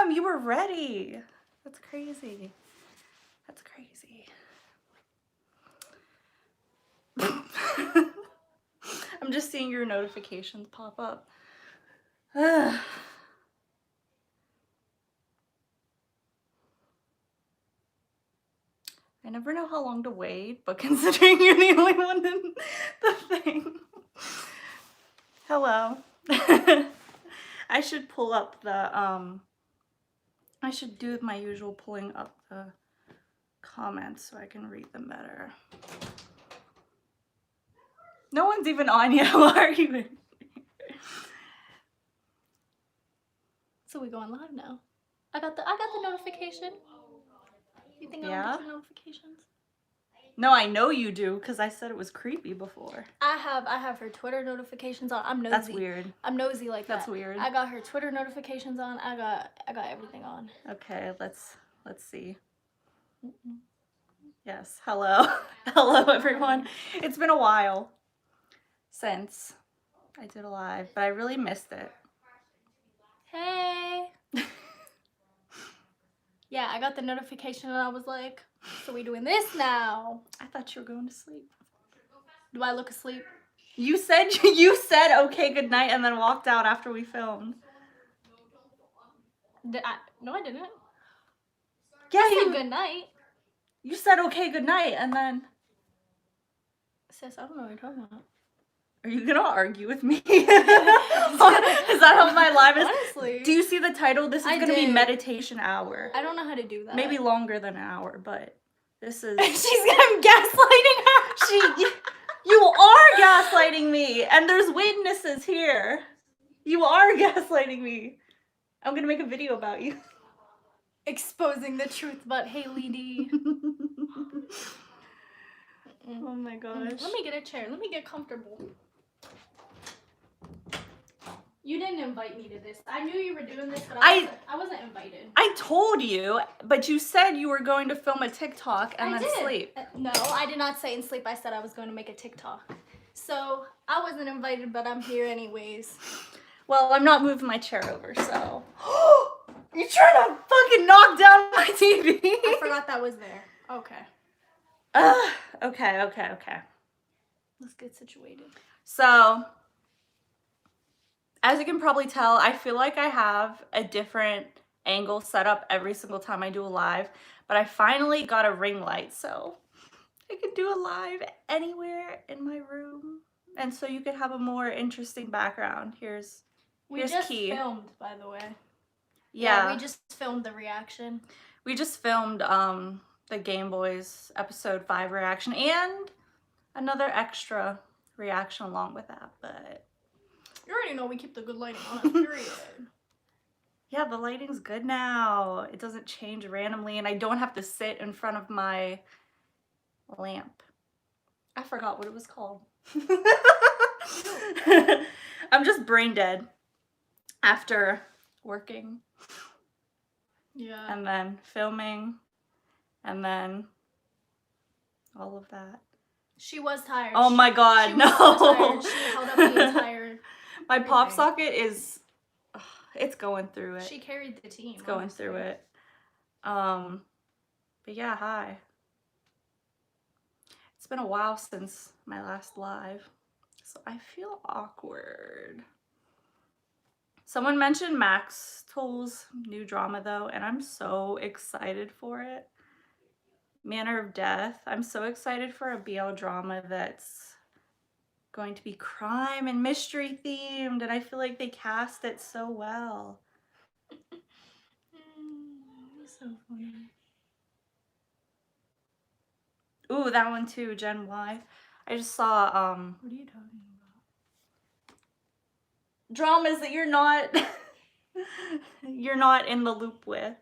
Damn, you were ready. That's crazy. That's crazy. I'm just seeing your notifications pop up. I never know how long to wait, but considering you're the only one in the thing. Hello. I should pull up the, I should do my usual pulling up the comments so I can read them better. No one's even on yet. How are you? So we going live now. I got the notification. You think I don't get your notifications? No, I know you do because I said it was creepy before. I have her Twitter notifications on. I'm nosy. That's weird. I'm nosy like that. That's weird. I got her Twitter notifications on. I got everything on. Okay, let's see. Yes, hello. Hello everyone. It's been a while since I did a live, but I really missed it. Hey. Yeah, I got the notification and I was like, so we doing this now? I thought you were going to sleep. Do I look asleep? You said okay, good night, and then walked out after we filmed. No, I didn't. Yeah, I said good night. You said okay, good night, and then. Sis, I don't know what you're talking about. Are you gonna argue with me? Is that how my live is? Honestly. Do you see the title? This is gonna be meditation hour. I don't know how to do that. Maybe longer than an hour, but this is. She's gaslighting her. You are gaslighting me, and there's witnesses here. You are gaslighting me. I'm gonna make a video about you. Exposing the truth about Haley D. Oh my gosh. Let me get a chair. Let me get comfortable. You didn't invite me to this. I knew you were doing this, but I wasn't invited. I told you, but you said you were going to film a TikTok and then sleep. No, I did not say in sleep. I said I was going to make a TikTok. So I wasn't invited, but I'm here anyways. Well, I'm not moving my chair over, so. You're trying to fucking knock down my TV. I forgot that was there. Okay. Okay. Let's get situated. So, as you can probably tell, I feel like I have a different angle set up every single time I do a live, but I finally got a ring light, so I could do a live anywhere in my room, and so you could have a more interesting background. Here's We just filmed, by the way. Yeah, we just filmed the reaction. We just filmed the Game Boys episode 5 reaction and another extra reaction along with that, but you already know we keep the good lighting on, period. Yeah, the lighting's good now. It doesn't change randomly, and I don't have to sit in front of my lamp. I forgot what it was called. I'm just brain dead after working. Yeah. And then filming. And then all of that. She was tired. Oh my god, no. So tired. She held up the entire My pop socket is, it's going through it. She carried the team. It's going through it. But yeah, hi. It's been a while since my last live, so I feel awkward. Someone mentioned Max Toll's new drama though, and I'm so excited for it. Manner of Death. I'm so excited for a BL drama that's going to be crime and mystery themed, and I feel like they cast it so well. So funny. Ooh, that one too, Gen Y. I just saw What are you talking about? Dramas that you're not in the loop with.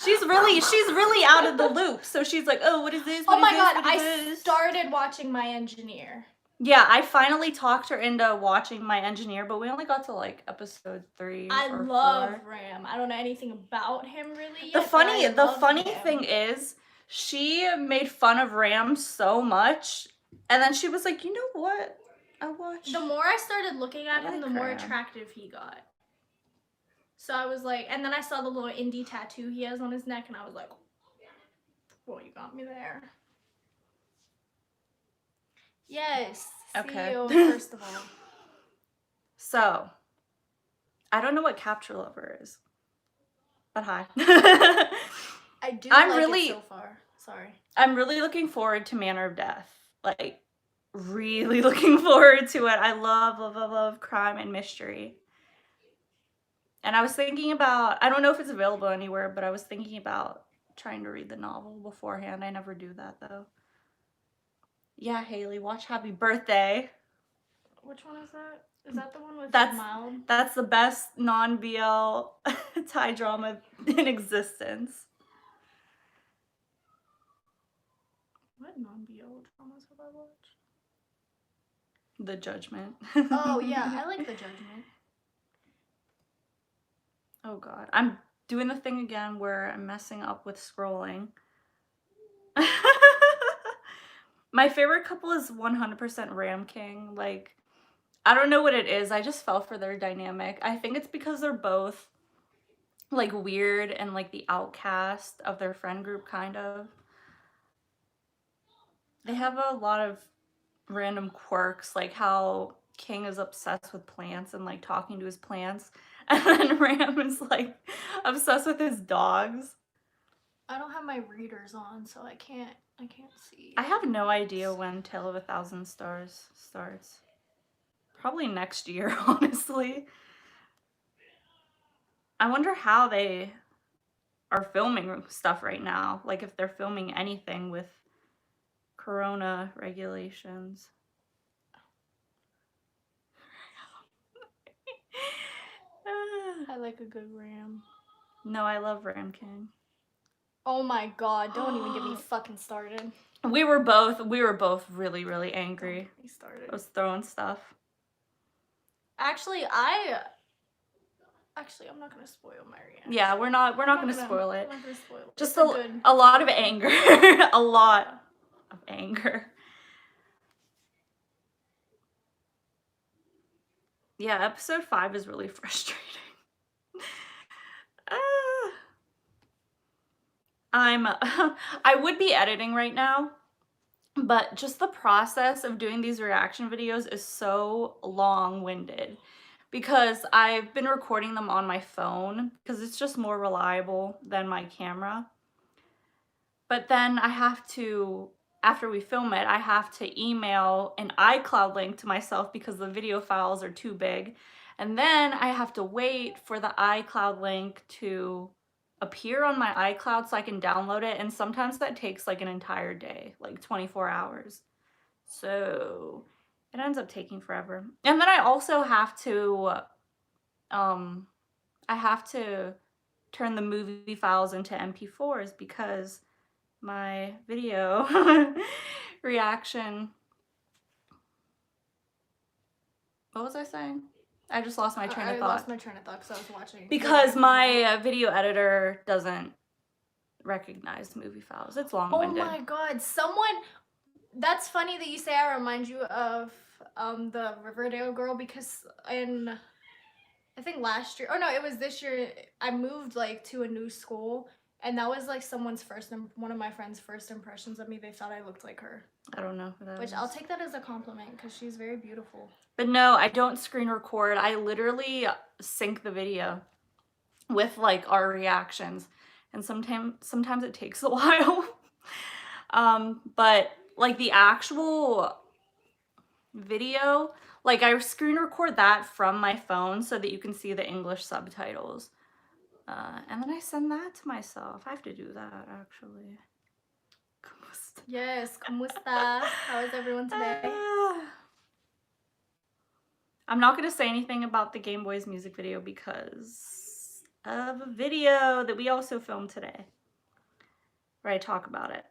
She's really out of the loop. So she's like, "Oh, what is this? Oh my god, I started watching My Engineer." Yeah, I finally talked her into watching My Engineer, but we only got to like episode 3 I or love 4. Ram. I don't know anything about him really yet. The funny thing is, she made fun of Ram so much, and then she was like, "You know what? I watched." The more I started looking at him, the more Ram. attractive he got. So I was like, and then I saw the little indie tattoo he has on his neck, and I was like, well, you got me there. Yes. Okay. CEO, first of all. So, I don't know what Capture Lover is, but hi. I do I'm like really- it so far. Sorry. I'm really looking forward to Manner of Death. Like, really looking forward to it. I love crime and mystery. And I was thinking about, I don't know if it's available anywhere, but I was thinking about trying to read the novel beforehand. I never do that, though. Yeah, Haley, watch Happy Birthday. Which one is that? Is that the one with That's- Mild? That's the best non-BL Thai drama in existence. What non-BL dramas have I watched? The Judgment. Oh, yeah. I like The Judgment. Oh, God. I'm doing the thing again where I'm messing up with scrolling. My favorite couple is 100% Ram King. Like, I don't know what it is. I just fell for their dynamic. I think it's because they're both, like, weird and, like, the outcast of their friend group, kind of. They have a lot of random quirks, like how King is obsessed with plants and, like, talking to his plants. And then Ram is, like, obsessed with his dogs. I don't have my readers on, so I can't see. I have no idea when Tale of a Thousand Stars starts. Probably next year, honestly. I wonder how they are filming stuff right now. Like, if they're filming anything with Corona regulations. I like a good Ram. No, I love Ram King. Oh my god, don't even get me fucking started. We were both really, really angry. Don't get me started. I was throwing stuff. Actually, I'm not gonna spoil my reaction. Yeah, we're not gonna spoil it. I'm not gonna spoil it. Just It's good. a lot of anger. A lot of anger. Yeah, episode 5 is really frustrating. I would be editing right now, but just the process of doing these reaction videos is so long-winded because I've been recording them on my phone because it's just more reliable than my camera. But then I have to, after we film it, I have to email an iCloud link to myself because the video files are too big. And then I have to wait for the iCloud link to appear on my iCloud so I can download it. And sometimes that takes like an entire day, like 24 hours. So it ends up taking forever. And then I also have to, turn the movie files into MP4s because my video reaction. What was I saying? I just lost my train of thought. I lost my train of thought because I was watching. Because my video editor doesn't recognize movie files. It's long-winded. Oh my god, that's funny that you say I remind you of the Riverdale girl because I think last year, it was this year, I moved like to a new school. And that was like one of my friends' first impressions of me. They thought I looked like her. I don't know who that is. Which I'll take that as a compliment because she's very beautiful. But no, I don't screen record. I literally sync the video with like our reactions. And sometimes it takes a while. But like the actual video, like I screen record that from my phone so that you can see the English subtitles. And then I send that to myself. I have to do that, actually. Yes, ¿cómo está? How is everyone today? I'm not going to say anything about the Game Boys music video because of a video that we also filmed today where I talk about it.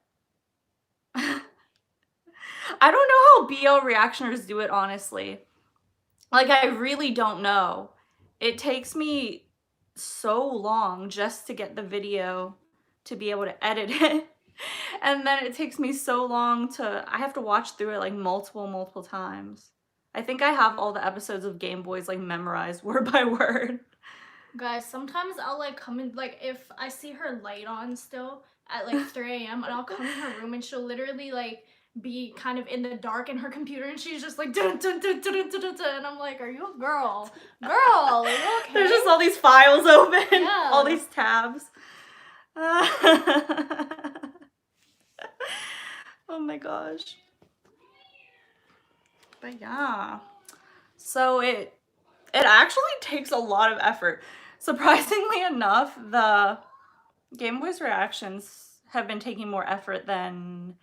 I don't know how BL reactioners do it, honestly. Like, I really don't know. It takes me so long just to get the video to be able to edit it. And then it takes me so long I have to watch through it like multiple times. I think I have all the episodes of Game Boys like memorized word by word. Guys, sometimes I'll like come in, like if I see her light on still at like 3 a.m. and I'll come in her room and she'll literally like be kind of in the dark in her computer and she's just like dun, dun, dun, dun, dun, dun, dun, dun, and I'm like, are you a girl? Girl, are you okay? There's just all these files open, Yeah. all these tabs. Oh my gosh. But yeah. So it actually takes a lot of effort. Surprisingly enough, the Game Boy's reactions have been taking more effort than,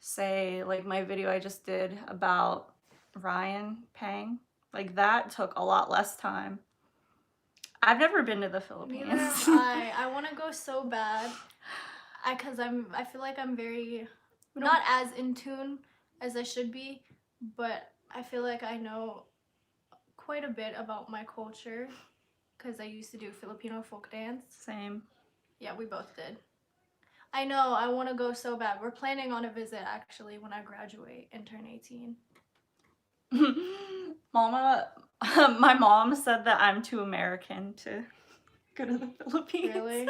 say, like my video I just did about Ryan Pang. Like that took a lot less time. I've never been to the Philippines. Neither have I. I want to go so bad. Cause I feel like I'm very not as in tune as I should be, but I feel like I know quite a bit about my culture because I used to do Filipino folk dance. Same. Yeah, we both did. I know, I want to go so bad. We're planning on a visit actually when I graduate and turn 18. Mama, my mom said that I'm too American to go to the Philippines. Really?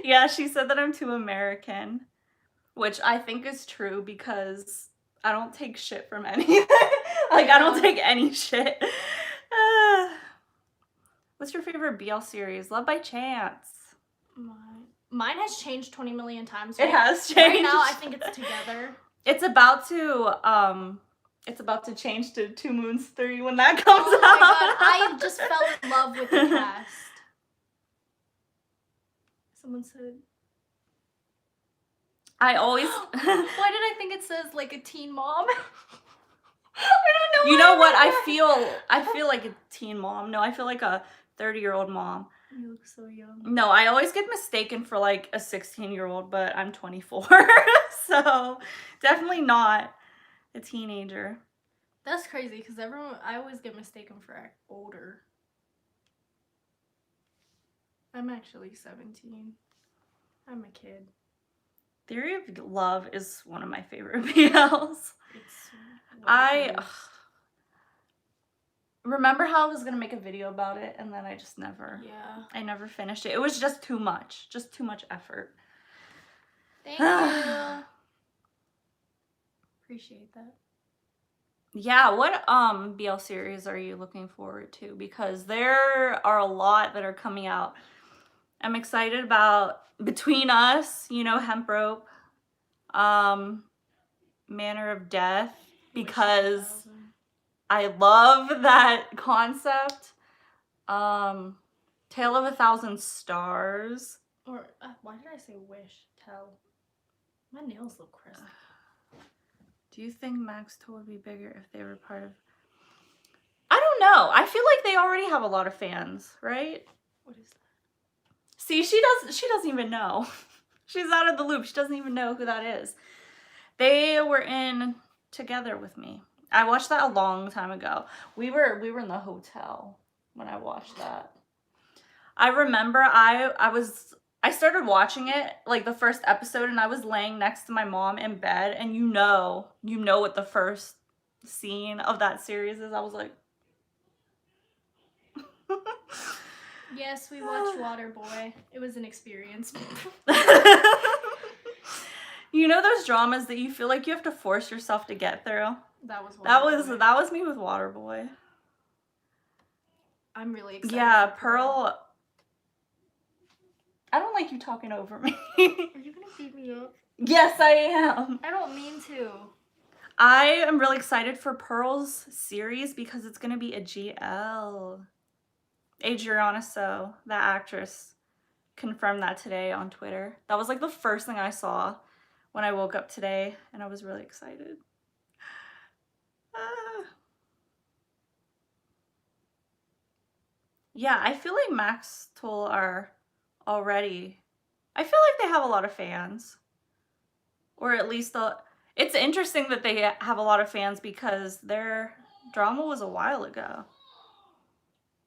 Yeah, she said that I'm too American, which I think is true because I don't take shit from anything. Like, Yeah. I don't take any shit. What's your favorite BL series? Love by Chance. Mine has changed 20 million times. It has changed. Right now, I think it's Together. It's about to change to 2 Moons 3 when that comes out. Oh my god, I just fell in love with the cast. Someone said... I always... Why did I think it says like a teen mom? I don't know. You know what? I feel like a teen mom. No, I feel like a 30-year-old mom. You look so young. No, I always get mistaken for like a 16-year-old, but I'm 24. So definitely not a teenager. That's crazy because I always get mistaken for older. I'm actually 17. I'm a kid. Theory of Love is one of my favorite BLs. I remember how I was gonna make a video about it, and then I just never. Yeah. I never finished it. It was just too much effort. Thank you. Appreciate that. Yeah, what BL series are you looking forward to? Because there are a lot that are coming out. I'm excited about Between Us, you know, Hemp Rope, Manner of Death, because I love that concept. Tale of a Thousand Stars. Or why did I say wish? Tell. My nails look crisp. Do you think Max Toll would be bigger if they were part of... I don't know. I feel like they already have a lot of fans, right? What is that? See, she doesn't even know. She's out of the loop. She doesn't even know who that is. They were in Together with Me. I watched that a long time ago. We were in the hotel when I watched that. I remember I started watching it, like the first episode, and I was laying next to my mom in bed, and you know what the first scene of that series is. I was like... Yes, we watched Waterboy. It was an experience. You know those dramas that you feel like you have to force yourself to get through? That was Waterboy. That was me with Waterboy. I'm really excited. Yeah, Pearl. I don't like you talking over me. Are you gonna beat me up? Yes, I am. I don't mean to. I am really excited for Pearl's series because it's gonna be a GL. Adriana So, that actress, confirmed that today on Twitter. That was like the first thing I saw when I woke up today, and I was really excited. Yeah, I feel like Max Toll are already... I feel like they have a lot of fans. Or at least it's interesting that they have a lot of fans because their drama was a while ago.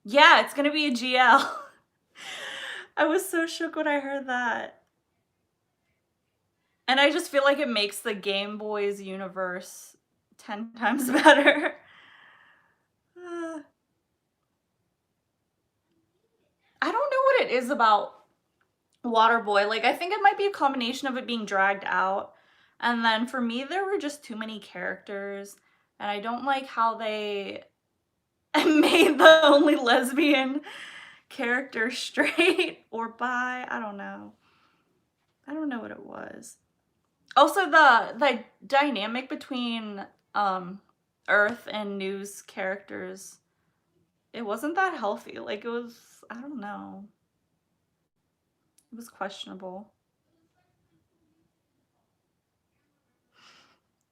Yeah, it's gonna be a GL. I was so shook when I heard that. And I just feel like it makes the Game Boys universe 10 times better. I don't know it is about Waterboy. Like, I think it might be a combination of it being dragged out. And then for me, there were just too many characters. And I don't like how they made the only lesbian character straight or bi. I don't know. I don't know what it was. Also, the dynamic between Earth and New's characters, it wasn't that healthy. Like, it was, I don't know. It was questionable.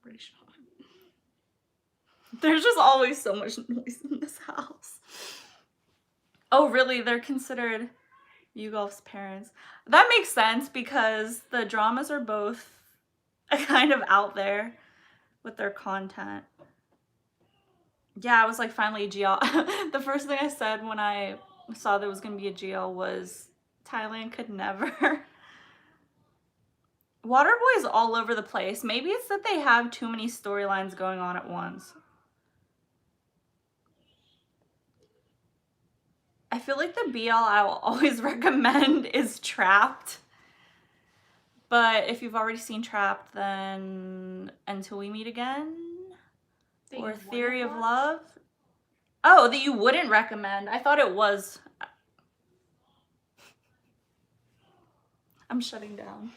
Pretty sure. There's just always so much noise in this house. Oh, really? They're considered Yugolf's parents. That makes sense because the dramas are both kind of out there with their content. Yeah, I was like, finally a GL. The first thing I said when I saw there was going to be a GL was Thailand could never. Waterboy is all over the place. Maybe it's that they have too many storylines going on at once. I feel like the BL I will always recommend is Trapped. But if you've already seen Trapped, then Until We Meet Again or Theory of Love. Oh, that you wouldn't recommend. I thought it was. I'm shutting down.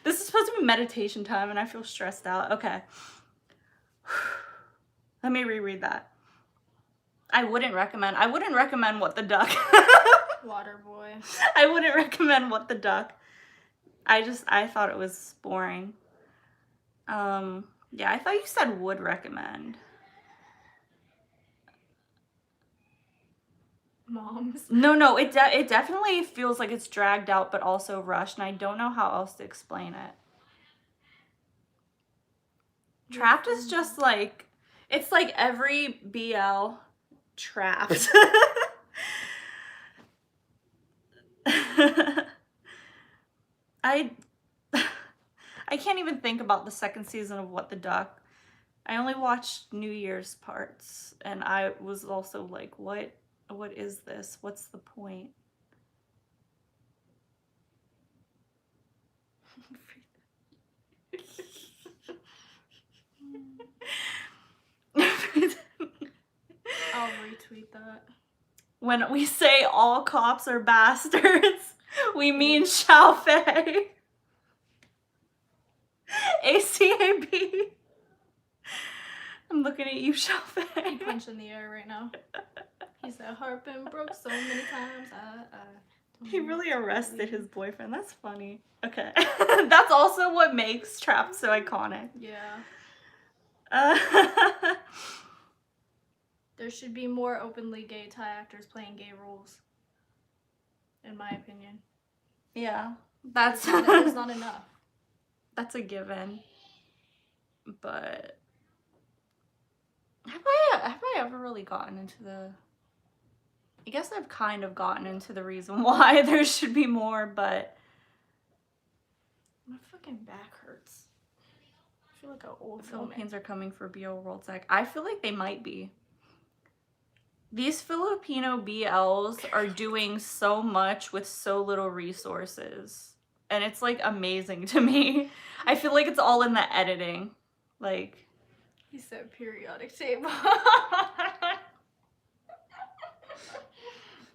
This is supposed to be meditation time and I feel stressed out. Okay. Let me reread that. I wouldn't recommend What the Duck. Waterboy. I wouldn't recommend What the Duck. I thought it was boring. Yeah, I thought you said would recommend. Moms. No, it definitely feels like it's dragged out but also rushed, and I don't know how else to explain it. Trapped is just like, it's like every BL trapped. I can't even think about the second season of What the Duck. I only watched New Year's parts, and I was also like, what is this? What's the point? I'll retweet that. When we say all cops are bastards, we mean Xiao Fei. ACAB. I'm looking at you, Xiao Fei. He punched in the air right now. He said, "Heart been broke so many times." He really arrested his boyfriend. That's funny. Okay. That's also what makes Trapped so iconic. Yeah. There should be more openly gay Thai actors playing gay roles, in my opinion. Yeah. There's not enough. That's a given. But have I ever really gotten into the... I guess I've kind of gotten into the reason why there should be more, but my fucking back hurts. I feel like an old Philippines are coming for BL World Tech. I feel like they might be. These Filipino BLs are doing so much with so little resources. And it's like amazing to me. I feel like it's all in the editing. Like, he said periodic table.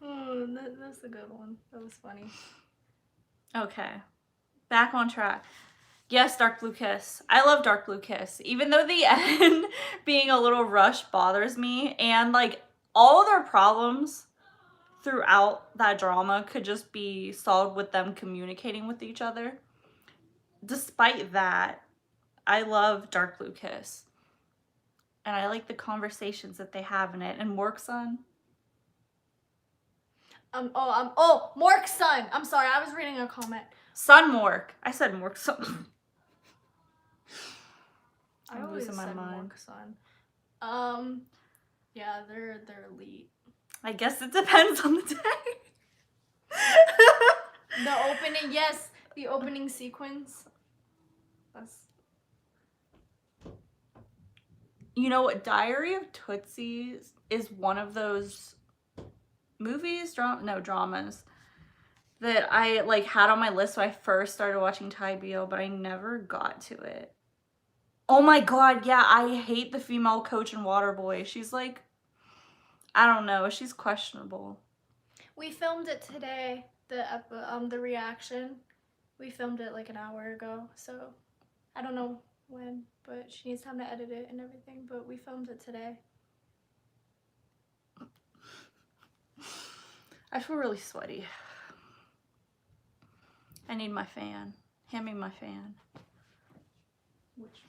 Oh, that's a good one. That was funny. Okay. Back on track. Yes, Dark Blue Kiss. I love Dark Blue Kiss. Even though the end being a little rushed bothers me, and like all their problems throughout that drama could just be solved with them communicating with each other. Despite that, I love Dark Blue Kiss. And I like the conversations that they have in it. And Mork-sun. Mork's son. I'm sorry, I was reading a comment. Sun Mork. I said Mork-sun. I'm losing my mind. Mork-sun. Yeah, they're elite. I guess it depends on the day. The opening, yes, the opening sequence. That's... You know what? Diary of Tootsie is one of those movies, dramas that I like had on my list when I first started watching Thai BL, but I never got to it. Oh my god, yeah, I hate the female coach in Waterboy. She's like, I don't know, she's questionable. We filmed it today, the reaction. We filmed it like an hour ago, so I don't know when, but she needs time to edit it and everything, but we filmed it today. I feel really sweaty. I need my fan. Hand me my fan. Which,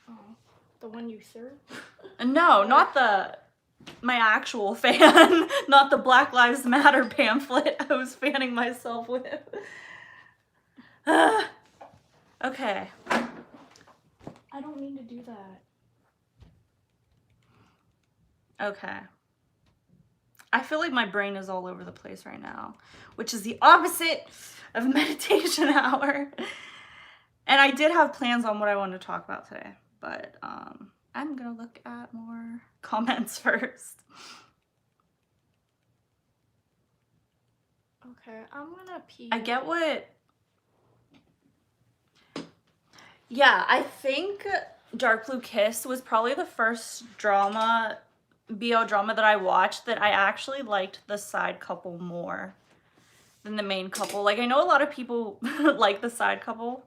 the one you threw? No, not my actual fan, not the Black Lives Matter pamphlet I was fanning myself with. Okay. I don't mean to do that. Okay. I feel like my brain is all over the place right now, which is the opposite of meditation hour. And I did have plans on what I wanted to talk about today, but I'm gonna look at more comments first. Okay, I'm gonna pee. I get what... Yeah, I think Dark Blue Kiss was probably the first BL drama that I watched that I actually liked the side couple more than the main couple. Like, I know a lot of people like the side couple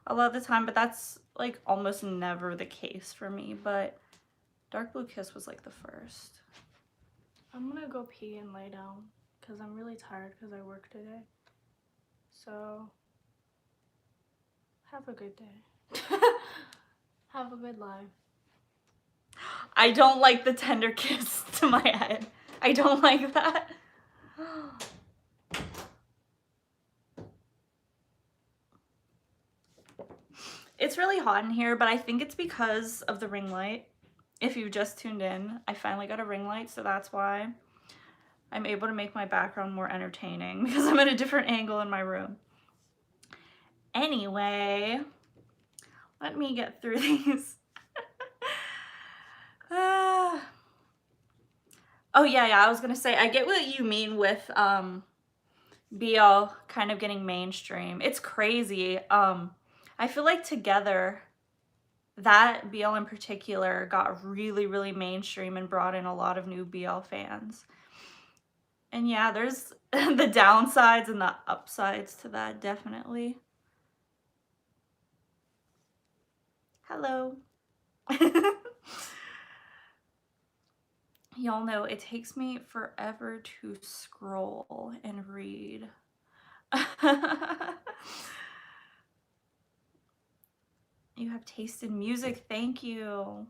a lot of the time, but that's like almost never the case for me. But Dark Blue Kiss was like the first. I'm gonna go pee and lay down because I'm really tired because I worked today. So, have a good day. Have a good life. I don't like the tender kiss to my head. I don't like that. It's really hot in here, but I think it's because of the ring light. If you've just tuned in, I finally got a ring light, so that's why I'm able to make my background more entertaining because I'm at a different angle in my room. Anyway, let me get through these. Oh yeah, I was gonna say, I get what you mean with BL kind of getting mainstream. It's crazy. I feel like Together, that BL in particular, got really, really mainstream and brought in a lot of new BL fans. And yeah, there's the downsides and the upsides to that, definitely. Hello. Y'all know it takes me forever to scroll and read. You have taste in music. Thank you.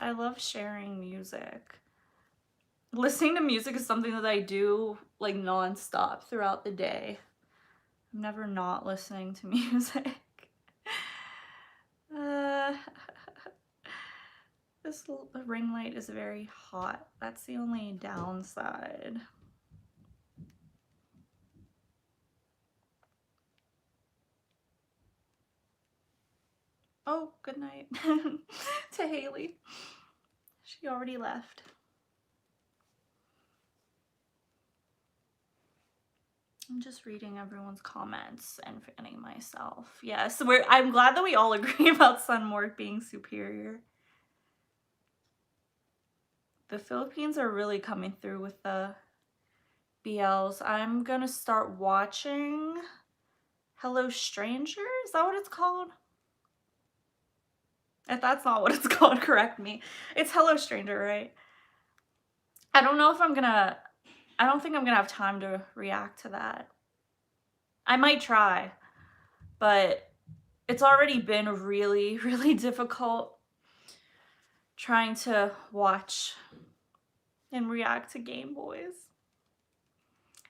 I love sharing music. Listening to music is something that I do like nonstop throughout the day. I'm never not listening to music. This ring light is very hot. That's the only downside. Oh, good night to Haley. She already left. I'm just reading everyone's comments and fanning myself. Yes, I'm glad that we all agree about Sunmorg being superior. The Philippines are really coming through with the BLs. I'm gonna start watching Hello Stranger? Is that what it's called? If that's not what it's called, correct me. It's Hello Stranger, right? I don't know if I don't think I'm gonna have time to react to that. I might try, but it's already been really, really difficult trying to watch and react to Game Boys.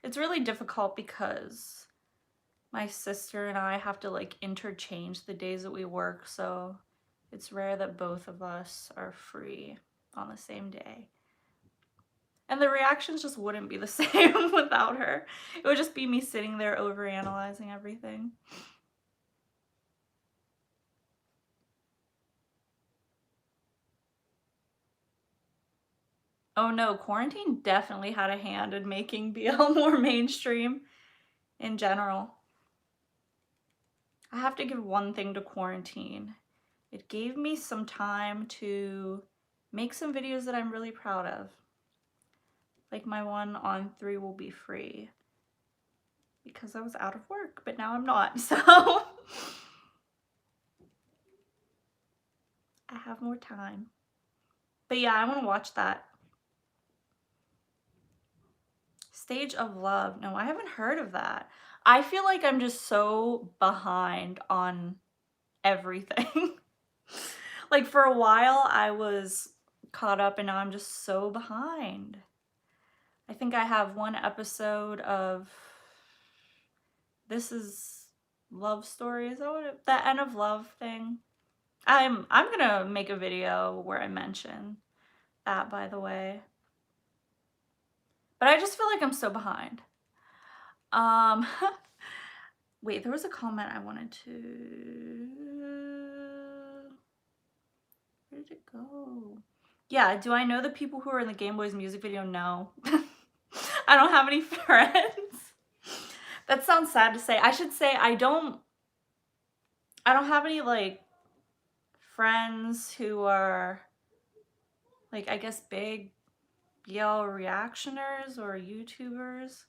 It's really difficult because my sister and I have to like interchange the days that we work, so it's rare that both of us are free on the same day. And the reactions just wouldn't be the same without her. It would just be me sitting there overanalyzing everything. Oh no, quarantine definitely had a hand in making BL more mainstream in general. I have to give one thing to quarantine. It gave me some time to make some videos that I'm really proud of. Like my one on 3 will be free. Because I was out of work, but now I'm not, so I have more time. But yeah, I want to watch that. Stage of Love. No, I haven't heard of that. I feel like I'm just so behind on everything. Like for a while I was caught up and now I'm just so behind. I think I have one episode of This Is Love Story. Is that what the End of Love thing? I'm gonna make a video where I mention that, by the way. But I just feel like I'm so behind. Wait, there was a comment I wanted to. Where did it go? Yeah, do I know the people who are in the Game Boys music video? No. I don't have any friends. That sounds sad to say. I should say I don't have any like friends who are like, I guess, big BL reactioners or YouTubers.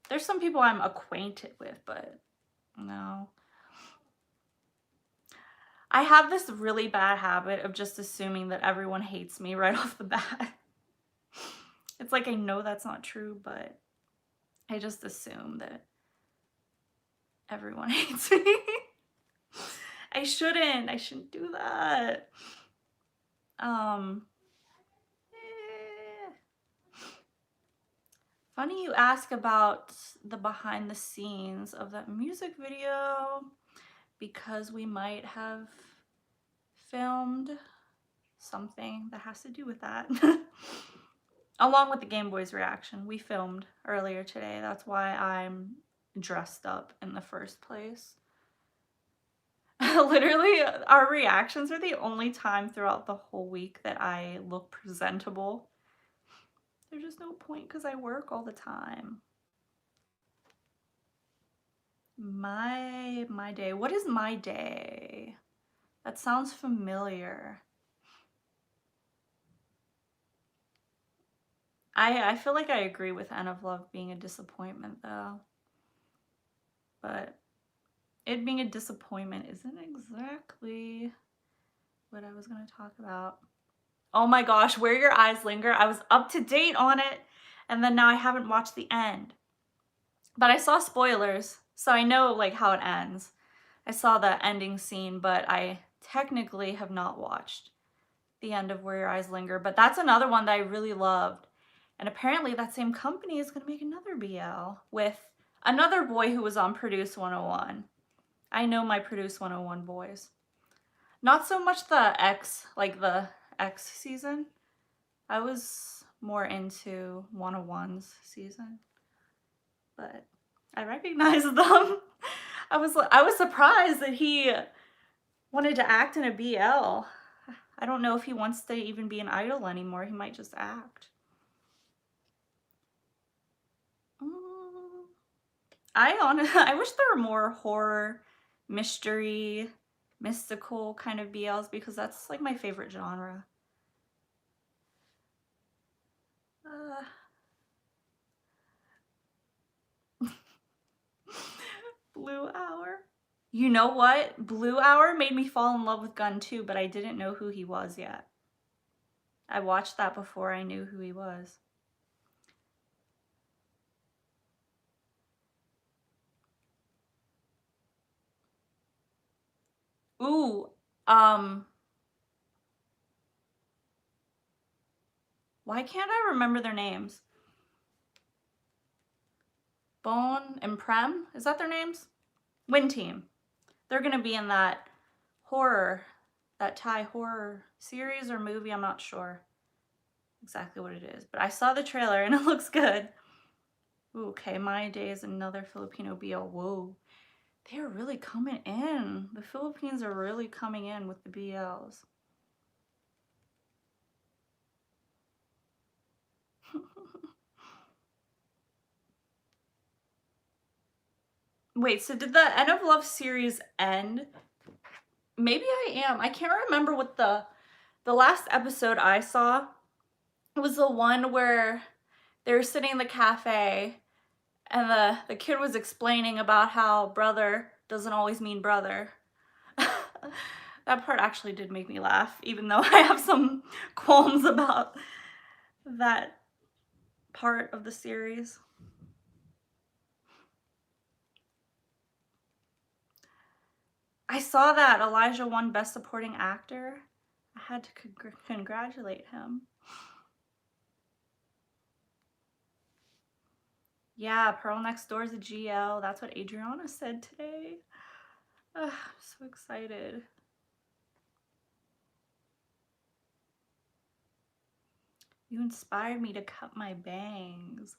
There's some people I'm acquainted with, but no. I have this really bad habit of just assuming that everyone hates me right off the bat. It's like I know that's not true, but I just assume that everyone hates me. I shouldn't do that. Eh. Funny you ask about the behind the scenes of that music video because we might have filmed something that has to do with that. Along with the Game Boys reaction, we filmed earlier today. That's why I'm dressed up in the first place. Literally, our reactions are the only time throughout the whole week that I look presentable. There's just no point because I work all the time. My day. What is my day? That sounds familiar. I feel like I agree with End of Love being a disappointment though. But it being a disappointment isn't exactly what I was going to talk about. Oh my gosh, Where Your Eyes Linger. I was up to date on it, and then now I haven't watched the end. But I saw spoilers, so I know like how it ends. I saw the ending scene, but I technically have not watched the end of Where Your Eyes Linger. But that's another one that I really loved. And apparently that same company is going to make another BL with another boy who was on Produce 101. I know my Produce 101 boys. Not so much the X, like the X season. I was more into 101's season. But I recognize them. I was surprised that he wanted to act in a BL. I don't know if he wants to even be an idol anymore. He might just act. I wish there were more horror, mystery, mystical kind of BLs because that's like my favorite genre. Blue Hour. You know what? Blue Hour made me fall in love with Gun too, but I didn't know who he was yet. I watched that before I knew who he was. Ooh, why can't I remember their names? Bone and Prem? Is that their names? Win Team. They're gonna be in that horror, that Thai horror series or movie. I'm not sure exactly what it is, but I saw the trailer and it looks good. Ooh, okay, My Day is another Filipino BL. Whoa, they're really coming in. The Philippines are really coming in with the BLs. Wait, so did the End of Love series end? Maybe I am. I can't remember what the last episode I saw was the one where they were sitting in the cafe and the kid was explaining about how brother doesn't always mean brother. That part actually did make me laugh, even though I have some qualms about that part of the series. I saw that Elijah won Best Supporting Actor. I had to congratulate him. Yeah, Pearl Next Door is a GL. That's what Adriana said today. Ugh, I'm so excited. You inspired me to cut my bangs.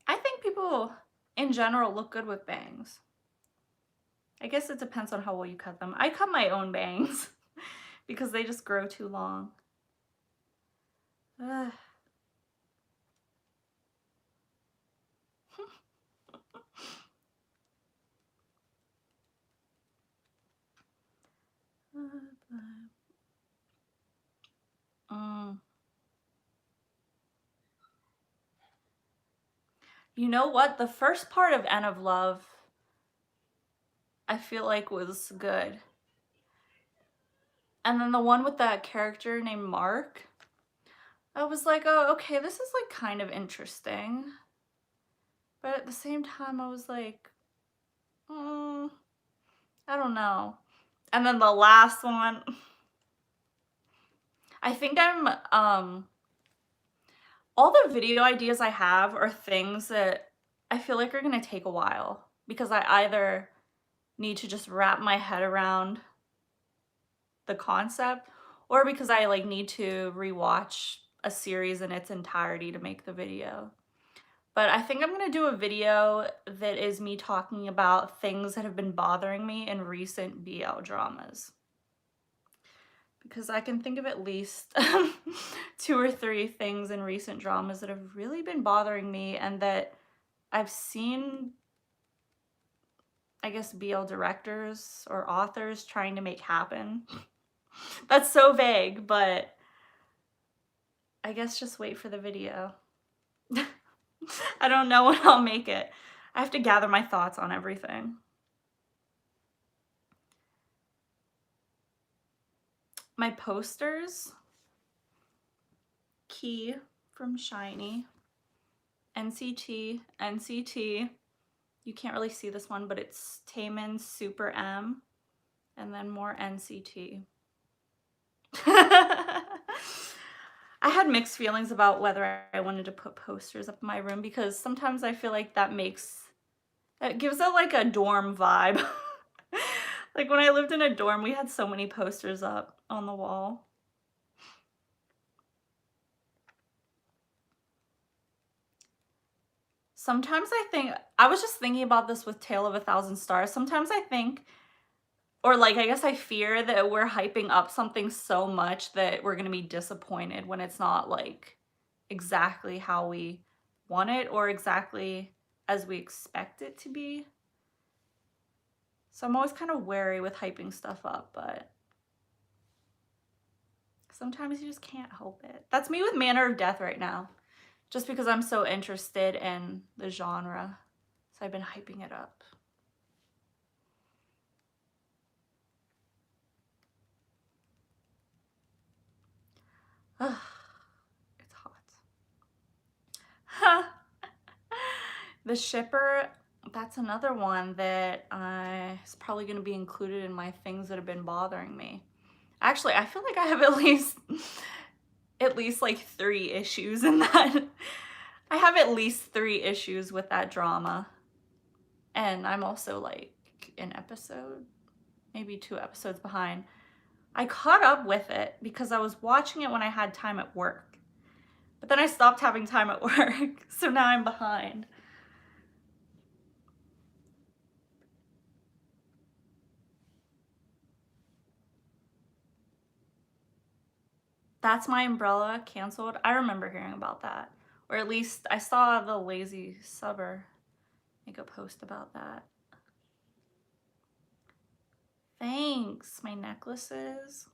I think people in general look good with bangs. I guess it depends on how well you cut them. I cut my own bangs because they just grow too long. Ugh. You know what? The first part of End of Love, I feel like was good. And then the one with that character named Mark, I was like, oh, okay, this is like kind of interesting. But at the same time, I was like, I don't know. And then the last one, I think all the video ideas I have are things that I feel like are gonna take a while because I either need to just wrap my head around the concept or because I like need to rewatch a series in its entirety to make the video. But I think I'm gonna do a video that is me talking about things that have been bothering me in recent BL dramas. Because I can think of at least 2 or 3 things in recent dramas that have really been bothering me and that I've seen, I guess, BL directors or authors trying to make happen. That's so vague, but I guess just wait for the video. I don't know when I'll make it. I have to gather my thoughts on everything. My posters, Key from Shiny, NCT, NCT. You can't really see this one, but it's Taemin Super M, and then more NCT. I had mixed feelings about whether I wanted to put posters up in my room because sometimes I feel like it gives it like a dorm vibe. Like when I lived in a dorm, we had so many posters up on the wall. Sometimes I was just thinking about this with Tale of a Thousand Stars. Sometimes I think, or like, I guess I fear that we're hyping up something so much that we're gonna be disappointed when it's not like exactly how we want it or exactly as we expect it to be. So I'm always kind of wary with hyping stuff up, but sometimes you just can't help it. That's me with Manner of Death right now. Just because I'm so interested in the genre. So I've been hyping it up. It's hot. The Shipper, that's another one that is probably going to be included in my things that have been bothering me. Actually, I feel like I have at least like 3 issues in that. I have at least 3 issues with that drama. And I'm also like an episode, maybe 2 episodes behind. I caught up with it because I was watching it when I had time at work. But then I stopped having time at work, so now I'm behind. That's My Umbrella canceled. I remember hearing about that. Or at least I saw the Lazy Suburb. make a post about that. Thanks, my necklaces.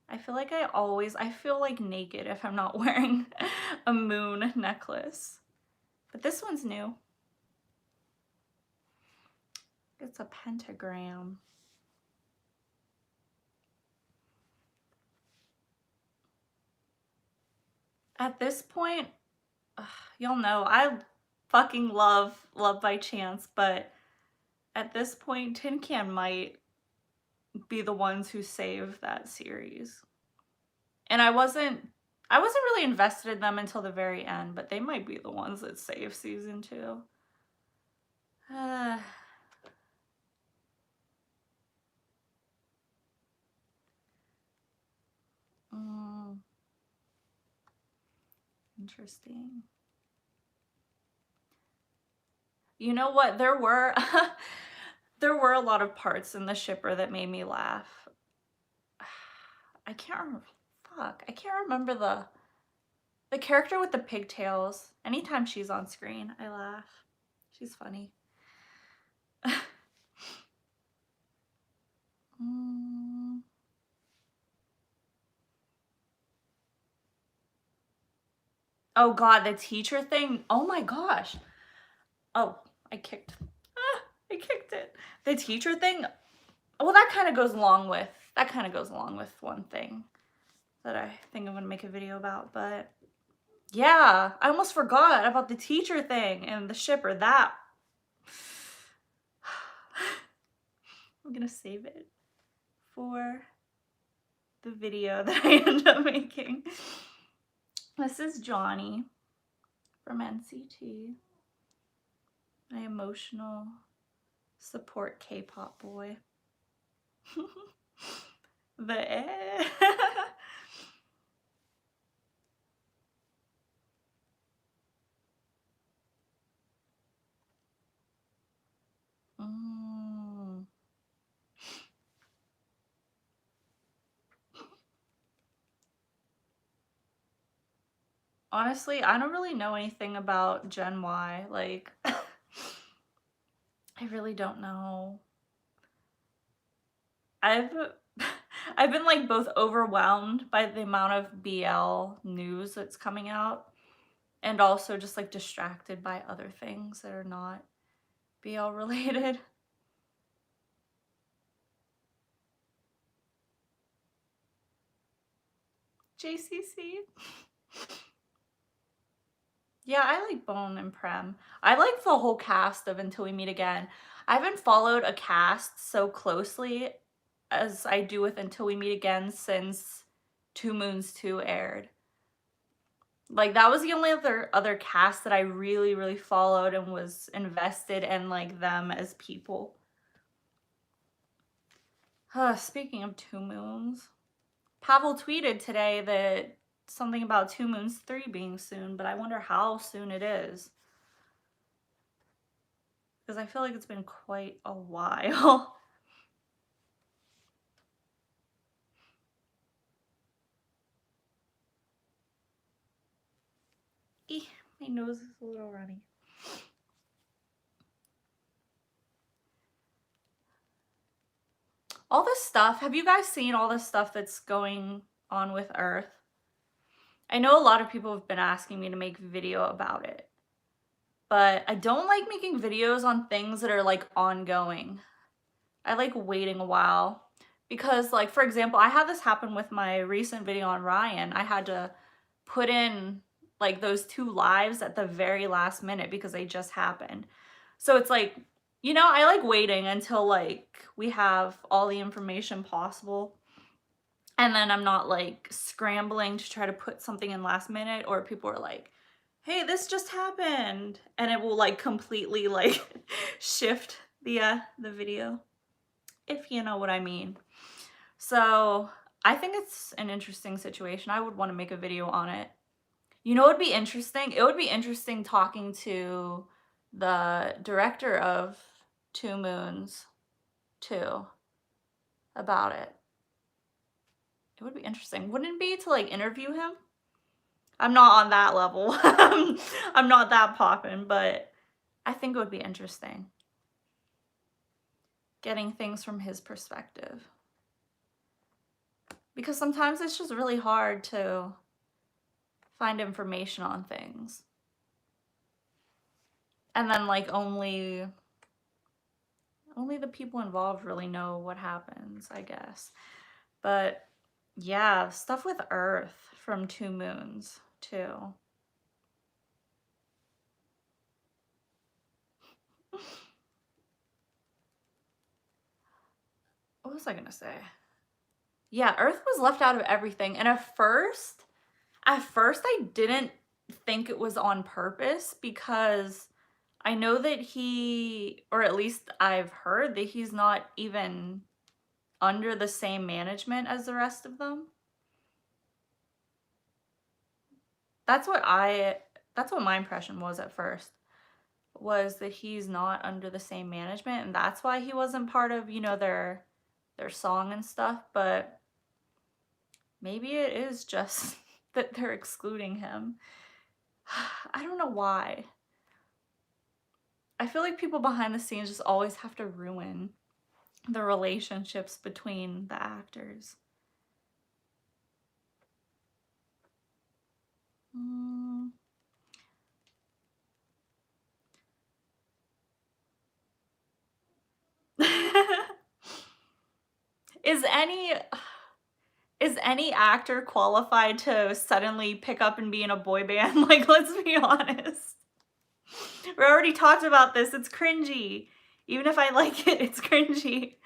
I feel like I feel like naked if I'm not wearing a moon necklace. But this one's new. It's a pentagram. At this point, y'all know I fucking love Love by Chance, but at this point, Tin Can might be the ones who save that series. And I wasn't really invested in them until the very end, but they might be the ones that save season 2. Interesting. You know what? There were there were a lot of parts in the shipper that made me laugh. I can't remember the character with the pigtails. Anytime she's on screen, I laugh. She's funny. Oh god, the teacher thing. Oh my gosh. Oh, I kicked it. The teacher thing. Well, that kind of goes along with one thing that I think I'm gonna make a video about, but yeah, I almost forgot about the teacher thing and the shipper. That I'm gonna save it for the video that I end up making. This is Johnny from NCT, my emotional support K-pop boy. Honestly, I don't really know anything about Gen Y. Like, I really don't know. I've been like both overwhelmed by the amount of BL news that's coming out and also just like distracted by other things that are not BL related. JCC. Yeah, I like Bone and Prem. I like the whole cast of Until We Meet Again. I haven't followed a cast so closely as I do with Until We Meet Again since Two Moons 2 aired. Like, that was the only other cast that I really followed and was invested in, like, them as people. Speaking of Two Moons, Pavel tweeted today that something about Two Moons 3 being soon, but I wonder how soon it is. Because I feel like it's been quite a while. My nose is a little runny. All this stuff, have you guys seen all this stuff that's going on with Earth? I know a lot of people have been asking me to make a video about it, but I don't like making videos on things that are like ongoing. I like waiting a while because, like, for example, I had this happen with my recent video on Ryan. I had to put in like those 2 lives at the very last minute because they just happened. So it's like, you know, I like waiting until like we have all the information possible. And then I'm not like scrambling to try to put something in last minute, or people are like, hey, this just happened. And it will like completely like shift the video, if you know what I mean. So I think it's an interesting situation. I would want to make a video on it. You know, it would be interesting. It would be interesting talking to the director of Two Moons 2 about it. It would be interesting. Wouldn't it be to like interview him? I'm not on that level. I'm not that poppin', but I think it would be interesting getting things from his perspective. Because sometimes it's just really hard to find information on things. And then like only the people involved really know what happens, I guess. But yeah, stuff with Earth from Two Moons too. What was I gonna say? Yeah, Earth was left out of everything. And at first I didn't think it was on purpose because I know that he, or at least I've heard that he's not even under the same management as the rest of them. That's what my impression was at first, was that he's not under the same management, and that's why he wasn't part of, you know, their song and stuff, but maybe it is just that they're excluding him. I don't know why. I feel like people behind the scenes just always have to ruin the relationships between the actors. Mm. Is any actor qualified to suddenly pick up and be in a boy band? Like, let's be honest. We already talked about this. It's cringy. Even if I like it, it's cringy.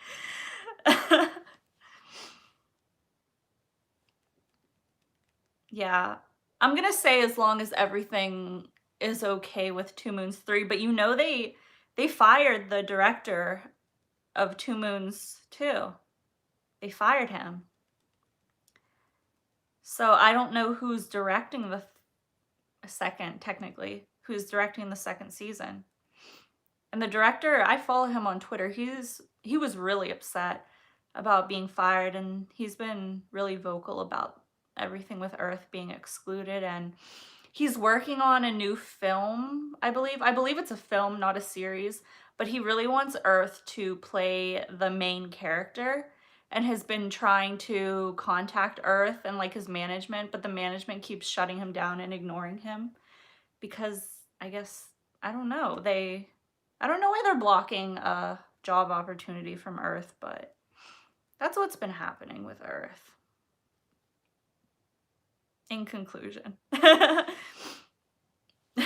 Yeah. I'm gonna say as long as everything is okay with Two Moons 3, but you know they fired the director of Two Moons 2. They fired him. So I don't know who's directing the second, technically, who's directing the second season. And the director, I follow him on Twitter. He was really upset about being fired, and he's been really vocal about everything with Earth being excluded, and he's working on a new film, I believe. I believe it's a film, not a series, but he really wants Earth to play the main character and has been trying to contact Earth and like his management, but the management keeps shutting him down and ignoring him because I guess, I don't know, I don't know why they're blocking a job opportunity from Earth, but that's what's been happening with Earth. In conclusion.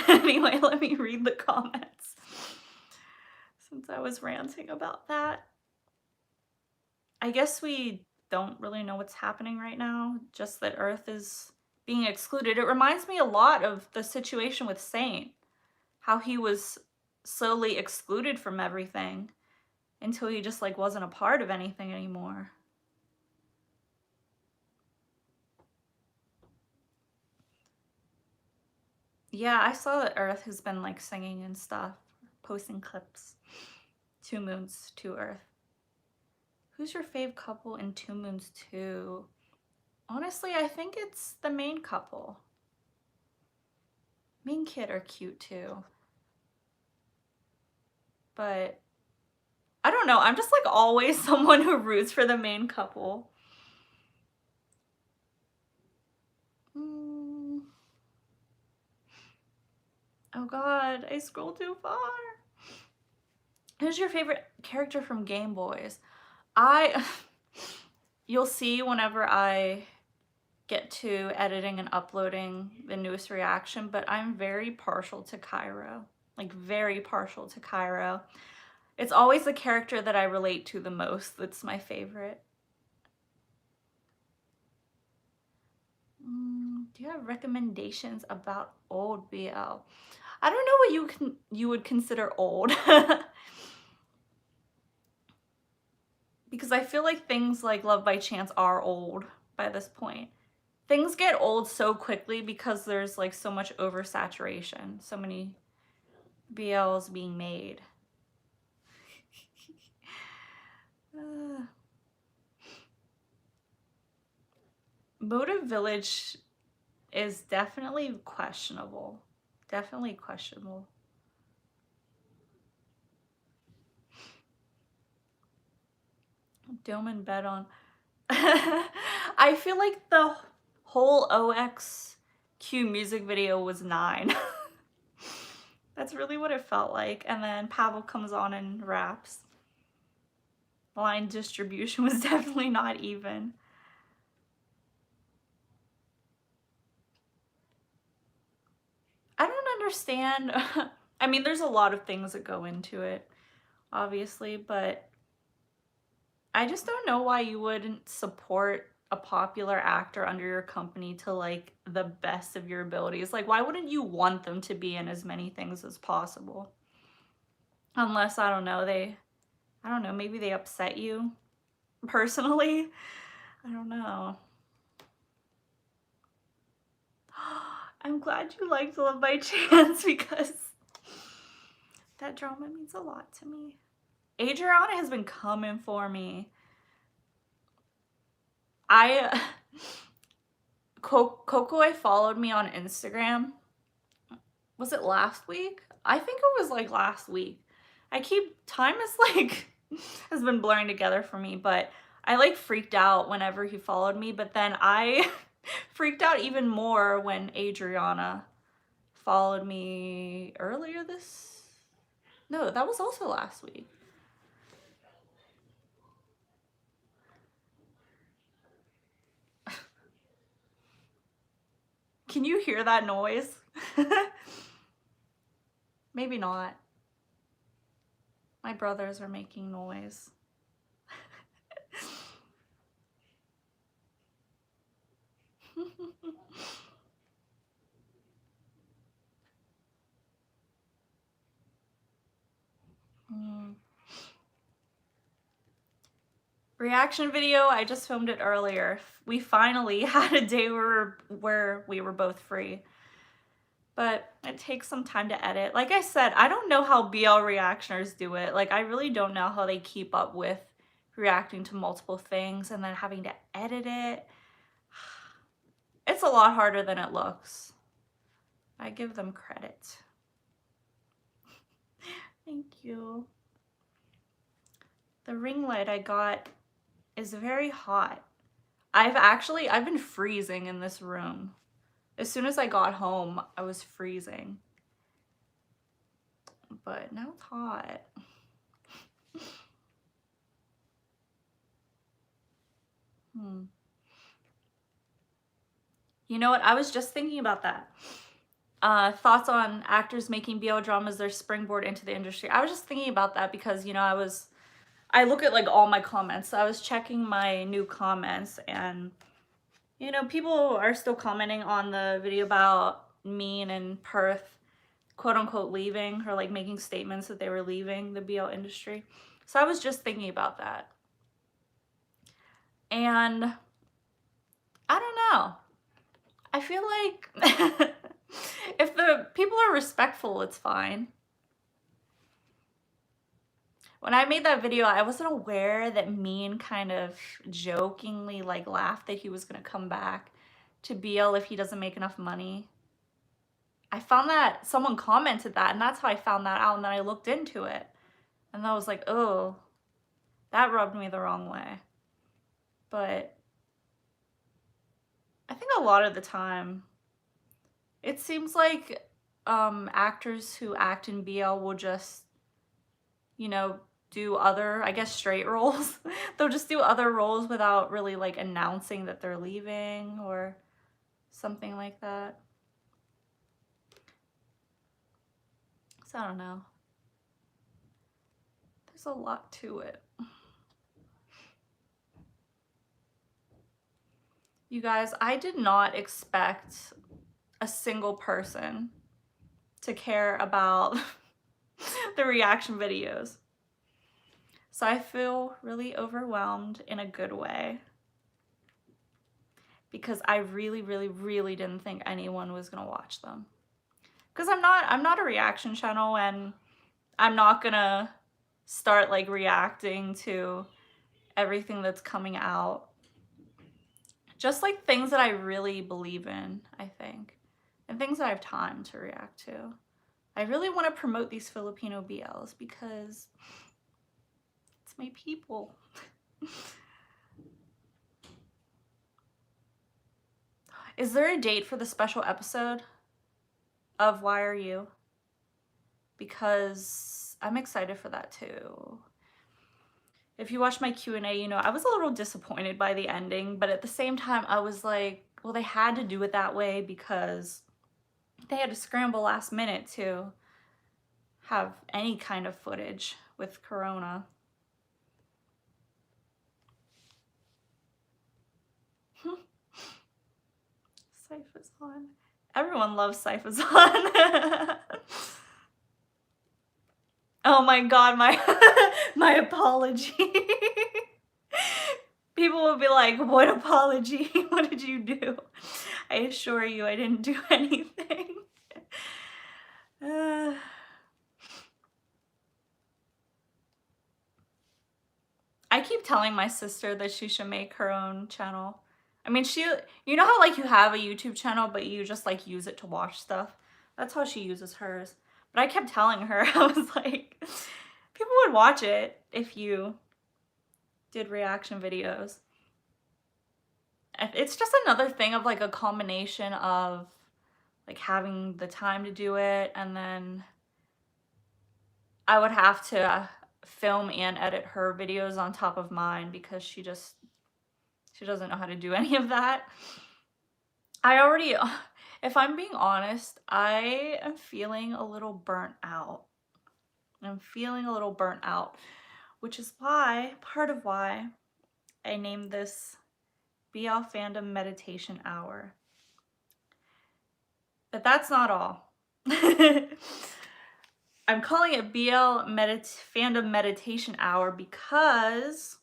Anyway, let me read the comments since I was ranting about that. I guess we don't really know what's happening right now, just that Earth is being excluded. It reminds me a lot of the situation with Saint, how he was slowly excluded from everything until he just like wasn't a part of anything anymore. Yeah, I saw that Earth has been like singing and stuff, posting clips. Two Moons, Two Earth. Who's your fave couple in Two Moons 2? Honestly, I think it's the main couple. Me and Kid are cute too. But I don't know, I'm just like always someone who roots for the main couple. Oh god, I scrolled too far. Who's your favorite character from Game Boys? You'll see whenever I get to editing and uploading the newest reaction, but I'm very partial to Cairo. Like, very partial to Cairo. It's always the character that I relate to the most that's my favorite. Do you have recommendations about old BL? I don't know what you would consider old. Because I feel like things like Love by Chance are old by this point. Things get old so quickly because there's like so much oversaturation, so many BLs being made. Motive Village is definitely questionable. Definitely questionable. Dome and bed on. I feel like the whole OXQ music video was 9. That's really what it felt like. And then Pavel comes on and raps. Line distribution was definitely not even. I don't understand. I mean, there's a lot of things that go into it, obviously, but I just don't know why you wouldn't support a popular actor under your company to like the best of your abilities. Like, why wouldn't you want them to be in as many things as possible? Unless, I don't know, maybe they upset you personally. I don't know. I'm glad you liked Love by Chance because that drama means a lot to me. Adriana has been coming for me. Coco followed me on Instagram. Was it last week? I think it was like last week. Time is like, has been blurring together for me, but I like freaked out whenever he followed me, but then I freaked out even more when Adriana followed me earlier no, that was also last week. Can you hear that noise? Maybe not. My brothers are making noise. Reaction video, I just filmed it earlier. We finally had a day where we were both free. But it takes some time to edit. Like I said, I don't know how BL reactioners do it. Like, I really don't know how they keep up with reacting to multiple things and then having to edit it. It's a lot harder than it looks. I give them credit. Thank you. The ring light I got is very hot. I've been freezing in this room. As soon as I got home, I was freezing. But now it's hot. You know what? I was just thinking about that. Thoughts on actors making BL dramas their springboard into the industry. I was just thinking about that because, you know, I look at like all my comments. So I was checking my new comments and, you know, people are still commenting on the video about Mean and Perth, quote unquote, leaving or like making statements that they were leaving the BL industry. So I was just thinking about that. And I don't know. I feel like if the people are respectful, it's fine. When I made that video, I wasn't aware that Mean kind of jokingly like laughed that he was gonna come back to BL if he doesn't make enough money. I found that someone commented that, and that's how I found that out, and then I looked into it. And I was like, oh, that rubbed me the wrong way. But I think a lot of the time, it seems like actors who act in BL will just, you know, do other, I guess, straight roles. They'll just do other roles without really like announcing that they're leaving or something like that. So I don't know. There's a lot to it. You guys, I did not expect a single person to care about the reaction videos. So I feel really overwhelmed in a good way because I really, really, really didn't think anyone was gonna watch them. Because I'm not a reaction channel, and I'm not gonna start like reacting to everything that's coming out. Just like things that I really believe in, I think, and things that I have time to react to. I really want to promote these Filipino BLs because it's my people. Is there a date for the special episode of Why Are You? Because I'm excited for that too. If you watch my Q&A, you know, I was a little disappointed by the ending, but at the same time, I was like, well, they had to do it that way because they had to scramble last minute to have any kind of footage with Corona. Saifazan. Everyone loves Saifazan. Oh my god, my apology. People will be like, what apology? What did you do? I assure you I didn't do anything. I keep telling my sister that she should make her own channel. I mean, you know how like you have a YouTube channel, but you just like use it to watch stuff? That's how she uses hers. But I kept telling her, I was like, people would watch it if you did reaction videos. It's just another thing of like a combination of like having the time to do it, and then I would have to film and edit her videos on top of mine because she doesn't know how to do any of that. If I'm being honest, I am feeling a little burnt out. I'm feeling a little burnt out, which is part of why I named this BL Fandom Meditation Hour. But that's not all. I'm calling it BL Fandom Meditation Hour because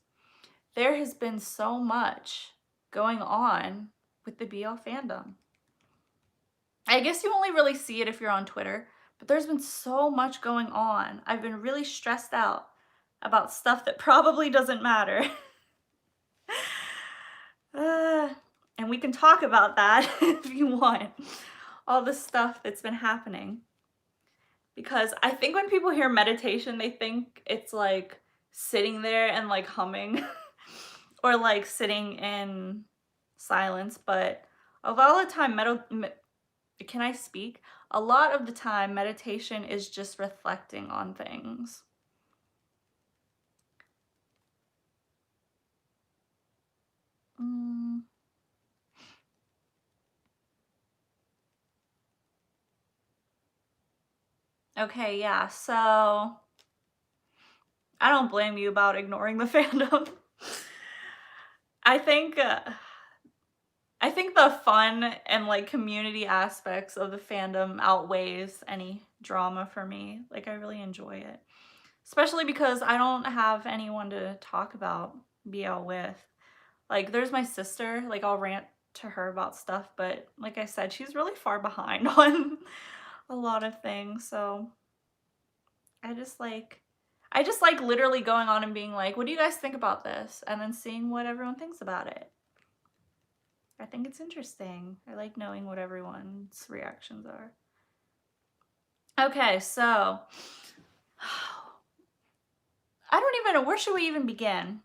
there has been so much going on with the BL fandom. I guess you only really see it if you're on Twitter, but there's been so much going on. I've been really stressed out about stuff that probably doesn't matter. And we can talk about that if you want. All the stuff that's been happening. Because I think when people hear meditation, they think it's like sitting there and like humming or like sitting in silence. But a lot of the time, can I speak? A lot of the time, meditation is just reflecting on things. Okay, yeah, so I don't blame you about ignoring the fandom. I think the fun and like community aspects of the fandom outweighs any drama for me. Like I really enjoy it. Especially because I don't have anyone to talk about BL with. Like there's my sister, like I'll rant to her about stuff, but like I said, she's really far behind on a lot of things. So I just like literally going on and being like, what do you guys think about this? And then seeing what everyone thinks about it. I think it's interesting. I like knowing what everyone's reactions are. Okay, so I don't even know, where should we even begin?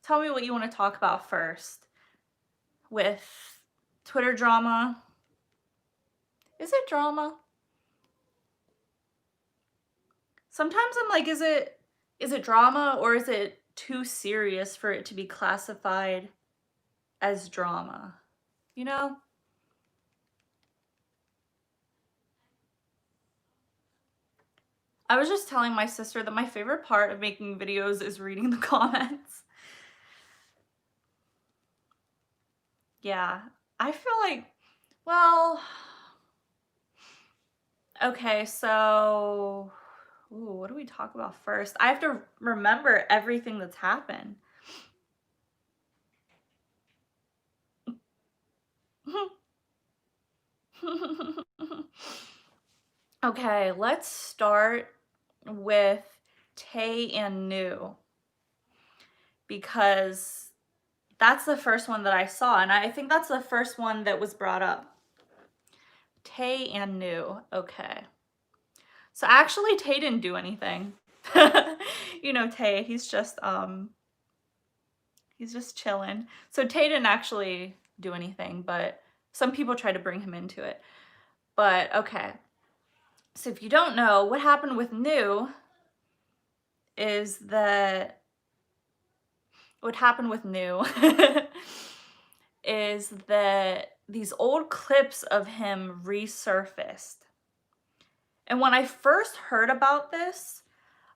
Tell me what you want to talk about first. With Twitter drama. Is it drama? Sometimes I'm like, is it drama or is it too serious for it to be classified as drama? You know? I was just telling my sister that my favorite part of making videos is reading the comments. Yeah, I feel like, well, okay, so, ooh, what do we talk about first? I have to remember everything that's happened. Okay, let's start with Tay and New, because that's the first one that I saw, and I think that's the first one that was brought up. Tay and New, okay. So actually, Tay didn't do anything. You know, Tay, he's just chilling. So Tay didn't actually do anything, but some people tried to bring him into it. But okay. So if you don't know, what happened with New is that what happened with New is that these old clips of him resurfaced. And when I first heard about this,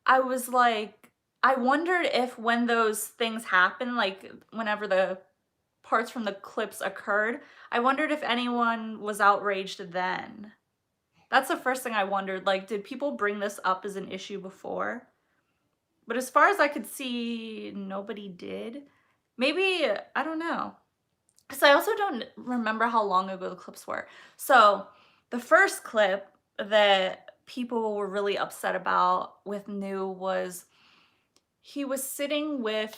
I was like, I wondered if when those things happened, like whenever the parts from the clips occurred, I wondered if anyone was outraged then. That's the first thing I wondered. Like, did people bring this up as an issue before? But as far as I could see, nobody did. Maybe, I don't know. Because I also don't remember how long ago the clips were. So, the first clip that people were really upset about with New was he was sitting with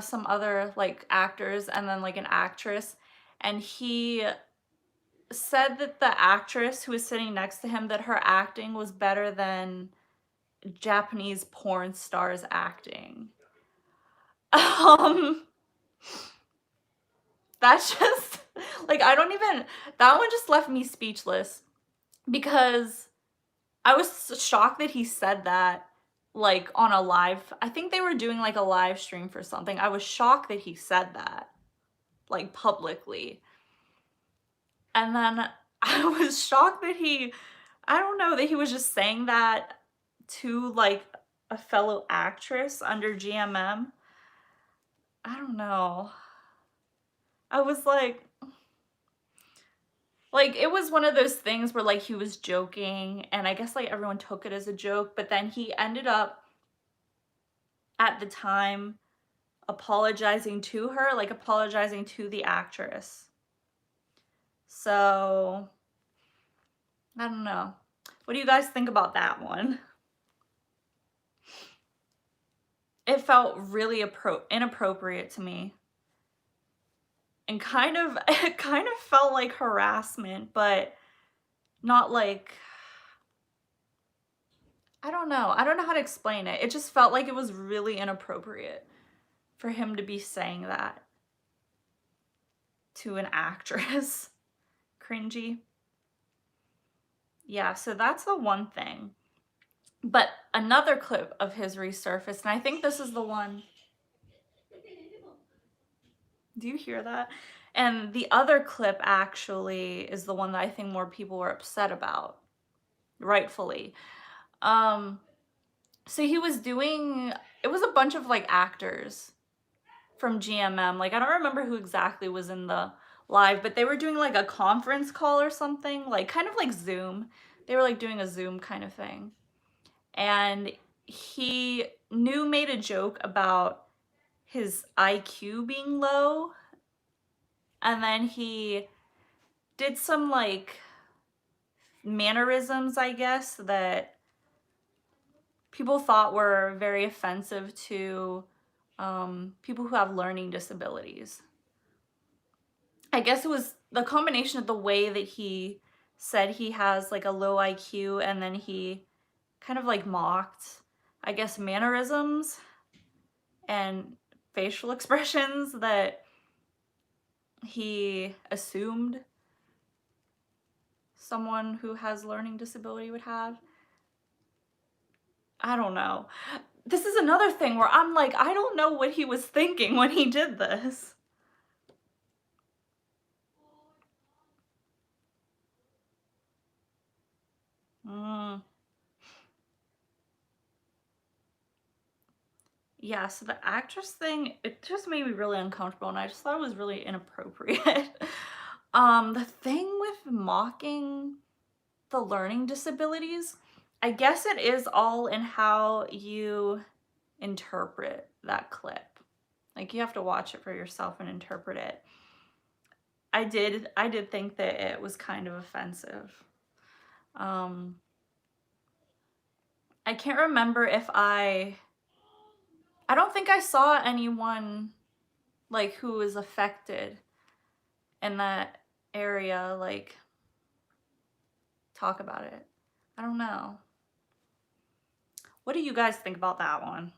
some other like actors and then like an actress, and he said that the actress who was sitting next to him, that her acting was better than Japanese porn stars acting. Um, that's just like I don't even that one just left me speechless because I was shocked that he said that like on a live. I think they were doing like a live stream for something. I was shocked that he said that like publicly. And then I was shocked that I don't know, that he was just saying that to like a fellow actress under GMM. I don't know. I was like it was one of those things where like he was joking and I guess like everyone took it as a joke, but then he ended up at the time apologizing to her, like apologizing to the actress. So, I don't know. What do you guys think about that one? It felt really inappropriate to me. And kind of it kind of felt like harassment, but not like I don't know. I don't know how to explain it. It just felt like it was really inappropriate for him to be saying that to an actress. Cringy. Yeah, so that's the one thing. But another clip of his resurfaced, and I think this is the one. Do you hear that? And the other clip actually is the one that I think more people were upset about, rightfully. So he was doing, it was a bunch of like actors from GMM. Like I don't remember who exactly was in the live, but they were doing like a conference call or something, like kind of like Zoom. They were like doing a Zoom kind of thing. And he made a joke about his IQ being low. And then he did some like mannerisms, I guess, that people thought were very offensive to people who have learning disabilities. I guess it was the combination of the way that he said he has like a low IQ and then he kind of like mocked, I guess, mannerisms and facial expressions that he assumed someone who has learning disability would have. I don't know. This is another thing where I'm like, I don't know what he was thinking when he did this. Mm. Yeah, so the actress thing, it just made me really uncomfortable and I just thought it was really inappropriate. The thing with mocking the learning disabilities, I guess it is all in how you interpret that clip. Like you have to watch it for yourself and interpret it. I did think that it was kind of offensive. I can't remember if I don't think I saw anyone like who was affected in that area like talk about it. I don't know. What do you guys think about that one?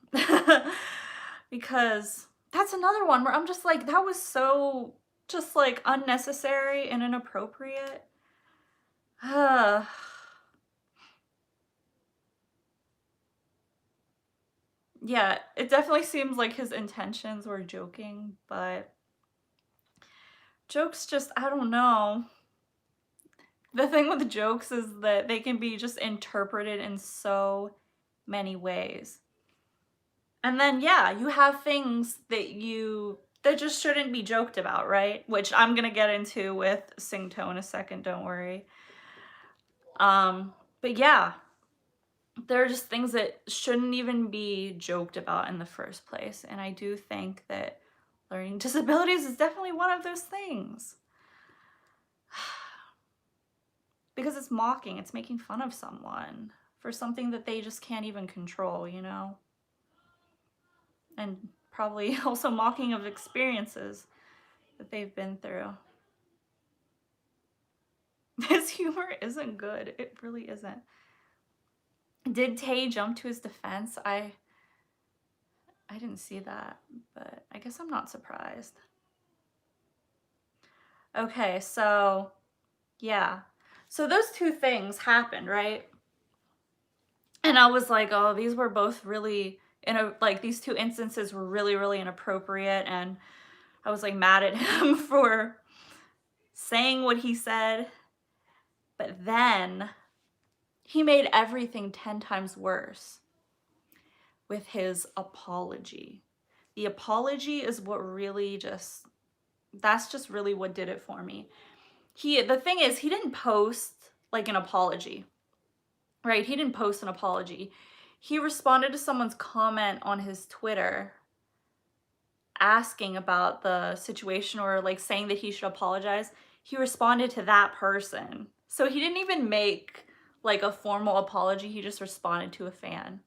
Because that's another one where I'm just like, that was so just like unnecessary and inappropriate. Yeah, it definitely seems like his intentions were joking, but jokes just, I don't know. The thing with jokes is that they can be just interpreted in so many ways. And then, yeah, you have things that just shouldn't be joked about, right? Which I'm gonna get into with Singto in a second, don't worry. But yeah, there are just things that shouldn't even be joked about in the first place. And I do think that learning disabilities is definitely one of those things. Because it's mocking, it's making fun of someone for something that they just can't even control, you know? And probably also mocking of experiences that they've been through. His humor isn't good. It really isn't. Did Tay jump to his defense? I didn't see that, but I guess I'm not surprised. Okay, so yeah. So those two things happened, right? And I was like, oh, these were both really these two instances were really, really inappropriate, and I was like mad at him for saying what he said. But then he made everything 10 times worse with his apology. The apology is what really that's just really what did it for me. The thing is, he didn't post like an apology, right? He didn't post an apology. He responded to someone's comment on his Twitter asking about the situation or like saying that he should apologize. He responded to that person. So he didn't even make like a formal apology. He just responded to a fan.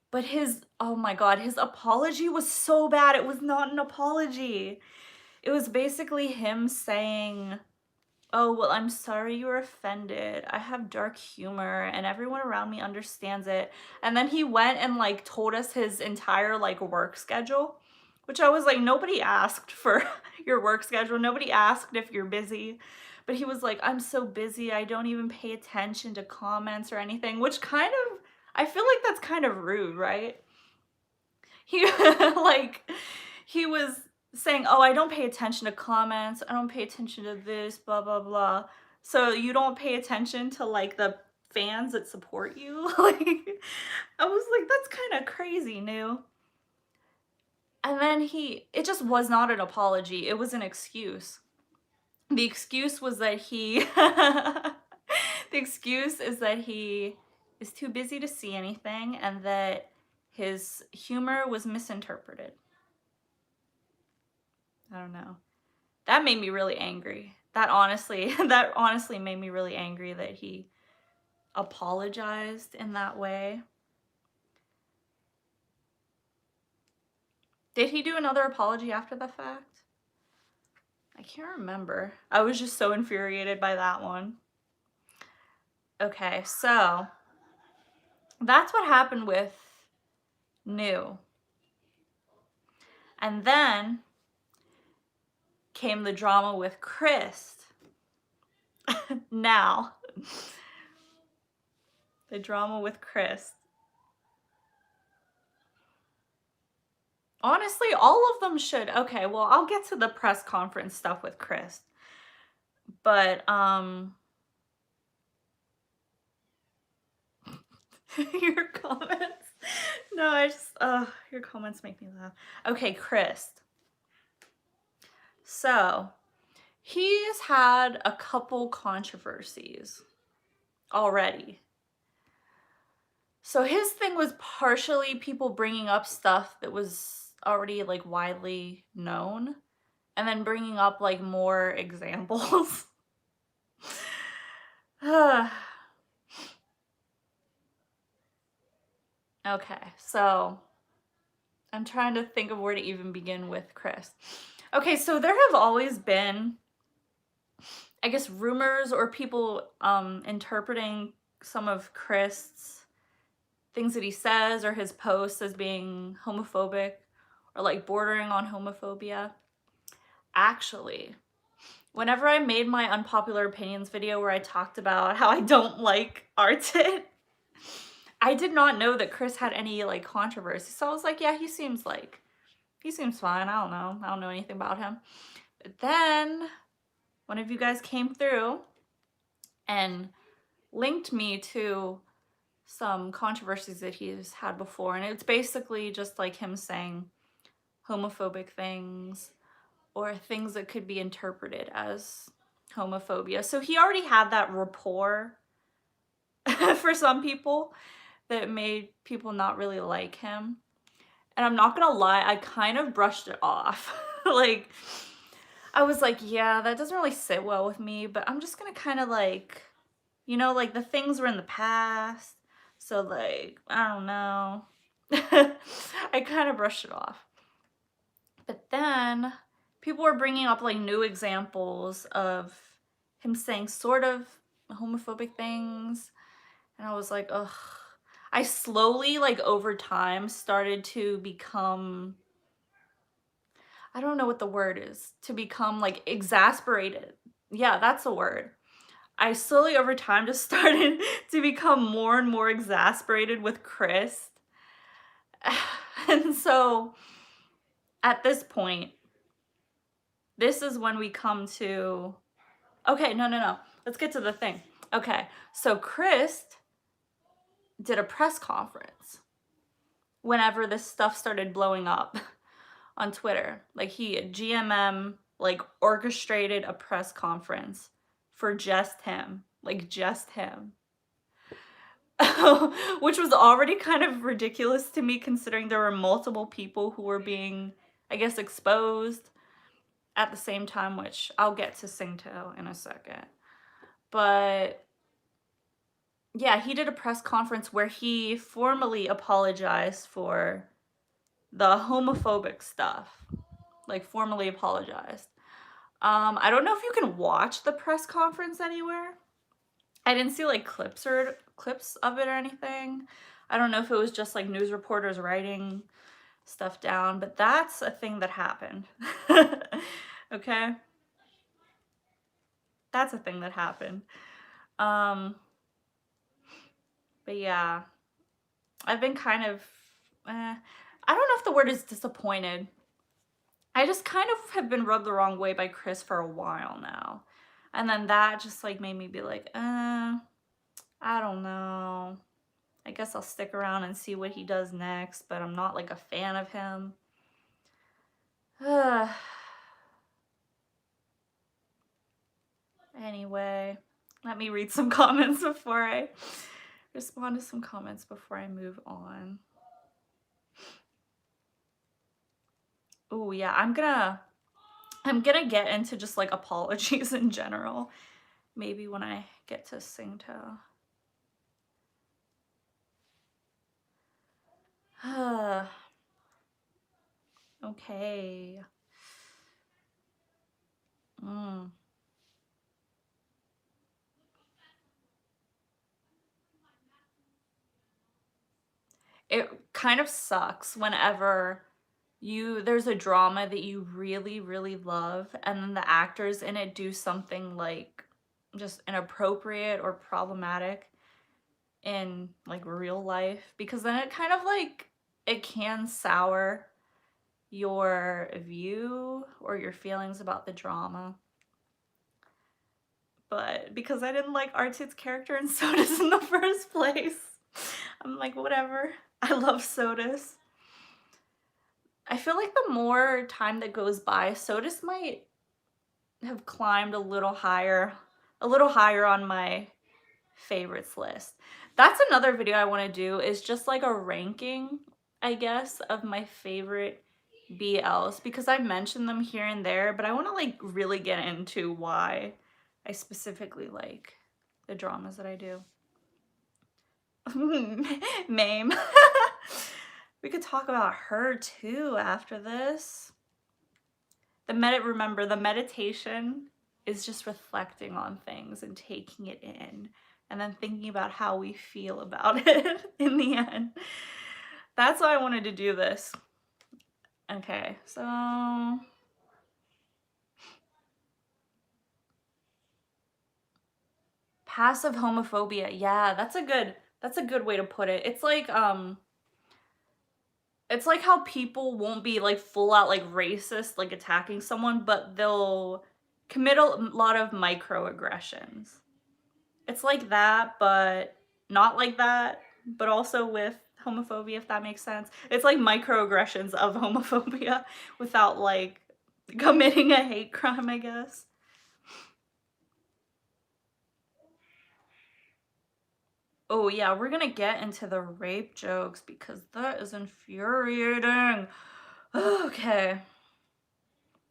But oh my God, his apology was so bad. It was not an apology. It was basically him saying, oh, well, I'm sorry you were offended. I have dark humor and everyone around me understands it. And then he went and like told us his entire like work schedule, which I was like, nobody asked for your work schedule. Nobody asked if you're busy. But he was like, I'm so busy. I don't even pay attention to comments or anything, which kind of, I feel like that's kind of rude, right? He like, he was saying, oh, I don't pay attention to comments. I don't pay attention to this, blah, blah, blah. So you don't pay attention to like the fans that support you? Like, I was like, that's kind of crazy, new. And then it just was not an apology. It was an excuse. The excuse was that the excuse is that he is too busy to see anything and that his humor was misinterpreted. I don't know. That made me really angry. That honestly made me really angry that he apologized in that way. Did he do another apology after the fact? I can't remember. I was just so infuriated by that one. Okay, so that's what happened with New. And then came the drama with Chris. Now, the drama with Chris. Honestly, all of them should. Okay, well, I'll get to the press conference stuff with Chris. But, your comments. No, your comments make me laugh. Okay, Chris. So, he's had a couple controversies already. So his thing was partially people bringing up stuff that was already like widely known and then bringing up like more examples. Okay, so I'm trying to think of where to even begin with Chris. Okay, so there have always been, I guess, rumors or people interpreting some of Chris' things that he says or his posts as being homophobic or like bordering on homophobia. Actually, whenever I made my unpopular opinions video where I talked about how I don't like Artit, I did not know that Chris had any like controversy. So I was like, yeah, he seems fine. I don't know. I don't know anything about him. But then one of you guys came through and linked me to some controversies that he's had before. And it's basically just like him saying homophobic things or things that could be interpreted as homophobia. So he already had that rapport for some people that made people not really like him. And I'm not gonna lie, I kind of brushed it off. Like, I was like, yeah, that doesn't really sit well with me, but I'm just gonna kind of like, you know, like the things were in the past. So like, I don't know. I kind of brushed it off. But then people were bringing up like new examples of him saying sort of homophobic things. And I was like, ugh. I slowly, like over time, started to become, I don't know what the word is, to become like exasperated. Yeah, that's the word. I slowly over time just started to become more and more exasperated with Chris. And so at this point, this is when we come to, okay, no. Let's get to the thing. Okay, so Chris did a press conference whenever this stuff started blowing up on Twitter. Like GMM like orchestrated a press conference for just him, like just him. Which was already kind of ridiculous to me considering there were multiple people who were being, I guess, exposed at the same time, which I'll get to Singto in a second. But yeah, he did a press conference where he formally apologized for the homophobic stuff. Like formally apologized. I don't know if you can watch the press conference anywhere. I didn't see like clips of it or anything. I don't know if it was just like news reporters writing stuff down, but that's a thing that happened. Okay? That's a thing that happened. But yeah, I've been kind of, I don't know if the word is disappointed. I just kind of have been rubbed the wrong way by Chris for a while now. And then that just like made me be like, I don't know. I guess I'll stick around and see what he does next, but I'm not like a fan of him. Anyway, let me read some comments before I respond to some comments before I move on. Oh yeah, I'm gonna get into just like apologies in general. Maybe when I get to Singto. Okay. It kind of sucks whenever there's a drama that you really, really love, and then the actors in it do something like just inappropriate or problematic in like real life, because then it kind of like, it can sour your view or your feelings about the drama. But because I didn't like Artit's character in Sodas in the first place, I'm like, whatever. I love Sodas. I feel like the more time that goes by, Sodas might have climbed a little higher on my favorites list. That's another video I want to do, is just like a ranking, I guess, of my favorite BLs, because I mentioned them here and there, but I want to like really get into why I specifically like the dramas that I do. Mame. We could talk about her too after this. Remember, the meditation is just reflecting on things and taking it in, and then thinking about how we feel about it in the end. That's why I wanted to do this. Okay, so passive homophobia. Yeah, that's a good way to put it. It's like how people won't be like full out like racist, like attacking someone, but they'll commit a lot of microaggressions. It's like that, but not like that, but also with homophobia, if that makes sense. It's like microaggressions of homophobia without like committing a hate crime, I guess. Oh yeah, we're gonna get into the rape jokes because that is infuriating. Okay.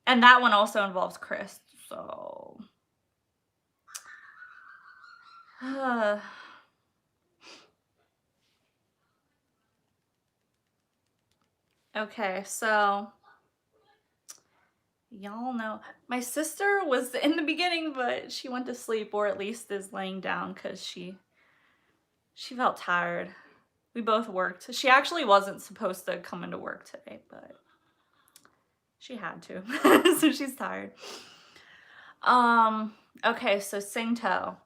And that one also involves Chris, so. Okay, so y'all know my sister was in the beginning, but she went to sleep, or at least is laying down because she felt tired. We both worked. She actually wasn't supposed to come into work today, but she had to. So she's tired. Okay, so Singto,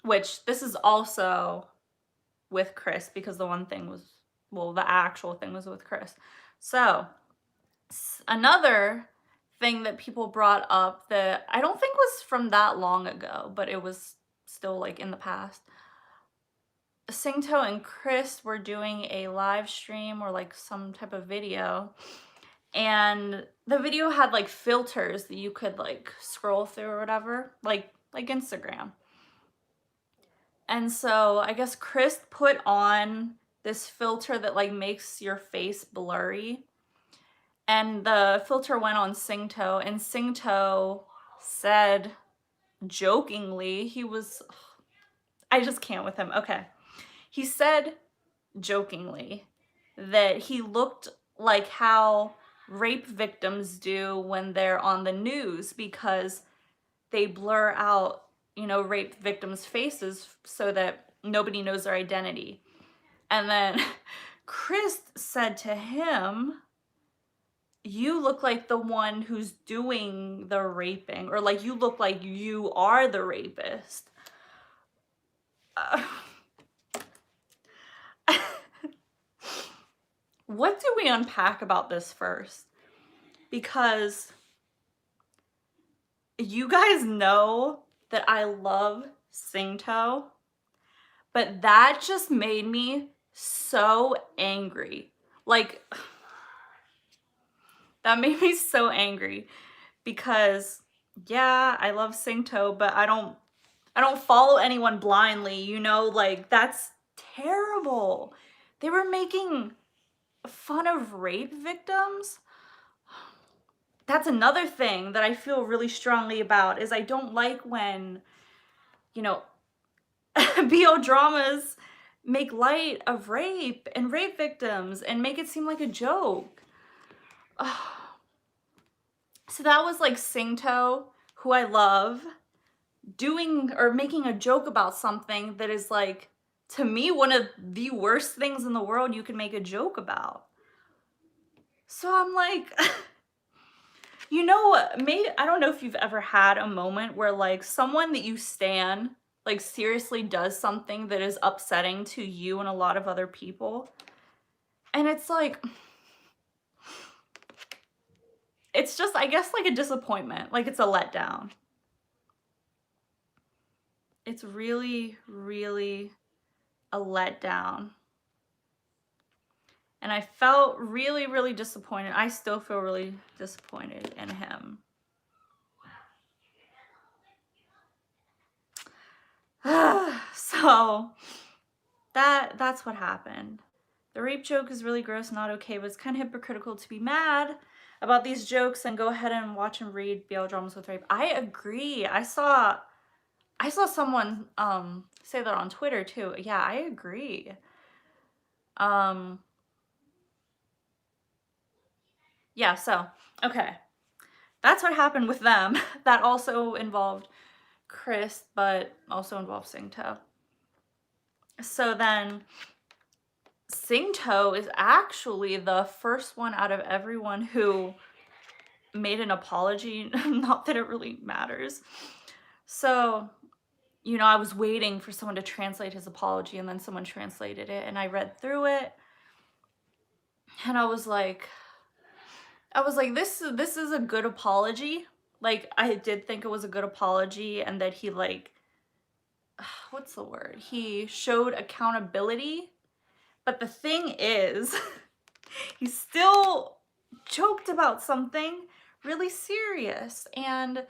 which this is also with Chris because the one thing was, well, the actual thing was with Chris. So another thing that people brought up that I don't think was from that long ago, but it was still like in the past. Singto and Chris were doing a live stream or like some type of video, and the video had like filters that you could like scroll through or whatever, like Instagram. And so I guess Chris put on this filter that like makes your face blurry. And the filter went on Singto, and Singto said jokingly, I just can't with him. Okay. He said jokingly that he looked like how rape victims do when they're on the news because they blur out, rape victims' faces so that nobody knows their identity. And then Chris said to him, you look like the one who's doing the raping, or like you look like you are the rapist. What do we unpack about this first? Because you guys know that I love Singto, but that just made me so angry. Like, that made me so angry because, yeah, I love Singto, but I don't follow anyone blindly, like that's terrible. They were making fun of rape victims. That's another thing that I feel really strongly about is I don't like when, BO dramas make light of rape and rape victims and make it seem like a joke. So that was like Singto, who I love, doing or making a joke about something that is like, to me, one of the worst things in the world you can make a joke about. So I'm like, maybe, I don't know if you've ever had a moment where like someone that you stan like seriously does something that is upsetting to you and a lot of other people. And it's like, it's just, I guess, like a disappointment. Like it's a letdown. It's really, really a letdown. And I felt really, really disappointed. I still feel really disappointed in him. So that's what happened. The rape joke is really gross, not okay, but it's kind of hypocritical to be mad about these jokes and go ahead and watch and read BL dramas with rape. I agree. I saw someone say that on Twitter too. Yeah, I agree. Yeah, so, okay. That's what happened with them. That also involved Chris, but also involved Singto. So then Singto is actually the first one out of everyone who made an apology. Not that it really matters. So, you know, I was waiting for someone to translate his apology, and then someone translated it, and I read through it, and I was like, this is a good apology. Like, I did think it was a good apology, and that he, like, what's the word? He showed accountability. But the thing is, he still joked about something really serious. And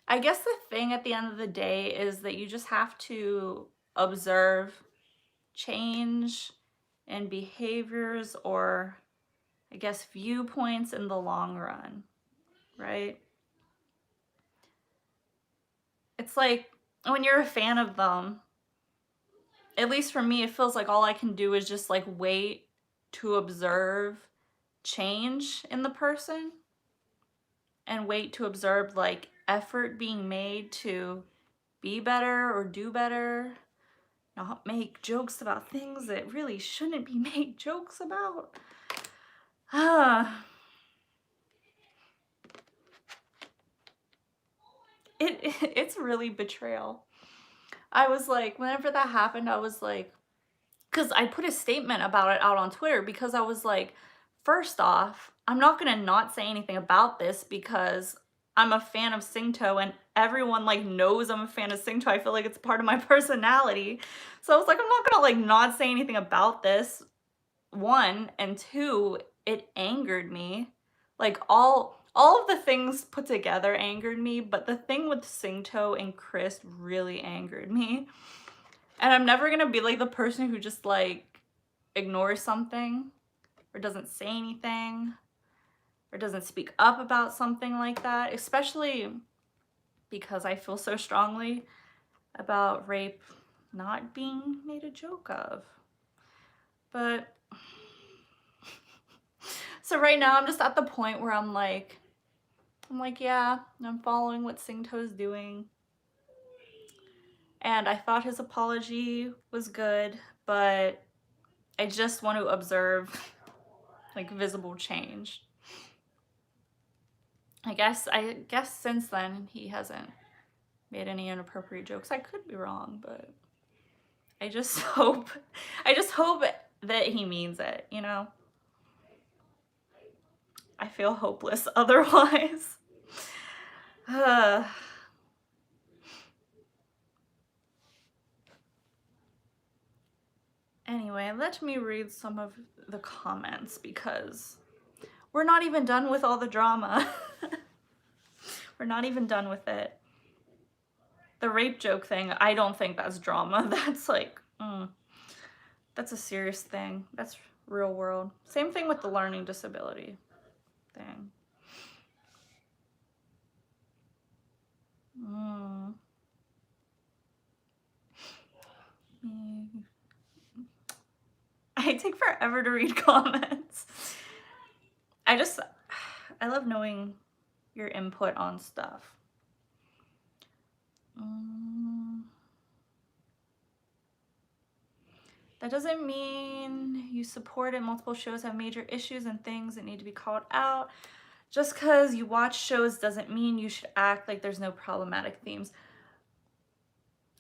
I guess the thing at the end of the day is that you just have to observe change in behaviors, or I guess viewpoints, in the long run, right? It's like when you're a fan of them, at least for me, it feels like all I can do is just like wait to observe change in the person, and wait to observe like effort being made to be better or do better, not make jokes about things that really shouldn't be made jokes about. It's really betrayal. I was like, whenever that happened, I was like, because I put a statement about it out on Twitter, because I was like, first off, I'm not gonna not say anything about this because I'm a fan of Singto, and everyone like knows I'm a fan of Singto. I feel like it's part of my personality. So I was like, I'm not gonna like not say anything about this. One, and two, it angered me. Like all of the things put together angered me, but the thing with Singto and Chris really angered me. And I'm never gonna be like the person who just like ignores something, or doesn't say anything, or doesn't speak up about something like that, especially because I feel so strongly about rape not being made a joke of. But so right now I'm just at the point where I'm like, yeah, I'm following what Singto's doing. And I thought his apology was good, but I just want to observe like visible change. I guess since then he hasn't made any inappropriate jokes. I could be wrong, but I just hope that he means it, you know? I feel hopeless otherwise. Anyway, let me read some of the comments, because we're not even done with all the drama. We're not even done with it. The rape joke thing, I don't think that's drama. That's like, that's a serious thing. That's real world. Same thing with the learning disability thing. I take forever to read comments. I love knowing your input on stuff. That doesn't mean you support it. Multiple shows have major issues and things that need to be called out. Just because you watch shows doesn't mean you should act like there's no problematic themes.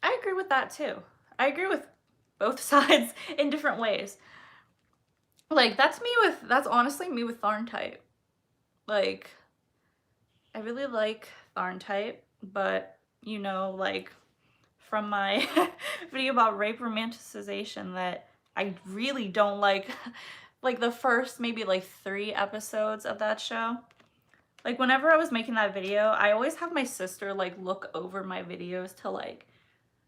I agree with that too. I agree with both sides in different ways. Like, that's honestly me with Tharn type. Like, I really like Tharn type, but you know, like from my video about rape romanticization, that I really don't like the first maybe like 3 episodes of that show. Like, whenever I was making that video, I always have my sister like look over my videos to like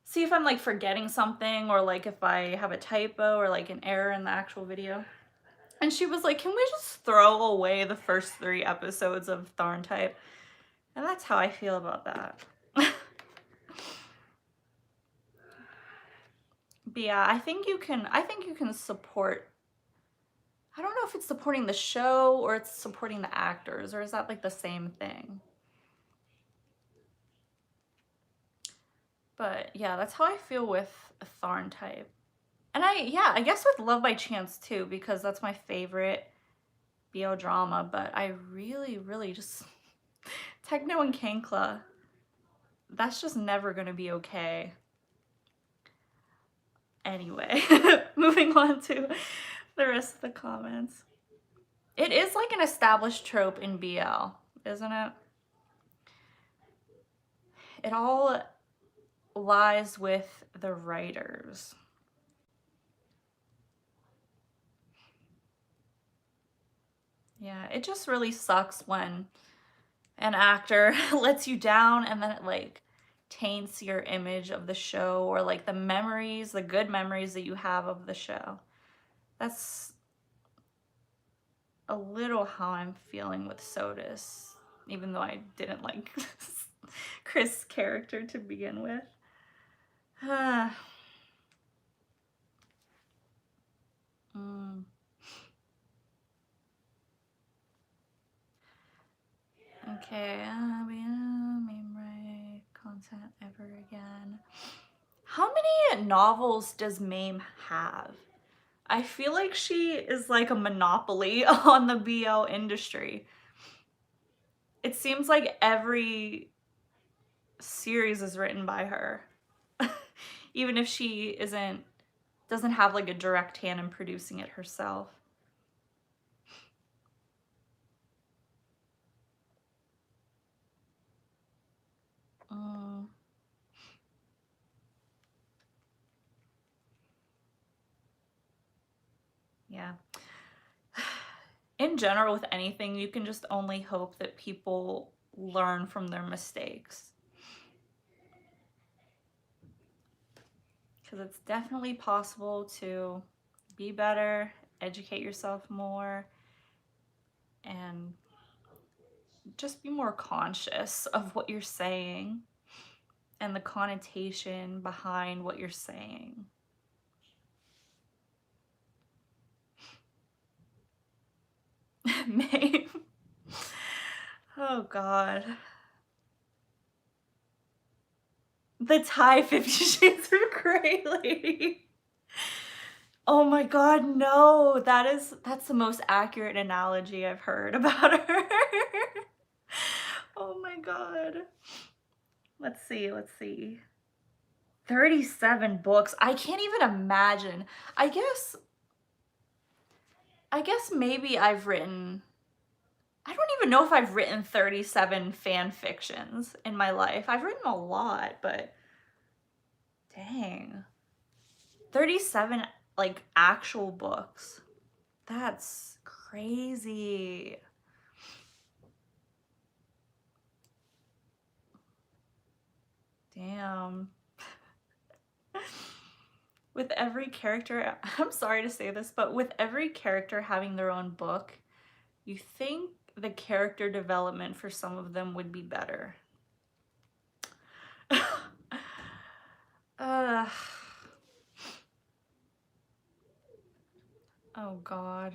see if I'm like forgetting something, or like if I have a typo or like an error in the actual video. And she was like, can we just throw away the first 3 episodes of Tharn type? And that's how I feel about that. But yeah, I think you can support, I don't know if it's supporting the show or it's supporting the actors, or is that like the same thing? But yeah, that's how I feel with a Tharn type. And I guess with Love by Chance too, because that's my favorite BL drama, but I really, really just Techno and Kankla, that's just never gonna be okay. Anyway, moving on to the rest of the comments. It is like an established trope in BL, isn't it? It all lies with the writers. Yeah, it just really sucks when an actor lets you down and then it like taints your image of the show or like the memories, the good memories that you have of the show. That's a little how I'm feeling with Sodus, even though I didn't like Chris' character to begin with. Mm. Okay, we Mame write content ever again. How many novels does Mame have? I feel like she is like a monopoly on the BL industry. It seems like every series is written by her. Even if she doesn't have like a direct hand in producing it herself. Mm. Yeah. In general, with anything, you can just only hope that people learn from their mistakes. Because it's definitely possible to be better, educate yourself more, and just be more conscious of what you're saying and the connotation behind what you're saying. Maeve. Oh God. The Thai 50 Shades of Grey lady. Oh my God, no. That's the most accurate analogy I've heard about her. Oh my God. Let's see. 37 books. I can't even imagine. I guess maybe I don't even know if I've written 37 fan fictions in my life. I've written a lot, but dang. 37 like actual books. That's crazy. Damn. With every character, I'm sorry to say this, but with every character having their own book, you think the character development for some of them would be better. uh, oh God.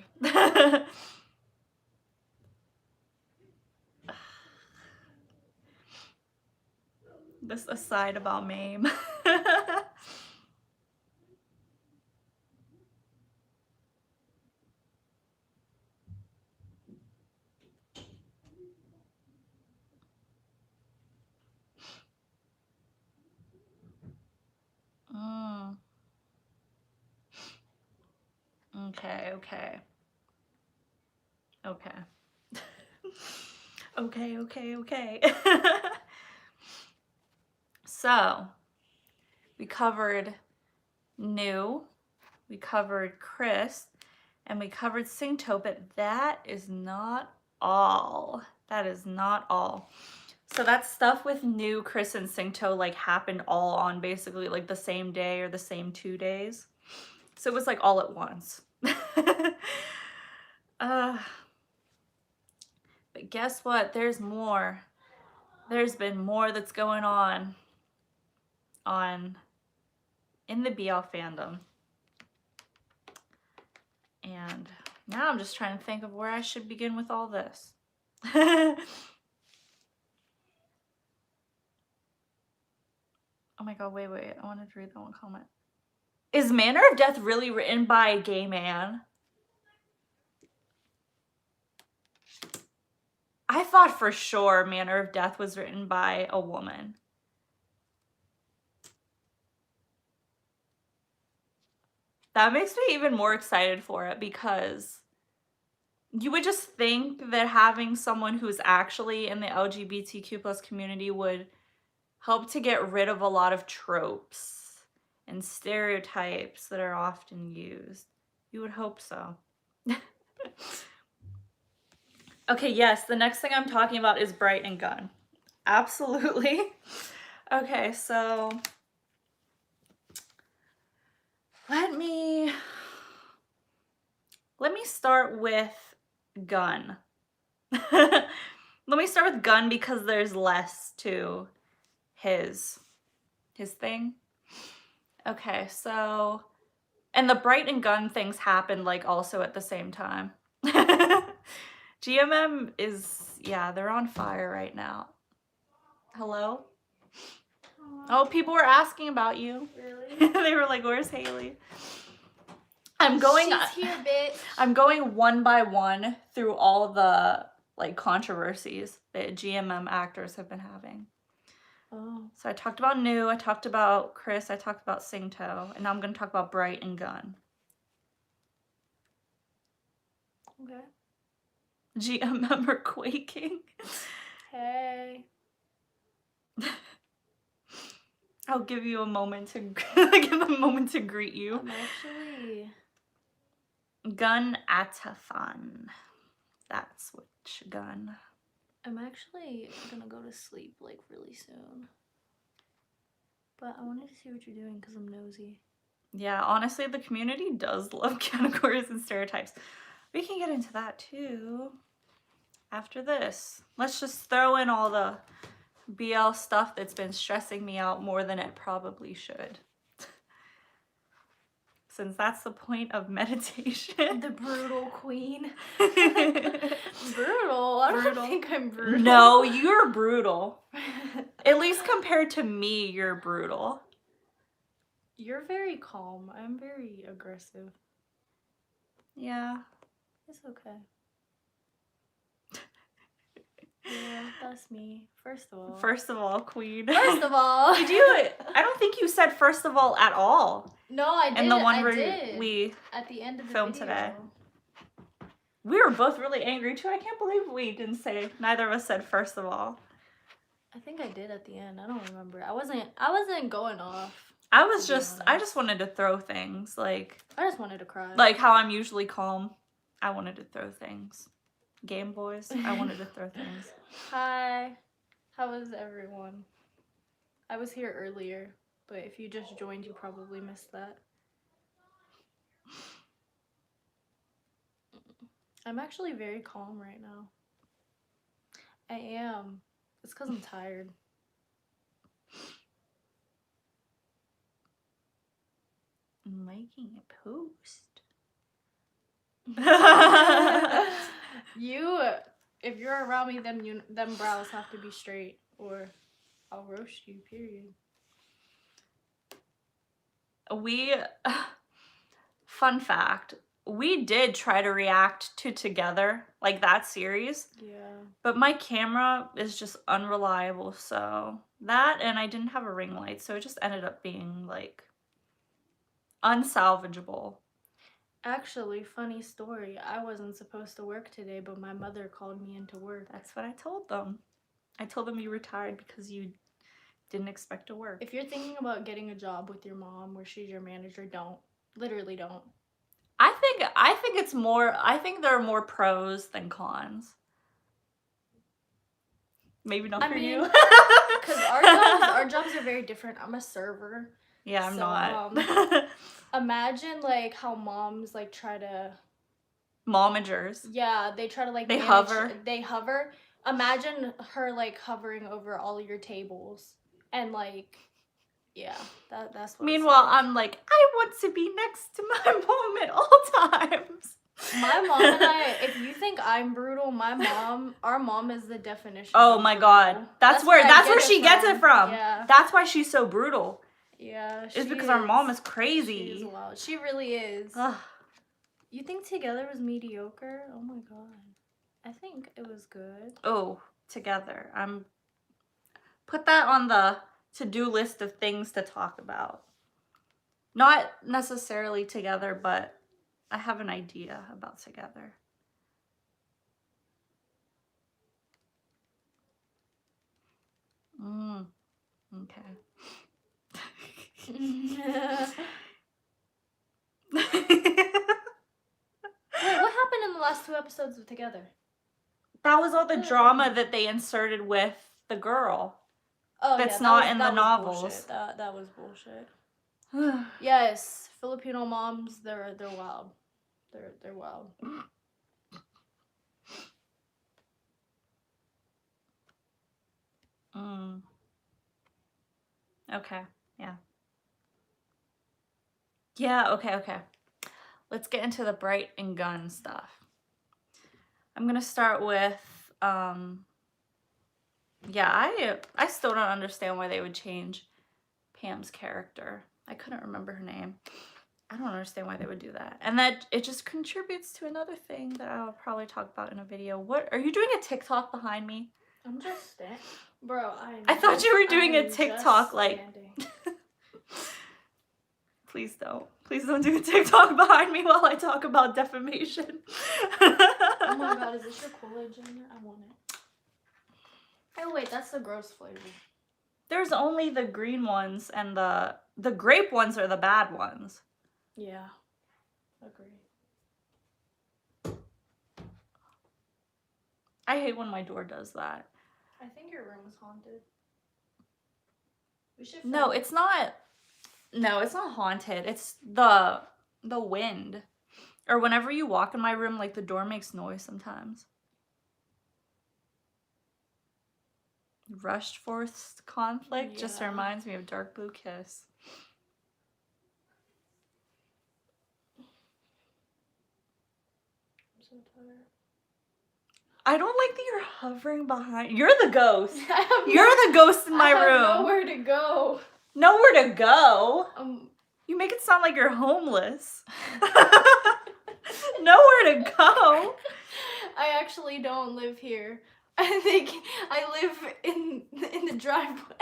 This aside about Mame. Mm. Okay. Okay. So, we covered New, we covered Chris, and we covered Singto, but that is not all. That is not all. So that stuff with New, Chris, and Singto like happened all on basically like the same day or the same 2 days. So it was like all at once. But guess what? There's more. There's been more that's going on in the BL fandom. And now I'm just trying to think of where I should begin with all this. Oh my God, wait. I wanted to read that one comment. Is Manner of Death really written by a gay man? I thought for sure Manner of Death was written by a woman. That makes me even more excited for it because you would just think that having someone who's actually in the LGBTQ plus community would help to get rid of a lot of tropes and stereotypes that are often used. You would hope so. Okay, yes, the next thing I'm talking about is Bright and Gun. Absolutely. Okay, so let me start with Gun. Let me start with Gun because there's less to his thing. Okay, so and the Bright and Gun things happened like also at the same time. GMM is, yeah, they're on fire right now. Hello? Oh, people were asking about you. Really? They were like, "Where's Haley?" She's here, bitch. I'm going one by one through all the like controversies that GMM actors have been having. Oh. So I talked about New, I talked about Chris, I talked about Singto, and now I'm going to talk about Bright and Gun. Okay. GMM are quaking. Hey. I'll give you a moment to greet you. I'm actually Gun Atafan. That's which gun. I'm actually gonna go to sleep like really soon. But I wanted to see what you're doing because I'm nosy. Yeah, honestly, the community does love categories and stereotypes. We can get into that too after this. Let's just throw in all the BL stuff that's been stressing me out more than it probably should. Since that's the point of meditation. The brutal queen. Brutal? I don't think I'm brutal. No, you're brutal. At least compared to me, you're brutal. You're very calm. I'm very aggressive. Yeah. It's okay. Yeah, that's me. First of all, queen. First of all. Did you? I don't think you said first of all at all. No, I did. And the one I where did. we at the end of the filmed video. today. We were both really angry too. I can't believe we didn't say, neither of us said first of all. I think I did at the end. I don't remember. I wasn't going off. I just wanted to throw things. Like, I just wanted to cry. Like how I'm usually calm. I wanted to throw things. Game Boys, I wanted to throw things. Hi. How is everyone? I was here earlier, but if you just joined, you probably missed that. I'm actually very calm right now. I am. It's because I'm tired. I'm making a post. If you're around me, them brows have to be straight, or I'll roast you. Period. Fun fact, we did try to react to Together, like that series. Yeah. But my camera is just unreliable, so that, and I didn't have a ring light, so it just ended up being like unsalvageable. Actually, funny story. I wasn't supposed to work today, but my mother called me into work. That's what I told them. I told them you retired because you didn't expect to work. If you're thinking about getting a job with your mom where she's your manager, don't. Literally don't. I think there are more pros than cons. Maybe not for you. Because our jobs are very different. I'm a server. Yeah, I'm not. Imagine like how moms like try to Momagers. Yeah, they try to like They hover. They hover. Imagine her like hovering over all your tables and like yeah, that's what Meanwhile, I'm like, I want to be next to my mom at all times. My mom and I, if you think I'm brutal, our mom is the definition. Oh my god. That's where she gets it from. Yeah. That's why she's so brutal. Yeah, It's because our mom is She crazy. is wild. She really is. Ugh. You think Together was mediocre? Oh my god. I think it was good. Oh, Together. Put that on the to-do list of things to talk about. Not necessarily Together, but I have an idea about Together. Okay. Wait, what happened in the last 2 episodes of Together? That was all the drama that they inserted with the girl. Oh, That's yeah, not that in was, the that novels. Was bullshit. That was bullshit. Yes, Filipino moms, they're wild. They're wild. Okay, yeah. Yeah, okay. Let's get into the bright and gun stuff. I'm gonna start with, yeah, I still don't understand why they would change Pam's character. I couldn't remember her name. I don't understand why they would do that. And that it just contributes to another thing that I'll probably talk about in a video. What, are you doing a TikTok behind me? I'm just standing. Bro, I thought you were doing a TikTok, like... Please don't. Please don't do a TikTok behind me while I talk about defamation. Oh my god, is this your Kool-Aid Junior? I want it. Oh wait, that's the gross flavor. There's only the green ones, and the grape ones are the bad ones. Yeah. Agree. I hate when my door does that. I think your room is haunted. We should No, it's not. No, it's not haunted. It's the wind. Or whenever you walk in my room, like the door makes noise sometimes. Rushed forced conflict just reminds me of Dark Blue Kiss. I'm so tired. I don't like that you're hovering behind. You're the ghost. You're the ghost in my room. Nowhere to go. Nowhere to go? You make it sound like you're homeless. Nowhere to go. I actually don't live here. I think I live in the driveway.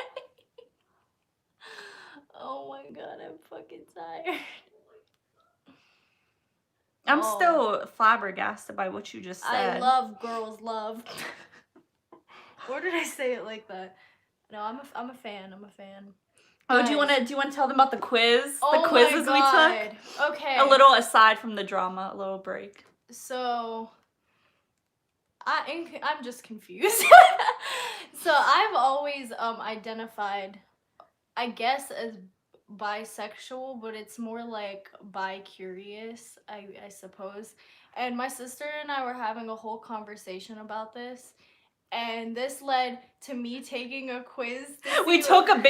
Oh my god, I'm fucking tired. I'm still flabbergasted by what you just said. I love girls love. Or did I say it like that? No, I'm a fan. I'm a fan. Oh, do you want to tell them about the quiz? Oh the quizzes my god. we took? Okay. A little aside from the drama, a little break. So I'm just confused. So I've always identified, I guess, as bisexual, but it's more like bi-curious, I suppose. And my sister and I were having a whole conversation about this, and this led to me taking a quiz. We took a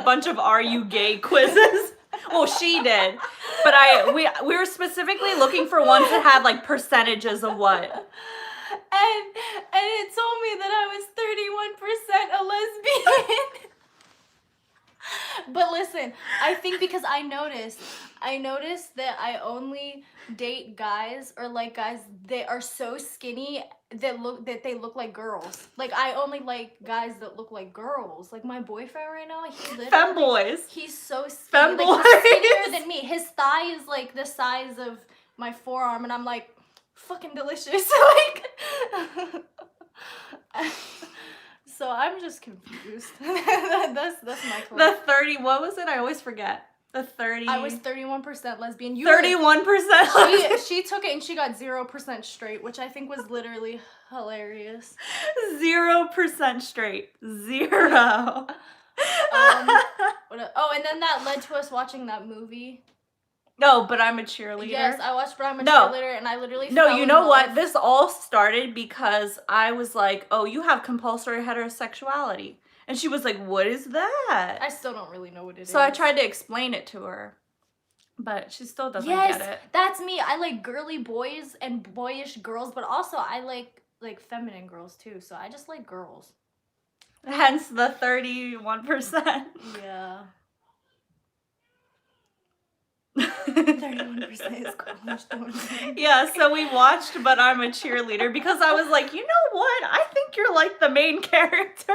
bunch of Are You Gay quizzes. Well, she did, but we were specifically looking for ones that had like percentages of what. And it told me that I was 31% a lesbian. But listen, I think because I noticed that I only date guys, or like guys that are so skinny that they look like girls. Like I only like guys that look like girls. Like my boyfriend right now, femboys. He's so skinny. Like, he's skinnier than me. His thigh is like the size of my forearm, and I'm like fucking delicious. Like so I'm just confused. That's my claim. The 30, what was it? I always forget. The 30. I was 31% lesbian. 31%. She took it and she got 0% straight, which I think was literally hilarious. 0% straight. 0. And then that led to us watching that movie. No, But I'm a Cheerleader. Yes, I watched But I'm a Cheerleader, and I literally No, fell you in know love. what? This all started because I was like, oh, you have compulsory heterosexuality. And she was like, what is that? I still don't really know what it is. So I tried to explain it to her. But she still doesn't get it. That's me. I like girly boys and boyish girls, but also I like feminine girls too. So I just like girls. Hence the 31%. Yeah. 31% is college dorm. Yeah, so we watched But I'm a Cheerleader because I was like, you know what? I think you're like the main character.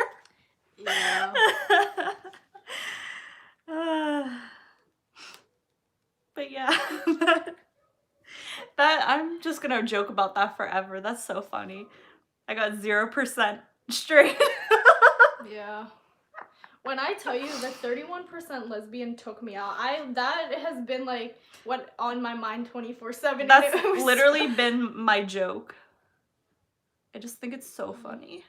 Yeah. But yeah, that I'm just gonna joke about that forever. That's so funny. I got 0% straight. Yeah. When I tell you the 31% lesbian took me out, that has been like what on my mind 24/7. That's literally been my joke. I just think it's so funny.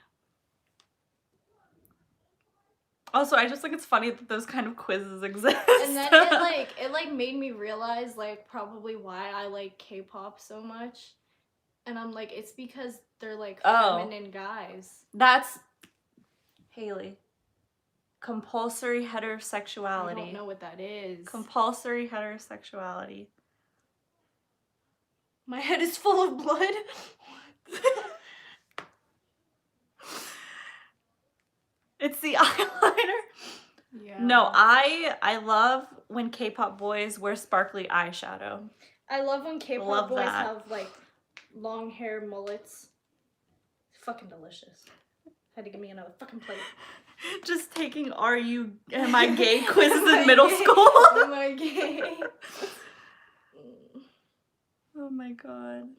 Also, I just think it's funny that those kind of quizzes exist. And then it made me realize like probably why I like K-pop so much. And I'm like, it's because they're like feminine guys. That's Haley. Compulsory I heterosexuality. don't know what that is. Compulsory heterosexuality. My head is full of blood. It's the eyeliner. Yeah. No, I love when K-pop boys wear sparkly eyeshadow. I love when K-pop Love boys that. have like long hair mullets. It's fucking delicious. Had to give me another fucking plate. Just taking am I gay quizzes in middle school. Am I gay? Oh my god.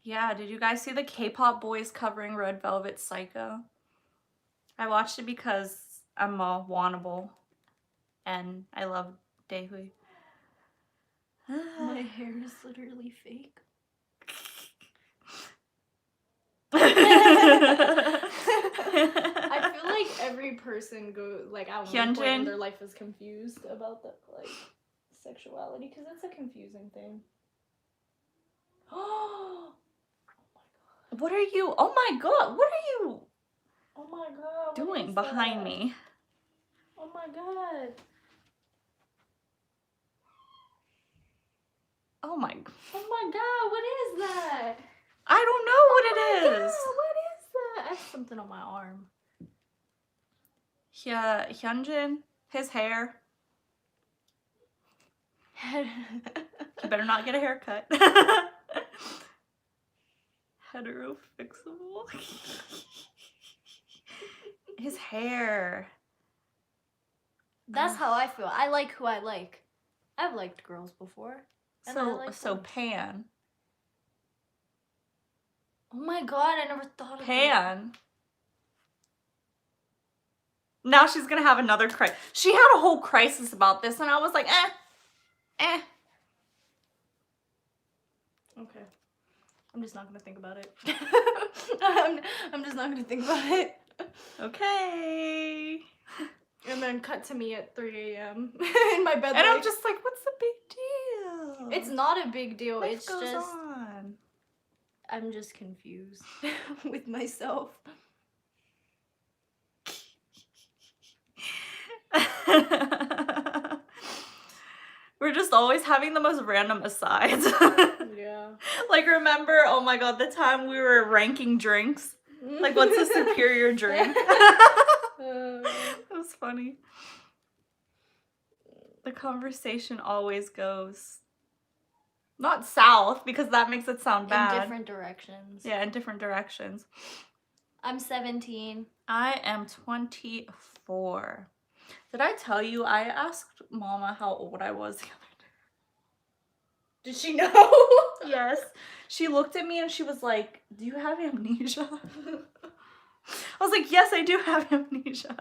Yeah, did you guys see the K-pop boys covering Red Velvet Psycho? I watched it because I'm a wannable and I love Daehui. My hair is literally fake. I feel like every person at one point in their life is confused about the sexuality because it's a confusing thing. Oh my god! What are you? Oh my god! What are you? Oh my god! Doing behind me? Oh my god! Oh my! Oh my god! What is that? I don't know what it is. God, what is that? I have something on my arm. Yeah, Hyunjin, his hair. You better not get a haircut. Hetero fixable. His hair. That's how I feel. I like who I like. I've liked girls before. And I like So boys. Pan. Oh my god, I never thought of that. Pan. Now she's gonna have another crisis. She had a whole crisis about this, and I was like, eh. Okay. I'm just not gonna think about it. I'm just not gonna think about it. Okay. And then cut to me at 3 a.m. in my bed. And I'm just like, what's the big deal? It's not a big deal. Life it's goes just on. I'm just confused with myself. We're just always having the most random asides. Yeah. Like, remember, oh my god, the time we were ranking drinks? Like, what's a superior drink? That was funny. The conversation always goes not south, because that makes it sound bad. In different directions. Yeah, in different directions. I'm 17. I am 24. Did I tell you I asked Mama how old I was the other day? Did she know? Yes. She looked at me and she was like, do you have amnesia? I was like, yes, I do have amnesia.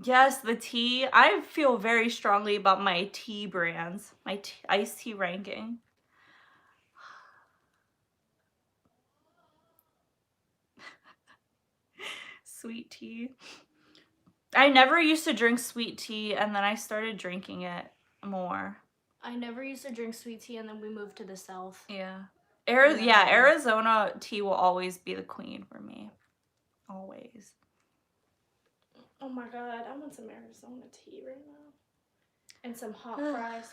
Yes, the tea. I feel very strongly about my tea brands, my iced tea ranking. Sweet tea. I never used to drink sweet tea, and then I started drinking it more. I never used to drink sweet tea, and then we moved to the south. Yeah. Arizona tea will always be the queen for me. Always. Oh my god, I want some Arizona tea right now. and some hot fries.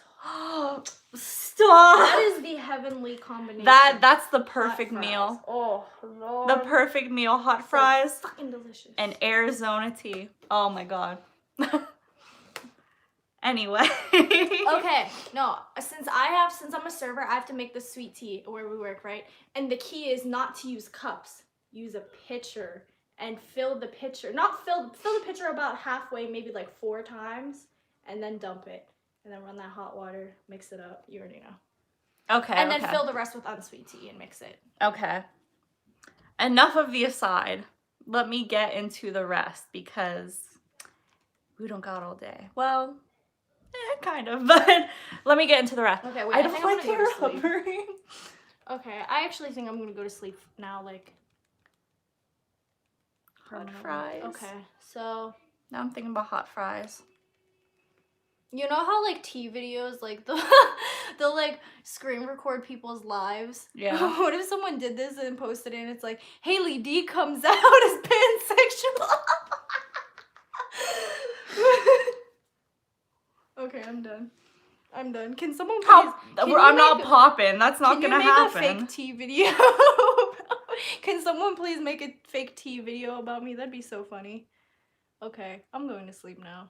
Stop. That is the heavenly combination. That's the perfect Hot fries. meal. Oh, Lord. The perfect meal, hot fries fucking delicious. and Arizona tea. Oh my god. Anyway. Okay, no, since I'm a server, I have to make the sweet tea where we work, right? And the key is not to use cups. Use a pitcher and fill the pitcher. Not fill the pitcher about halfway, maybe like 4 times, and then dump it. And then run that hot water, mix it up. You already know. Okay. And then fill the rest with unsweet tea and mix it. Okay. Enough of the aside. Let me get into the rest because we don't got all day. Well, kind of, but let me get into the rest. Okay, wait, I don't like go your to sleep. hovering. Okay, I actually think I'm gonna go to sleep now, like. Hot fries. Okay, so. Now I'm thinking about hot fries. You know how like tea videos, like they'll like screen record people's lives? Yeah. What if someone did this and posted it and it's like, Haley D comes out as pansexual? Okay, I'm done. Can someone please? I'm not popping. That's not gonna happen. Can you make a fake tea video? Can someone please make a fake tea video about me? That'd be so funny. Okay, I'm going to sleep now.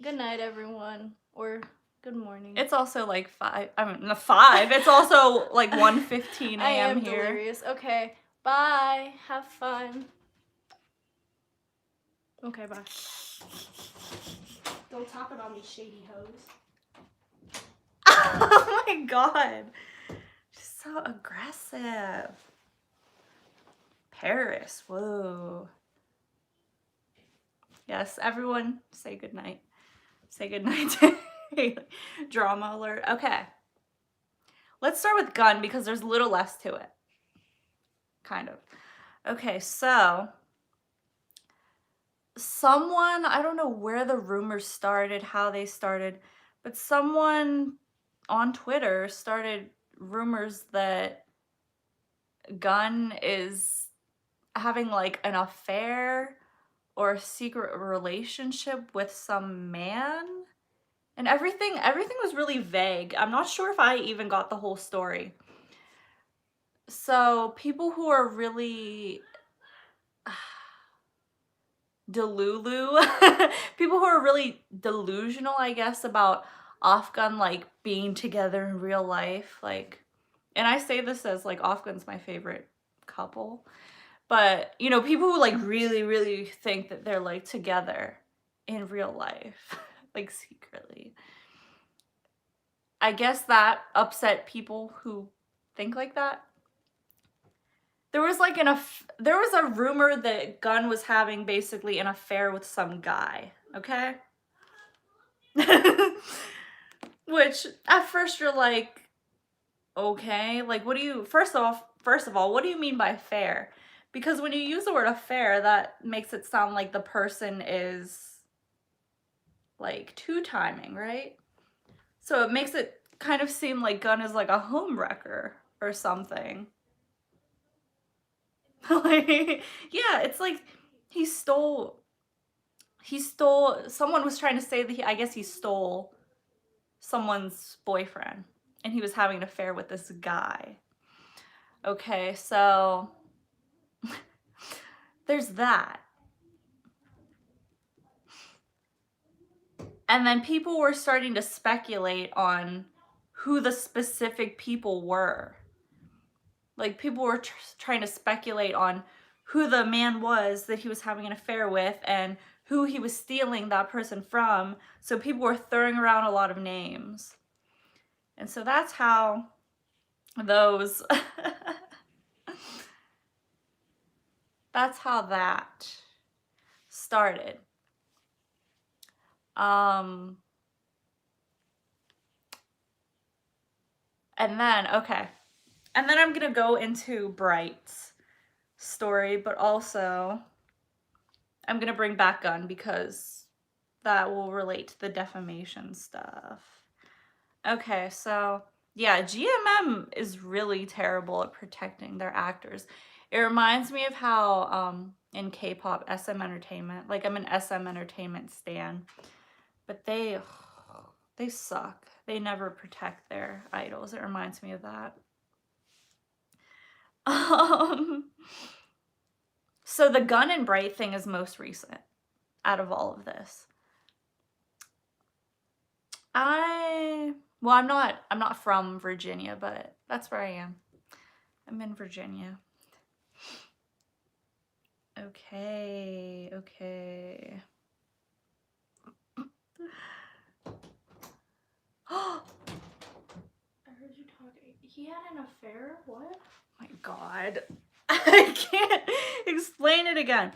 Good night, everyone. Or good morning. It's also like 5. I mean, 5. It's also like 1:15 a.m. I am here. delirious. Okay, bye. Have fun. Okay, bye. Don't talk about me, shady hoes. Oh my god. She's so aggressive. Paris, whoa. Yes, everyone say goodnight. Say goodnight to Haley. Drama alert. Okay. Let's start with Gun because there's a little less to it. Kind of. Okay, so someone, I don't know where the rumors started, how they started, but someone on Twitter started rumors that Gun is having like an affair or a secret relationship with some man. And everything was really vague. I'm not sure if I even got the whole story. So people who are really people who are really delusional, I guess, about Afghan like being together in real life, like, and I say this as like Afghan's my favorite couple, but you know, people who like really think that they're like together in real life, like secretly. I guess that upset people who think like that. There was like there was a rumor that Gunn was having basically an affair with some guy, okay? Which at first you're like, okay, like what do you, first of all, what do you mean by affair? Because when you use the word affair, that makes it sound like the person is like two-timing, right? So it makes it kind of seem like Gunn is like a homewrecker or something. Like, yeah, it's like he stole, someone was trying to say that I guess he stole someone's boyfriend and he was having an affair with this guy. Okay, so there's that. And then people were starting to speculate on who the specific people were. Like, people were trying to speculate on who the man was that he was having an affair with and who he was stealing that person from. So people were throwing around a lot of names. And so that's how those... that's how that started. And then, okay. And then I'm going to go into Bright's story, but also I'm going to bring back Gun because that will relate to the defamation stuff. Okay, so yeah, GMM is really terrible at protecting their actors. It reminds me of how in K-pop, SM Entertainment, like I'm an SM Entertainment stan, but they They suck. They never protect their idols. It reminds me of that. So the Gunn and Bright thing is most recent out of all of this. Well, I'm not from Virginia, but that's where I am. I'm in Virginia. Okay. I heard you talking. He had an affair? What? My God. I can't explain it again.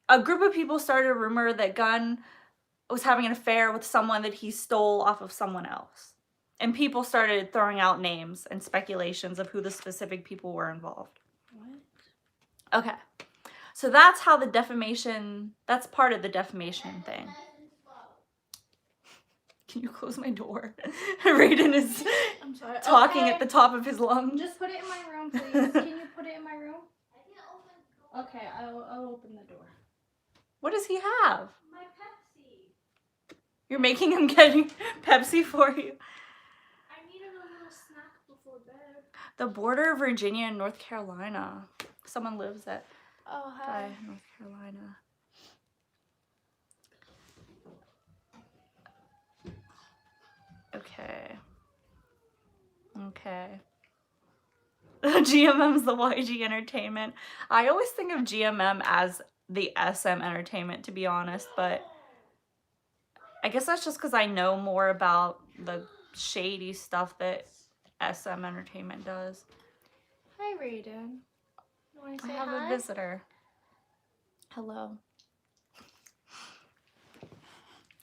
A group of people started a rumor that Gunn was having an affair with someone that he stole off of someone else. And people started throwing out names and speculations of who the specific people were involved. What? Okay. So that's how that's part of the defamation thing. Can you close my door? Raiden is I'm sorry. Talking at the top of his lungs. Just put it in my room, please. Can you put it in my room? Okay, I'll open the door. What does he have? My Pepsi. You're making him get Pepsi for you. I needed a little snack before bed. The border of Virginia and North Carolina. Someone lives at hi. North Carolina. Okay. GMM's the YG Entertainment. I always think of GMM as the SM Entertainment, to be honest, but I guess that's just because I know more about the shady stuff that SM Entertainment does. Hi, Raiden. You want to say I have hi? a visitor. Hello.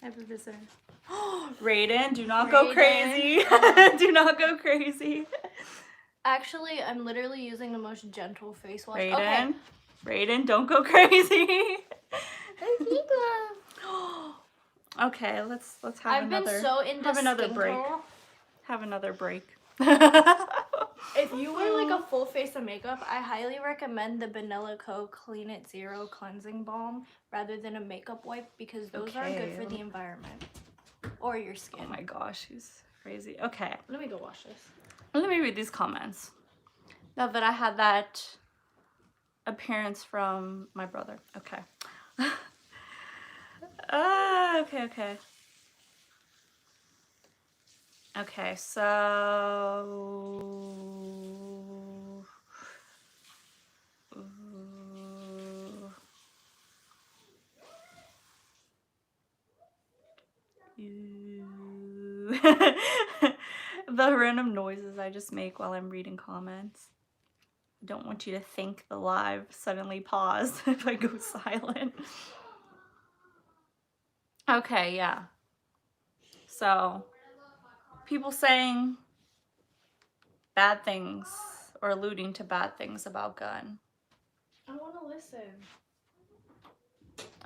I have a visitor. Raiden, do not go crazy. Do not go crazy. Actually, I'm literally using the most gentle face wash. Raiden, Raiden, don't go crazy. Okay, let's have another break. Have another break. If you wear like a full face of makeup, I highly recommend the Vanilla Co. Clean It Zero Cleansing Balm rather than a makeup wipe because those aren't good for the environment or your skin. Oh my gosh, he's crazy. Okay. Let me go wash this. Let me read these comments. Now that I had that appearance from my brother. Okay. Okay. Okay, so... The random noises I just make while I'm reading comments. I don't want you to think the live suddenly paused if I go silent. Okay, yeah. So, people saying bad things or alluding to bad things about Gunn. I want to listen.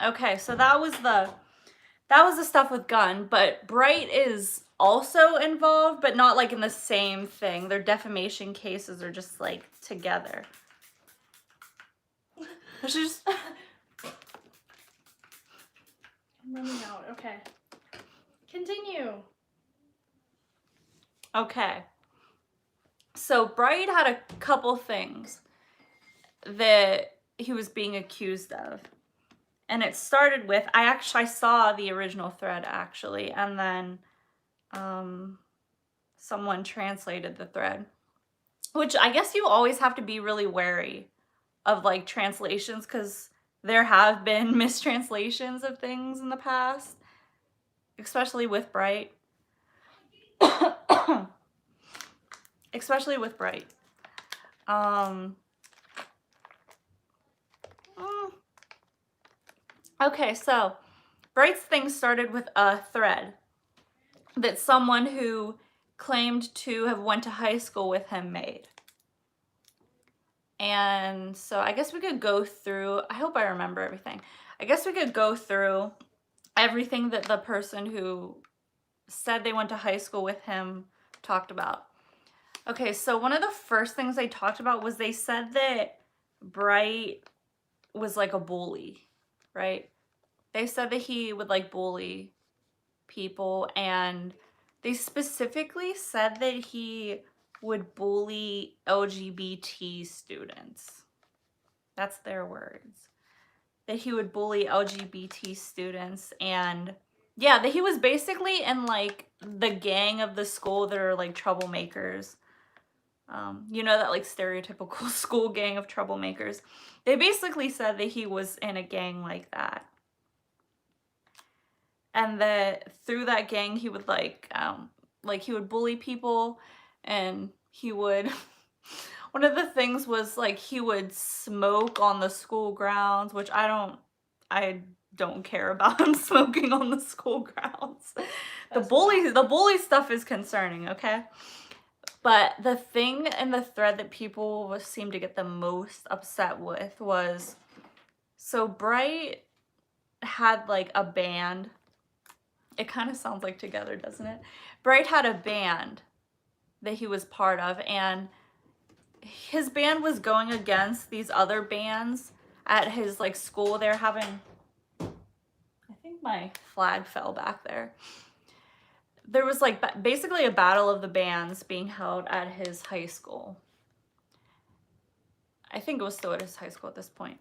Okay, so that was the stuff with Gunn, but Bright is also involved, but not like in the same thing. Their defamation cases are just like together. I'm running out. Okay. Continue. Okay. So Bright had a couple things that he was being accused of. And it started with, I saw the original thread actually, and then someone translated the thread. Which I guess you always have to be really wary of like translations because there have been mistranslations of things in the past, especially with Bright. Especially with Bright. Okay, so Bright's thing started with a thread that someone who claimed to have went to high school with him made. And so I guess we could go through, I hope I remember everything. I guess we could go through everything that the person who said they went to high school with him talked about. Okay, so one of the first things they talked about was they said that Bright was like a bully, right? They said that he would like bully people, and they specifically said that he would bully LGBT students. That's their words. That he would bully LGBT students, and yeah, that he was basically in like the gang of the school that are like troublemakers. You know, that like stereotypical school gang of troublemakers. They basically said that he was in a gang like that. And that through that gang he would like he would bully people, and he would one of the things was like he would smoke on the school grounds, which I don't care about him smoking on the school grounds. That's wild. The bully stuff is concerning, okay? But the thing in the thread that people seemed to get the most upset with was, so Bright had like a band. It kind of sounds like Together, doesn't it? Bright had a band that he was part of, and his band was going against these other bands at his like school. They're having, I think my flag fell back there. There was like basically a battle of the bands being held at his high school. I think it was still at his high school at this point.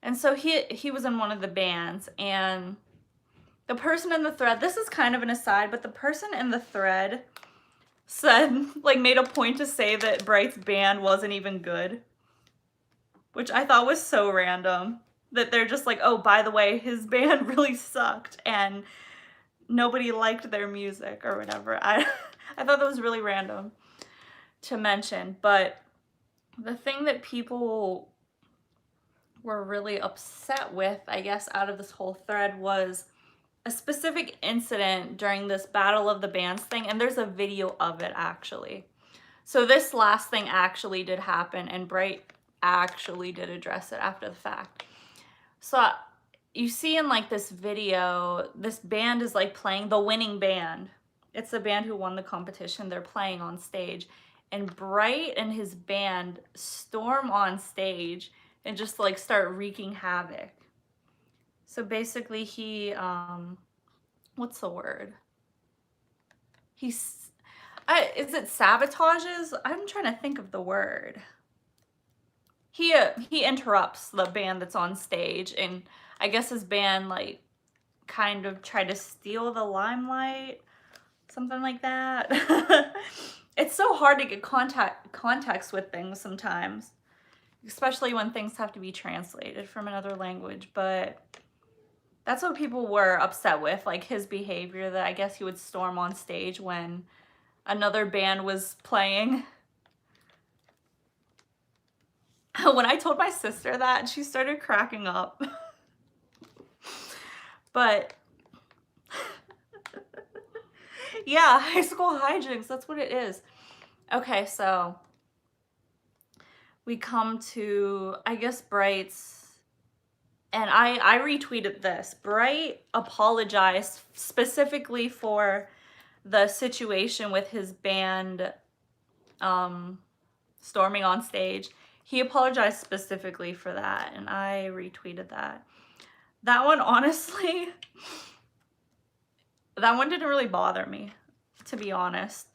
And so he was in one of the bands, and the person in the thread, this is kind of an aside, but the person in the thread said, like, made a point to say that Bright's band wasn't even good, which I thought was so random. That they're just like, oh, by the way, his band really sucked and nobody liked their music or whatever. I thought that was really random to mention. But the thing that people were really upset with, I guess, out of this whole thread was a specific incident during this Battle of the Bands thing, and there's a video of it actually. So this last thing actually did happen, and Bright actually did address it after the fact. So you see in like this video, this band is like playing, the winning band. It's the band who won the competition. They're playing on stage, and Bright and his band storm on stage and just like start wreaking havoc. So basically he, what's the word? Is it sabotages? I'm trying to think of the word. He interrupts the band that's on stage, and I guess his band like kind of tried to steal the limelight, something like that. It's so hard to get context with things sometimes, especially when things have to be translated from another language, but that's what people were upset with, like his behavior, that I guess he would storm on stage when another band was playing. When I told my sister that, she started cracking up. But yeah, high school hijinks, that's what it is. Okay, so we come to, I guess, Bright's, and I retweeted this. Bright apologized specifically for the situation with his band storming on stage. He apologized specifically for that, and I retweeted that. That one, honestly, that one didn't really bother me, to be honest.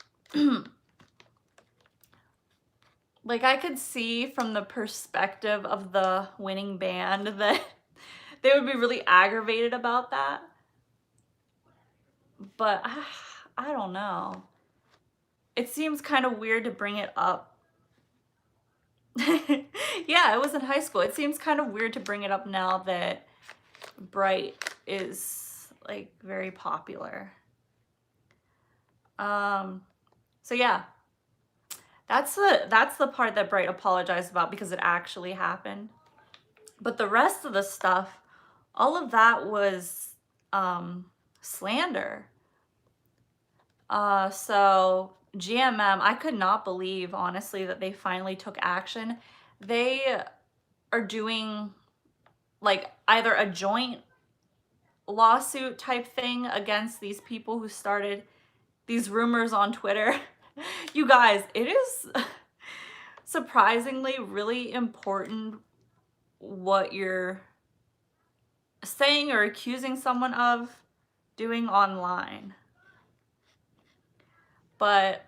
Like, I could see from the perspective of the winning band that they would be really aggravated about that. But I don't know. It seems kind of weird to bring it up. Yeah, it was in high school. It seems kind of weird to bring it up now that Bright is like very popular. So yeah. That's the part that Bright apologized about because it actually happened. But the rest of the stuff, all of that was slander. So GMM, I could not believe, honestly, that they finally took action. They are doing like either a joint lawsuit type thing against these people who started these rumors on Twitter. You guys, it is surprisingly really important what you're saying or accusing someone of. doing online. But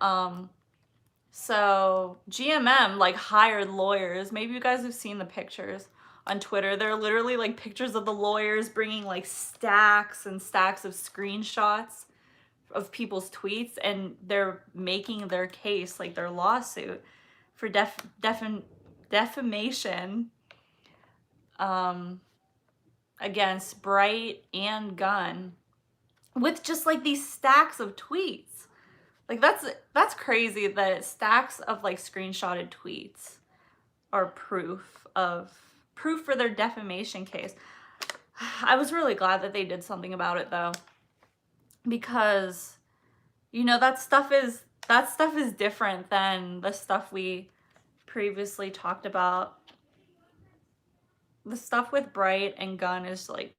so GMM like hired lawyers. Maybe you guys have seen the pictures on Twitter. They're literally like pictures of the lawyers bringing like stacks and stacks of screenshots of people's tweets, and they're making their case, like their lawsuit for defamation against Bright and Gunn with just like these stacks of tweets. Like that's crazy that stacks of like screenshotted tweets are proof for their defamation case. I was really glad that they did something about it though, because you know that stuff is different than the stuff we previously talked about. The stuff with Bright and Gunn is like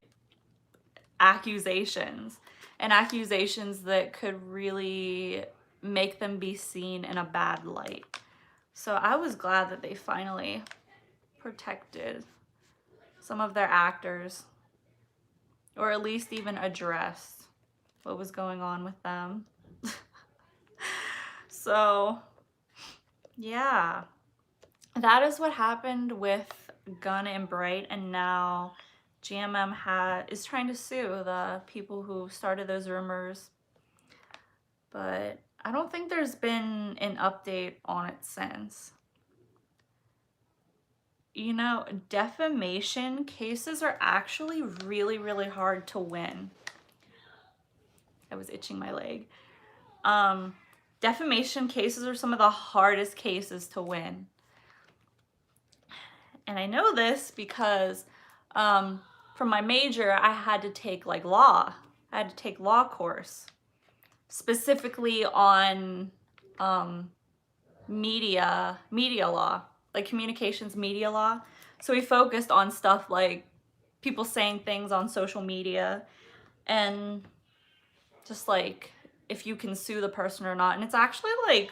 accusations, and accusations that could really make them be seen in a bad light. So I was glad that they finally protected some of their actors, or at least even addressed what was going on with them. So yeah, that is what happened with Gunn and Bright, and now GMM is trying to sue the people who started those rumors. But I don't think there's been an update on it since. You know, defamation cases are actually really, really hard to win. I was itching my leg. Defamation cases are some of the hardest cases to win. And I know this because for my major, I had to take like law. I had to take law course, specifically on media law, like communications media law. So we focused on stuff like people saying things on social media, and just like if you can sue the person or not. And it's actually like,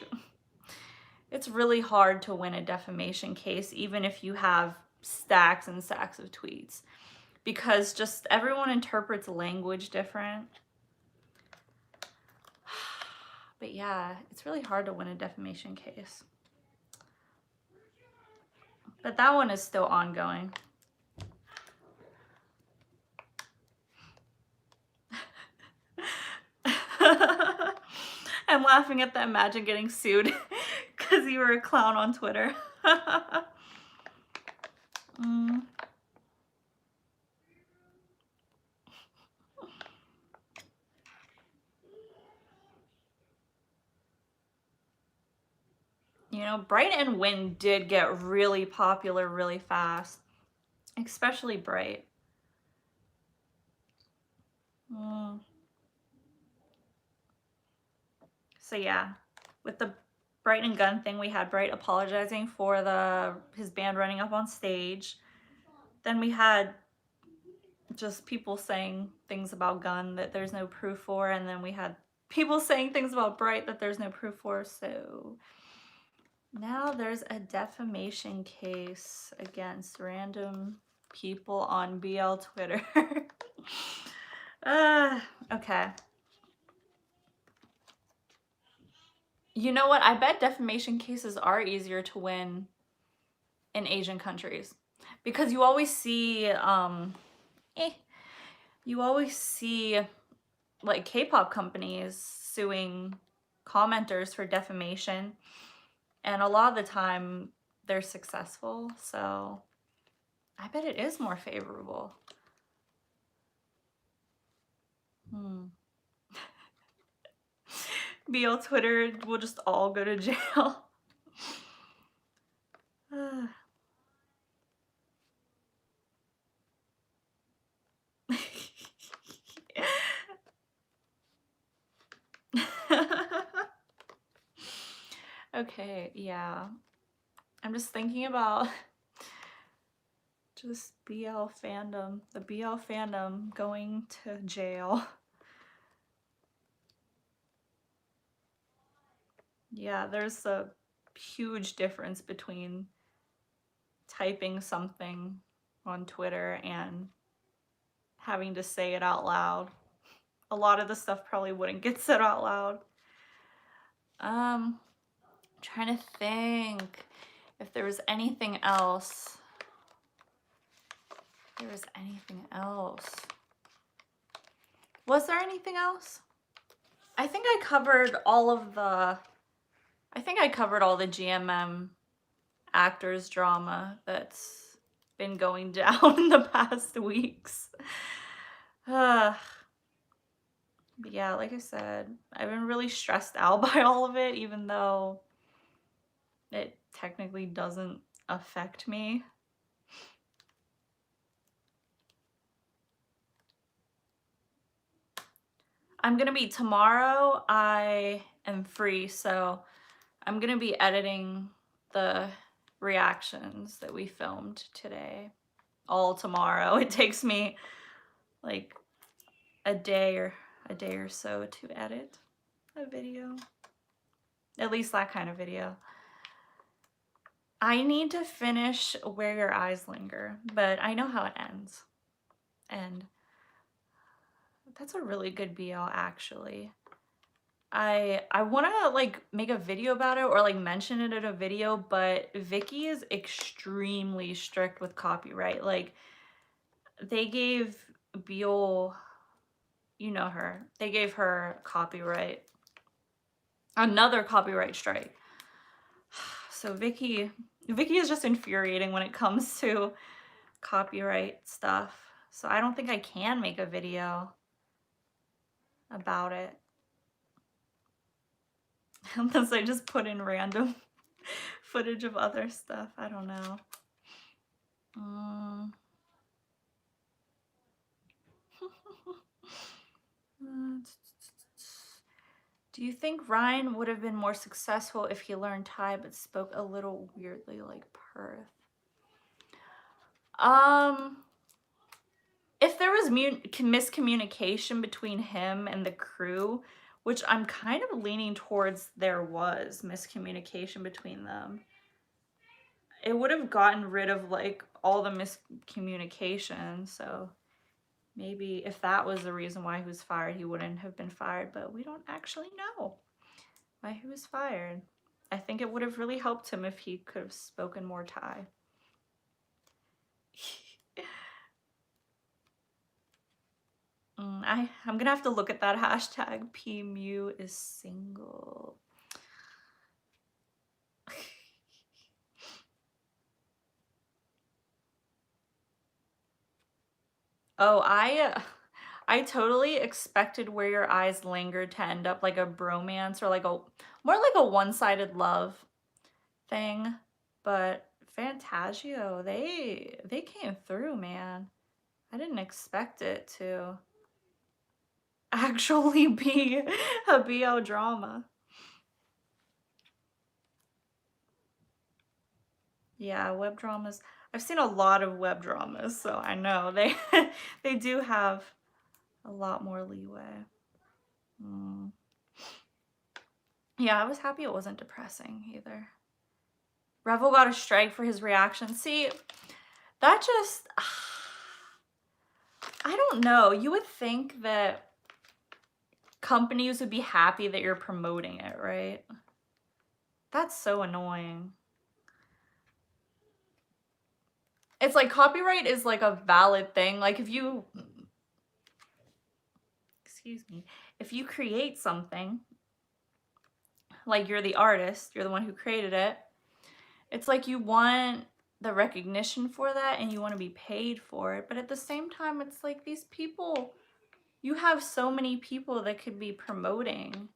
it's really hard to win a defamation case, even if you have stacks and stacks of tweets, because just everyone interprets language different. But yeah, it's really hard to win a defamation case. But that one is still ongoing. I'm laughing at the imagine getting sued because you were a clown on Twitter. You know, Bright and Wind did get really popular really fast, especially Bright. So yeah, with the Bright and Gunn thing, we had Bright apologizing for his band running up on stage. Then we had just people saying things about Gunn that there's no proof for, and then we had people saying things about Bright that there's no proof for. So now there's a defamation case against random people on BL Twitter. Okay. You know what? I bet defamation cases are easier to win in Asian countries, because you always see like K-pop companies suing commenters for defamation, and a lot of the time they're successful. So I bet it is more favorable. BL Twitter will just all go to jail. Okay, yeah. I'm just thinking about just BL fandom, the BL fandom going to jail. Yeah, there's a huge difference between typing something on Twitter and having to say it out loud. a lot of the stuff probably wouldn't get said out loud. Trying to think if there was anything else. There was anything else. Was there anything else? I think I covered all the GMM actors drama that's been going down in the past weeks. But yeah, like I said, I've been really stressed out by all of it, even though it technically doesn't affect me. Tomorrow I am free, so I'm gonna be editing the reactions that we filmed today all tomorrow. It takes me like a day or so to edit a video, at least that kind of video. I need to finish Where Your Eyes Linger, but I know how it ends, and that's a really good BL actually. I want to like make a video about it or like mention it in a video, but Vicky is extremely strict with copyright. Like they gave Beale, you know her, they gave her another copyright strike. So Vicky is just infuriating when it comes to copyright stuff. So I don't think I can make a video about it. Unless I just put in random footage of other stuff. I don't know. Do you think Ryan would have been more successful if he learned Thai but spoke a little weirdly like Perth? If there was miscommunication between him and the crew, which I'm kind of leaning towards there was miscommunication between them, it would have gotten rid of like all the miscommunication. So maybe if that was the reason why he was fired, he wouldn't have been fired, but we don't actually know why he was fired. I think it would have really helped him if he could have spoken more Thai. I'm gonna have to look at that hashtag. PMU is single. Oh, I totally expected Where Your Eyes Lingered to end up like a bromance or like more like a one-sided love thing, but Fantagio, they came through, man. I didn't expect it to actually be a BL drama. Yeah, web dramas. I've seen a lot of web dramas, so I know they they do have a lot more leeway. Yeah, I was happy it wasn't depressing either. Revel got a strike for his reaction. See, that just I don't know. You would think that companies would be happy that you're promoting it, right? That's so annoying. It's like copyright is like a valid thing. Like if you, excuse me, if you create something, like you're the artist, you're the one who created it, it's like you want the recognition for that and you want to be paid for it. But at the same time, it's like these people, you have so many people that could be promoting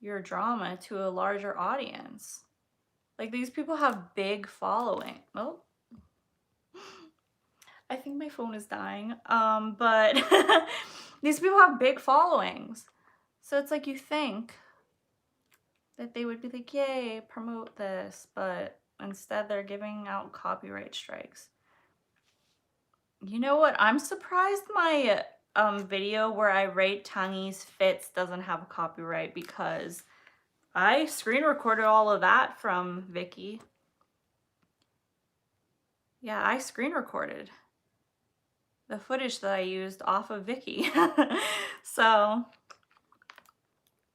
your drama to a larger audience. Like these people have big following. Oh, I think my phone is dying. But these people have big followings. So it's like you think that they would be like, yay, promote this, but instead they're giving out copyright strikes. You know what? I'm surprised my video where I rate Tangi's fits doesn't have a copyright because I screen recorded all of that from Vicky. Yeah, I screen recorded. the footage that I used off of Viki. So, I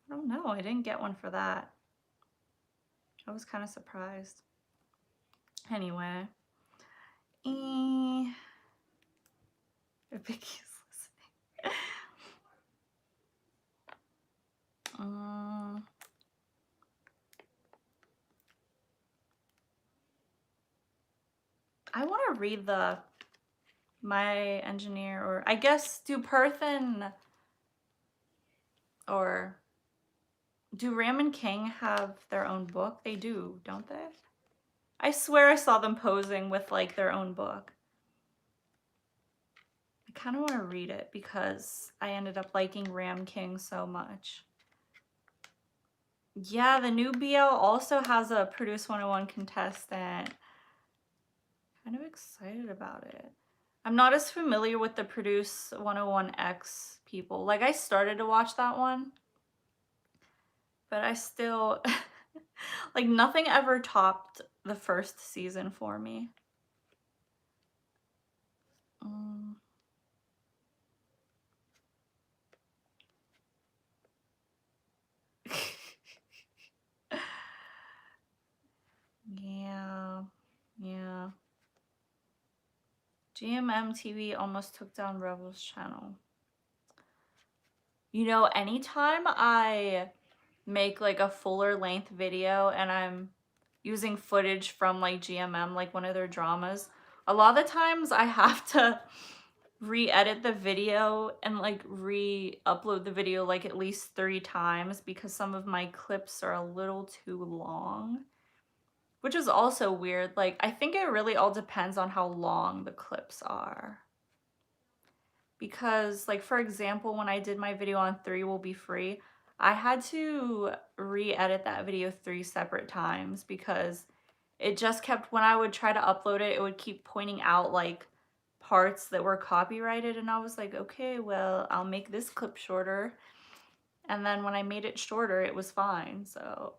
don't know. I didn't get one for that. I was kind of surprised. Anyway. If Vicky's listening. I want to read my engineer, or I guess do Perth or do Ram and King have their own book? They do, don't they? I swear I saw them posing with like their own book. I kind of want to read it because I ended up liking Ram King so much. Yeah, the new BL also has a Produce 101 contestant. Kind of excited about it. I'm not as familiar with the Produce 101X people. Like, I started to watch that one, but I still, like, nothing ever topped the first season for me. Yeah. GMM TV almost took down Rebel's channel. You know, anytime I make like a fuller length video and I'm using footage from like GMM, like one of their dramas, a lot of the times I have to re-edit the video and like re-upload the video like at least 3 times because some of my clips are a little too long, which is also weird. Like, I think it really all depends on how long the clips are. Because, like, for example, when I did my video on 3 Will Be Free, I had to re-edit that video 3 separate times because it just kept, when I would try to upload it, it would keep pointing out, like, parts that were copyrighted, and I was like, okay, well, I'll make this clip shorter. And then when I made it shorter, it was fine. So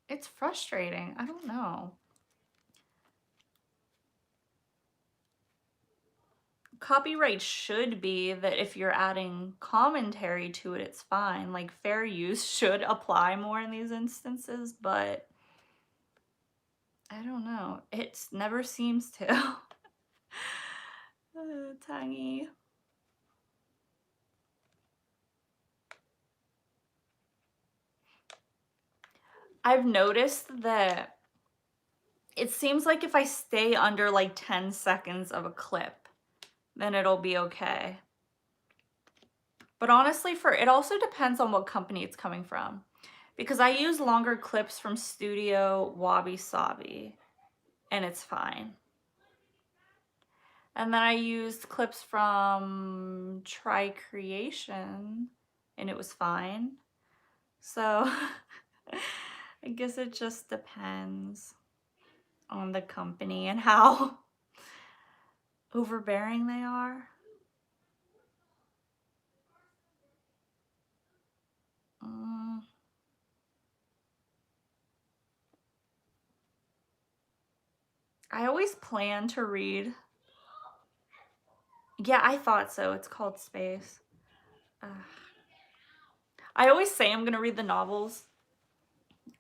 it's frustrating. I don't know. Copyright should be that if you're adding commentary to it, it's fine. Like, fair use should apply more in these instances, but I don't know. It never seems to. Tangy. I've noticed that it seems like if I stay under like 10 seconds of a clip, then it'll be okay. But honestly, it also depends on what company it's coming from. Because I use longer clips from Studio Wabi Sabi, and it's fine. And then I used clips from Try Creation, and it was fine. So I guess it just depends on the company and how overbearing they are. I always plan to read. Yeah, I thought so. It's called Space. I always say I'm gonna read the novels,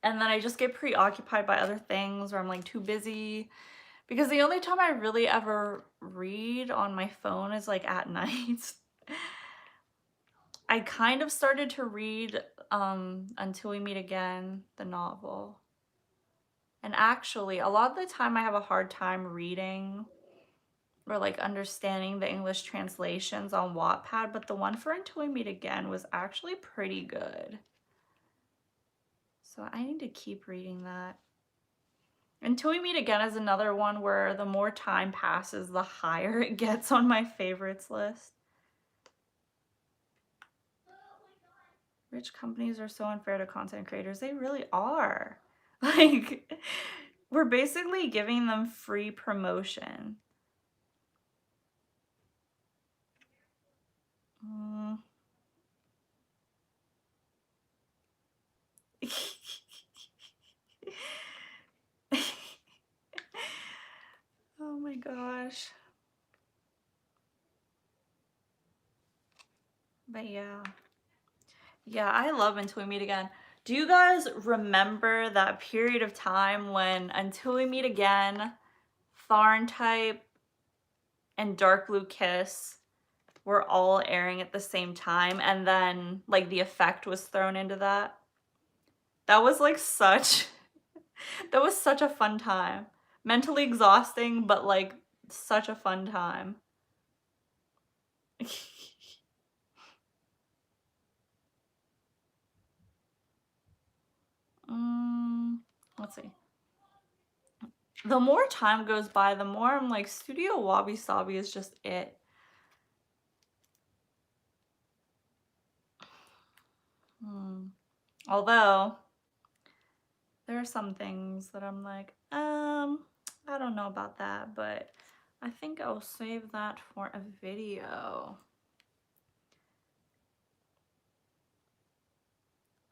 and then I just get preoccupied by other things, or I'm like too busy. Because the only time I really ever read on my phone is like at night. I kind of started to read Until We Meet Again, the novel. And actually, a lot of the time I have a hard time reading or like understanding the English translations on Wattpad, but the one for Until We Meet Again was actually pretty good. So I need to keep reading that. Until We Meet Again is another one where the more time passes, the higher it gets on my favorites list. Rich companies are so unfair to content creators. They really are. Like, we're basically giving them free promotion. Oh my gosh. But yeah. Yeah, I love Until We Meet Again. Do you guys remember that period of time when Until We Meet Again, Tharn Type, and Dark Blue Kiss were all airing at the same time, and then like the effect was thrown into that? That was like such that was such a fun time. Mentally exhausting, but like such a fun time. mm, let's see. The more time goes by, the more I'm like, Studio Wabi Sabi is just it. Although, there are some things that I'm like, I don't know about that, but I think I'll save that for a video.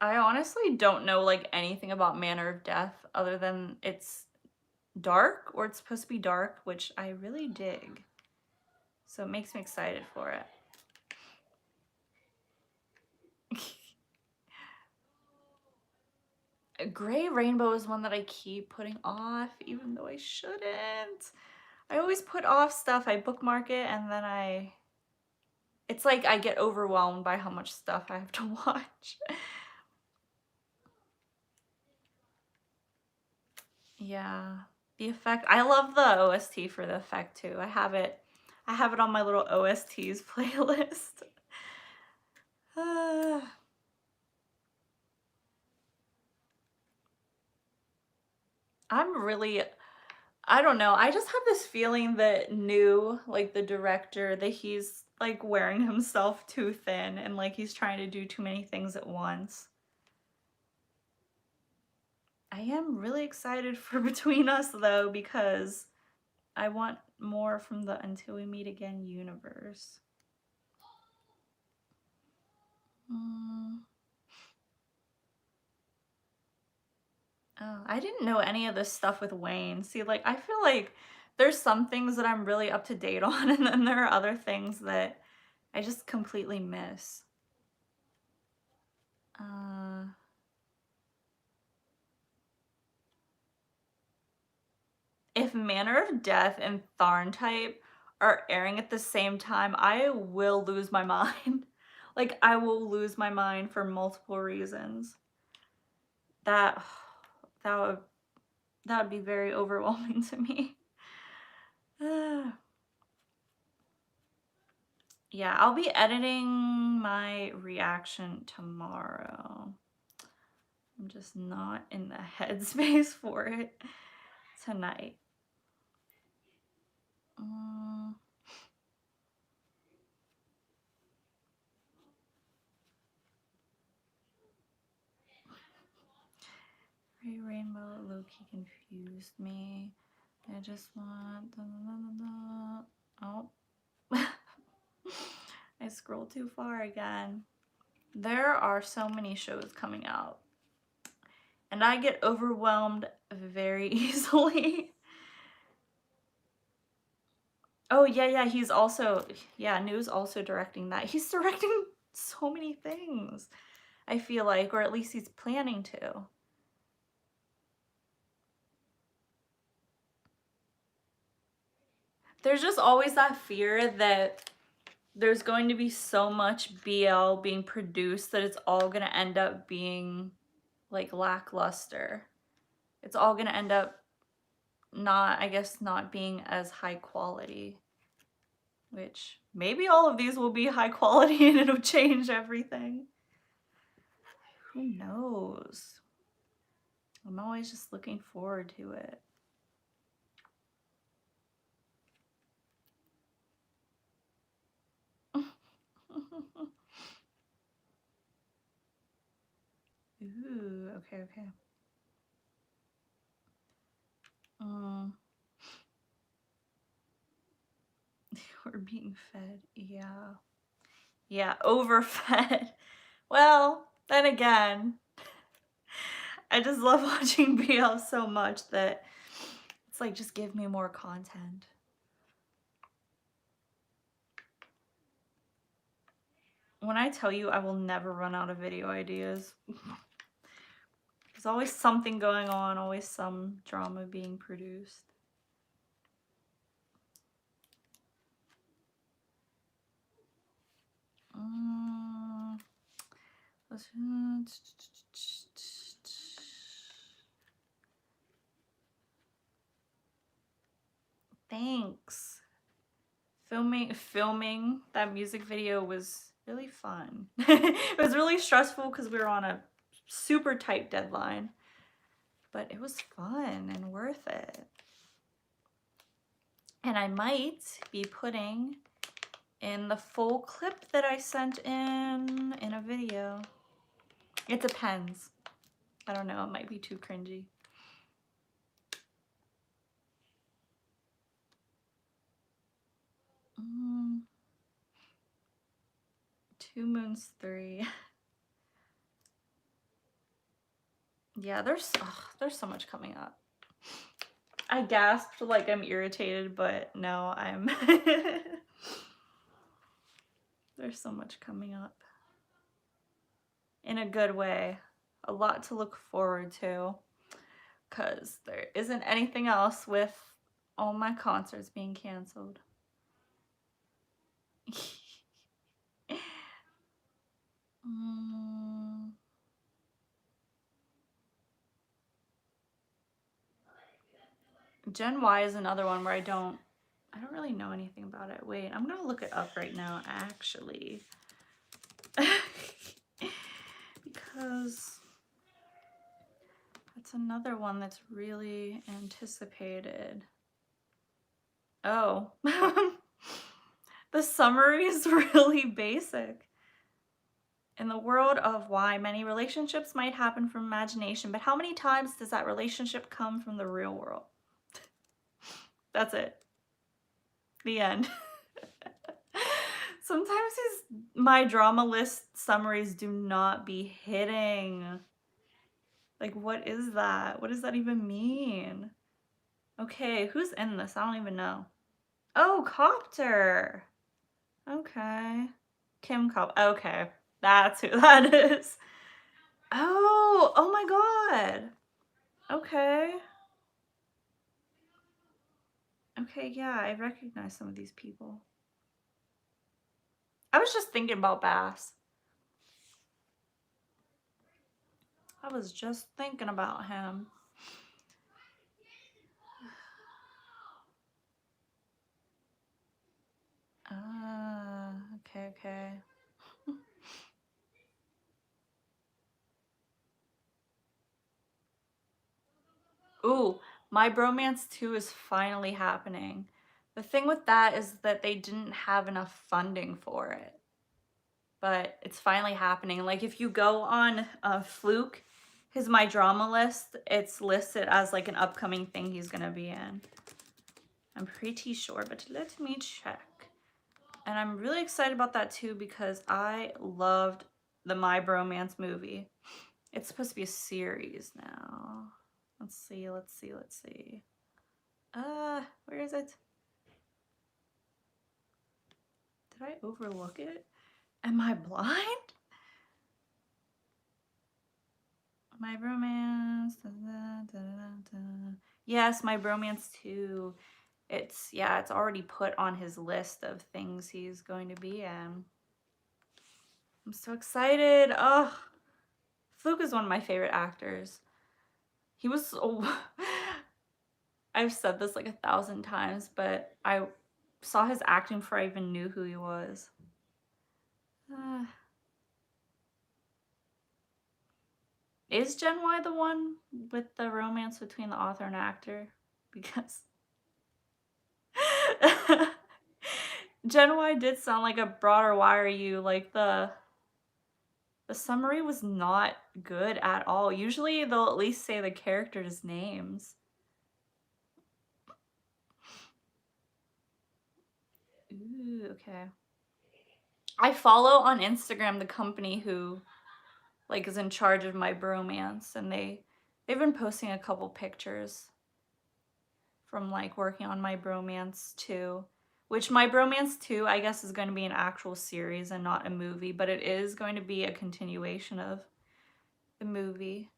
I honestly don't know like anything about Manner of Death other than it's dark, or it's supposed to be dark, which I really dig. So it makes me excited for it. Gray Rainbow is one that I keep putting off, even though I shouldn't. I always put off stuff, I bookmark it, and then it's like I get overwhelmed by how much stuff I have to watch. Yeah, the effect. I love the OST for the effect too. I have it on my little OSTs playlist. I don't know. I just have this feeling that like the director, that he's like wearing himself too thin and like he's trying to do too many things at once. I am really excited for Between Us though, because I want more from the Until We Meet Again universe. Oh, I didn't know any of this stuff with Wayne. See, like, I feel like there's some things that I'm really up to date on, and then there are other things that I just completely miss. If Manner of Death and Tharn Type are airing at the same time, I will lose my mind. Like, I will lose my mind for multiple reasons. That would be very overwhelming to me. Yeah, I'll be editing my reaction tomorrow. I'm just not in the headspace for it tonight. Gray Rainbow low-key confused me. I just want... Oh. I scrolled too far again. There are so many shows coming out, and I get overwhelmed very easily. Oh, yeah, he's also... Yeah, Nu's also directing that. He's directing so many things, I feel like, or at least he's planning to. There's just always that fear that there's going to be so much BL being produced that it's all going to end up being like lackluster. It's all going to end up not being as high quality, which maybe all of these will be high quality and it'll change everything. Who knows? I'm always just looking forward to it. Ooh, okay. We're being fed, yeah. Yeah, overfed. Well, then again, I just love watching BL so much that it's like, just give me more content. When I tell you I will never run out of video ideas. There's always something going on, always some drama being produced. Thanks. Filming that music video was really fun. It was really stressful because we were on a super tight deadline, but it was fun and worth it. And I might be putting in the full clip that I sent in a video. It depends. I don't know, it might be too cringy. Two Moons 3. Yeah, there's so much coming up. I gasped like I'm irritated, but no, I'm there's so much coming up. In a good way. A lot to look forward to. Because there isn't anything else with all my concerts being canceled. Gen Y is another one where I don't really know anything about it. Wait, I'm gonna look it up right now, actually. Because that's another one that's really anticipated. Oh. The summary is really basic. In the world of why many relationships might happen from imagination, but how many times does that relationship come from the real world? That's it. The end. Sometimes my drama list summaries do not be hitting. Like, what is that? What does that even mean? Okay, who's in this? I don't even know. Oh, Copter. Okay. Kim Cop. Okay. That's who that is. Oh my god. Okay. Okay, yeah, I recognize some of these people. I was just thinking about Bass. I was just thinking about him. Okay. Ooh, My Bromance 2 is finally happening. The thing with that is that they didn't have enough funding for it. But it's finally happening. Like, if you go on Fluke, his My Drama list, it's listed as like an upcoming thing he's gonna be in. I'm pretty sure, but let me check. And I'm really excited about that too because I loved the My Bromance movie. It's supposed to be a series now. Let's see. Where is it? Did I overlook it? Am I blind? My Bromance. Yes, My Bromance 2. It's already put on his list of things he's going to be in. I'm so excited. Oh, Fluke is one of my favorite actors. He was so... I've said this like 1,000 times, but I saw his acting before I even knew who he was. Is Gen Y the one with the romance between the author and actor? Because Gen Y did sound like a broader Why Are You? Like the summary was not good at all. Usually they'll at least say the characters' names. Ooh, okay. I follow on Instagram the company who like is in charge of My Bromance, and they've been posting a couple pictures from like working on My Bromance too. which My Bromance 2, I guess, is going to be an actual series and not a movie, but it is going to be a continuation of the movie.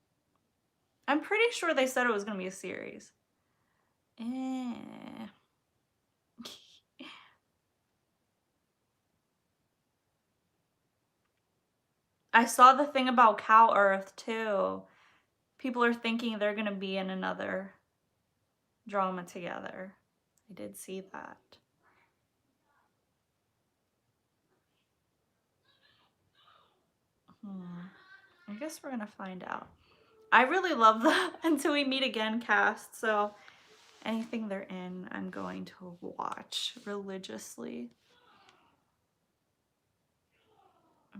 I'm pretty sure they said it was going to be a series. I saw the thing about Cow Earth too. People are thinking they're going to be in another drama together. I did see that. I guess we're going to find out. I really love the Until We Meet Again cast, so anything they're in, I'm going to watch religiously.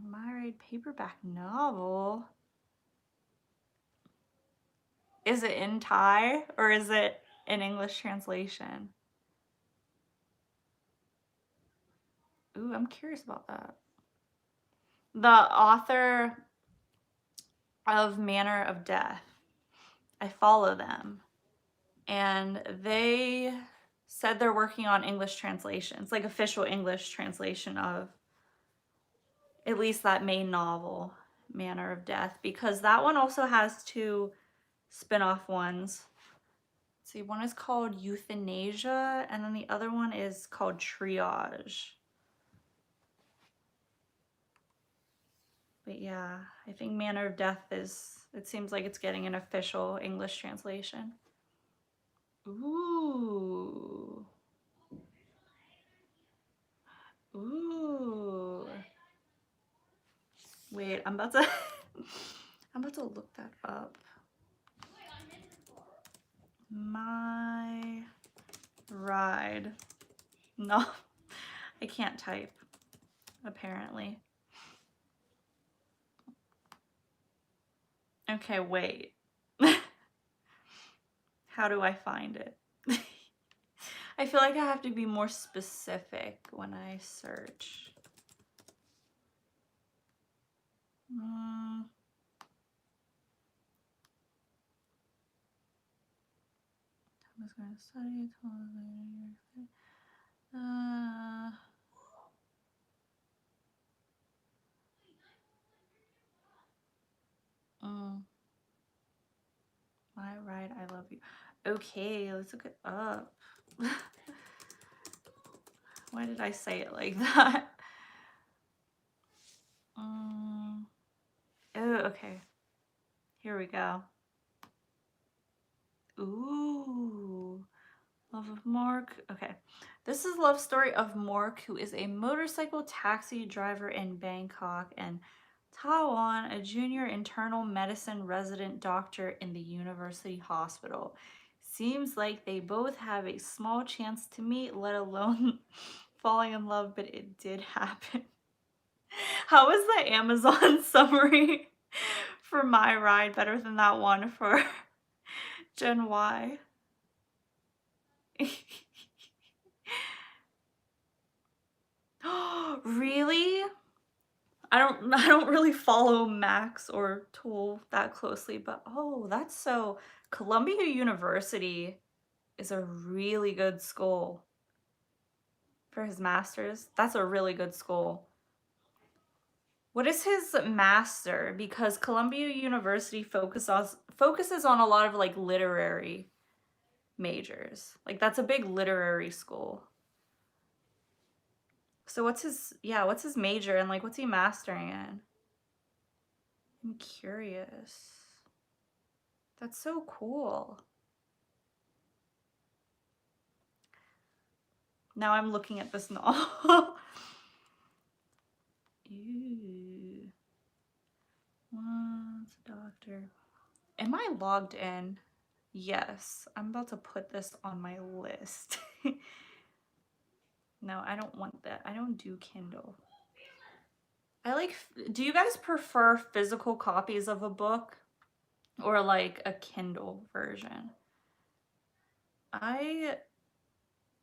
My Ride paperback novel. Is it in Thai or is it in English translation? Ooh, I'm curious about that. The author of Manner of Death, I follow them, and they said they're working on English translations, like official English translation of at least that main novel, Manner of Death, because that one also has 2 spin-off ones. Let's see, one is called Euthanasia, and then the other one is called Triage. But yeah, I think Manner of Death it seems like it's getting an official English translation. Ooh. Ooh. Wait, I'm about to I'm about to look that up. My Ride. No, I can't type, apparently. Okay, wait. How do I find it? I feel like I have to be more specific when I search. I was going to study. My Ride, I Love You. Okay, let's look it up. Why did I say it like that? Oh, okay. Here we go. Ooh. Love of Mark. Okay. This is love story of Mark, who is a motorcycle taxi driver in Bangkok, and Taiwan, a junior internal medicine resident doctor in the university hospital. Seems like they both have a small chance to meet, let alone falling in love, but it did happen. How is the Amazon summary for My Ride better than that one for Gen Y? Really? I don't really follow Max or Tool that closely, but oh, that's so Columbia University is a really good school for his master's. That's a really good school. What is his master? Because Columbia University focuses on a lot of like literary majors. Like that's a big literary school. So what's his major and like what's he mastering in? I'm curious. That's so cool. Now I'm looking at this novel. Ew. What's a doctor? Am I logged in? Yes. I'm about to put this on my list. No, I don't want that. I don't do Kindle. Do you guys prefer physical copies of a book or like a Kindle version? I